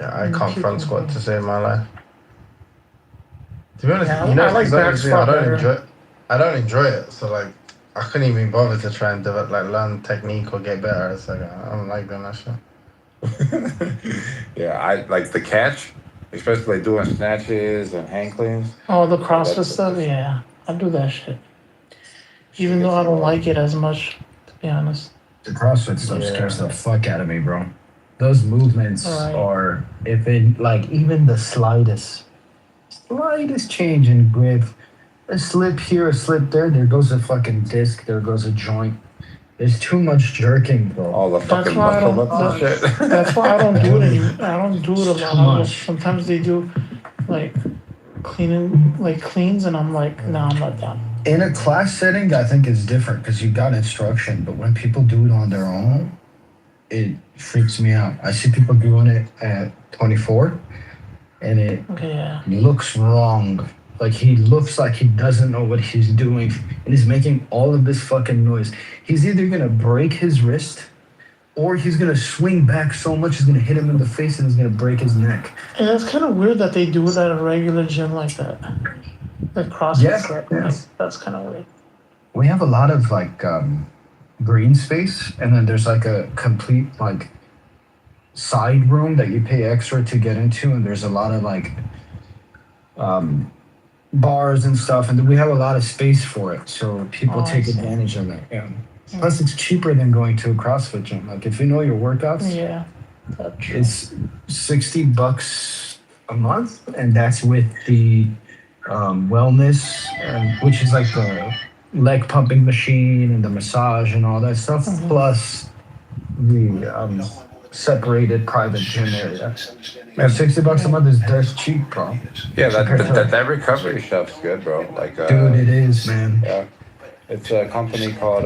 Yeah, I can't front squat to save my life. To be honest, Yeah, you know, I like back squat better. I don't enjoy it. So like, I couldn't even bother to try and develop, like, learn technique or get better. It's like I don't like doing that shit. Yeah, I like the catch, especially like doing snatches and hang cleans. Oh, the CrossFit stuff, yeah, I do that shit. Even though I don't like it as much, to be honest. The CrossFit stuff scares the fuck out of me, bro. Those movements are, if it, like, even the slightest change in grip, a slip here, a slip there goes a fucking disc, there goes a joint. There's too much jerking, bro. All the fucking muscle up and shit. That's why I don't do it anymore. I don't do it a Too lot. much. Sometimes they do like cleans, and I'm like, nah, I'm not down. In a class setting, I think it's different because you got instruction, but when people do it on their own, it freaks me out. I see people doing it at 24, and it looks wrong. Like he looks like he doesn't know what he's doing, and he's making all of this fucking noise. He's either gonna break his wrist, or he's gonna swing back so much he's gonna hit him in the face and he's gonna break his neck. And it's kind of weird that they do it at a regular gym like that. The CrossFit set, like, that's kind of weird. We have a lot of like green space, and then there's like a complete like side room that you pay extra to get into, and there's a lot of like bars and stuff, and we have a lot of space for it, so people take advantage of it. Yeah. Plus, it's cheaper than going to a CrossFit gym. Like if you know your workouts, it's $60 a month, and that's with the wellness, which is like the leg pumping machine and the massage and all that stuff, plus the separated private gym area. Man, $60 a month is that's cheap, bro. Yeah, that recovery stuff's good, bro. Like, dude, it is, man. Yeah, it's a company called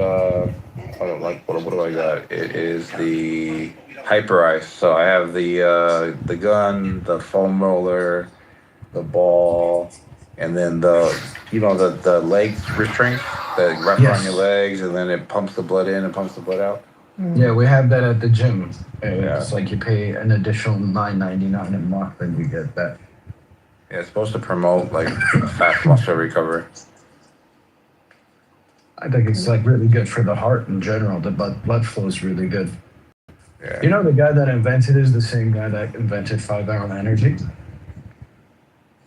what do I got? It is the hyper ice. So I have the gun, the foam roller, the ball, and then the leg restraints that wrap around your legs, and then it pumps the blood in and pumps the blood out. Yeah, we have that at the gym. It's like you pay an additional $9.99 a month and you get that. Yeah, it's supposed to promote like fast muscle recovery. I think it's like really good for the heart in general. The blood flow is really good. Yeah. You know, the guy that invented it is the same guy that invented 5-hour energy.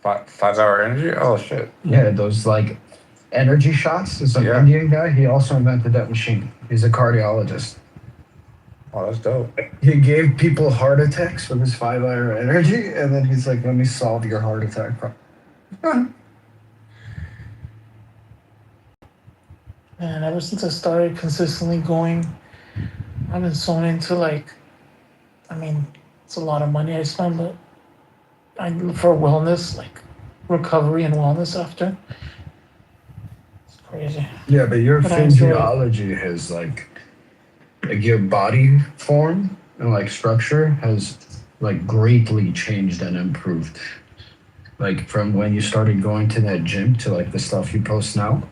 5-hour energy? Oh shit. Yeah, those like energy shots. It's an Indian guy. He also invented that machine. He's a cardiologist. Oh, that's dope. He gave people heart attacks with his 5-hour energy, and then he's like, "Let me solve your heart attack problem." And ever since I started consistently going, I've been sewn into it's a lot of money I spend, but I look for wellness, like recovery and wellness after. It's crazy. Yeah, but your But I enjoy it. physiology has like your body form and like structure has like greatly changed and improved. Like from when you started going to that gym to like the stuff you post now,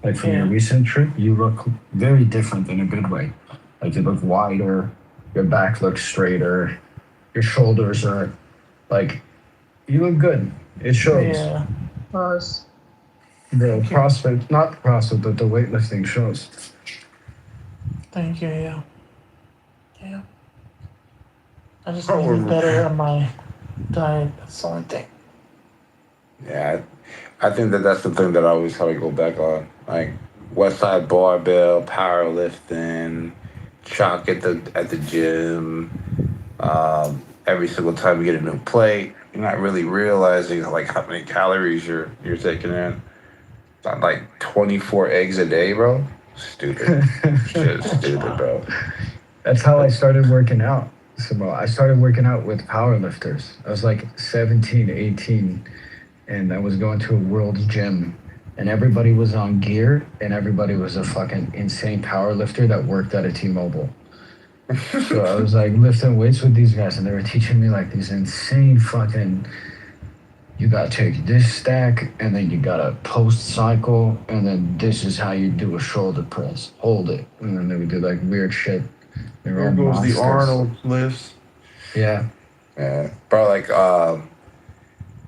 like from your recent trip, you look very different in a good way. Like you look wider, your back looks straighter, your shoulders are like, you look good. It shows. Yeah. Pause. The CrossFit, not the CrossFit, but the weightlifting shows. Thank you, yeah. Yeah. I just need to be better at my diet. That's the only thing. Yeah, I think that's the thing that I always have to go back on. Like West Side barbell, powerlifting, chalk at the gym. Every single time you get a new plate, you're not really realizing like how many calories you're taking in. It's not like 24 eggs a day, bro. Stupid. Shit, stupid, bro. That's how I started working out. So I started working out with powerlifters. I was like 17, 18, and I was going to a world's gym, and everybody was on gear, and everybody was a fucking insane powerlifter that worked at a T-Mobile. So I was like lifting weights with these guys, and they were teaching me like these insane fucking, you gotta take this stack, and then you gotta post cycle, and then this is how you do a shoulder press. Hold it. And then they would do like weird shit. There goes the Arnold lifts. Yeah. Yeah. Bro,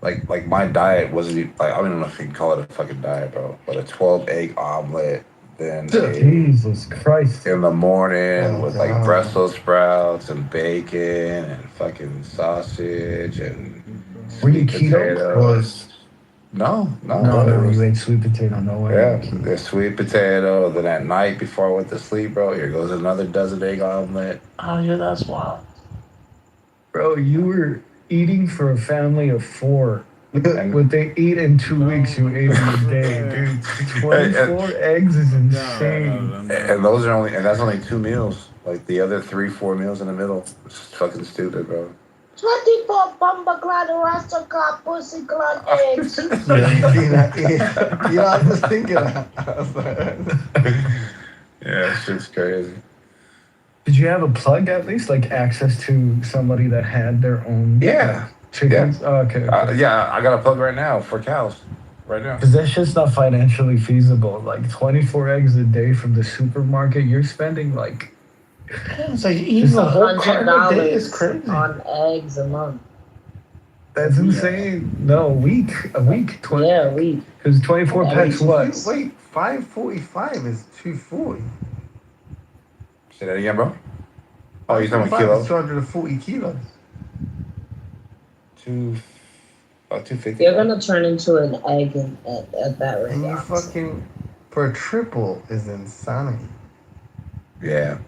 like my diet wasn't like, I don't even know if you can call it a fucking diet, bro. But a 12-egg omelet, then Jesus Christ. in the morning with like Brussels sprouts and bacon and fucking sausage and Were you sweet keto? potatoes. No, No, you ate sweet potato. No way. Yeah, the sweet potato. Then at night before I went to sleep, bro, here goes another dozen egg omelet. Oh yeah, that's wild. Bro, you were eating for a family of 4. What they eat in 2 weeks, you ate in a day, dude. 24 eggs is insane. And that's only 2 meals. Like the other 3-4 meals in the middle. It's fucking stupid, bro. 24 bomba clad rasta car pussy clad eggs. I was just thinking that. Yeah, shit's crazy. Did you have a plug at least, like access to somebody that had their own chickens? Yeah. Oh, okay. Yeah, I got a plug right now for cows. Right now. Because that shit's not financially feasible. Like 24 eggs a day from the supermarket, you're spending like. It's like eating a whole carton a day is crazy. On eggs a month. That's insane. No, a week. 20, yeah, a week. Because 24 packs what? Wait, 545 is 240. Say that again, bro. Oh, you're talking about kilos? 240 kilos. 250. You're gonna turn into an egg at that rate. And you fucking, for a triple is insanity. Yeah.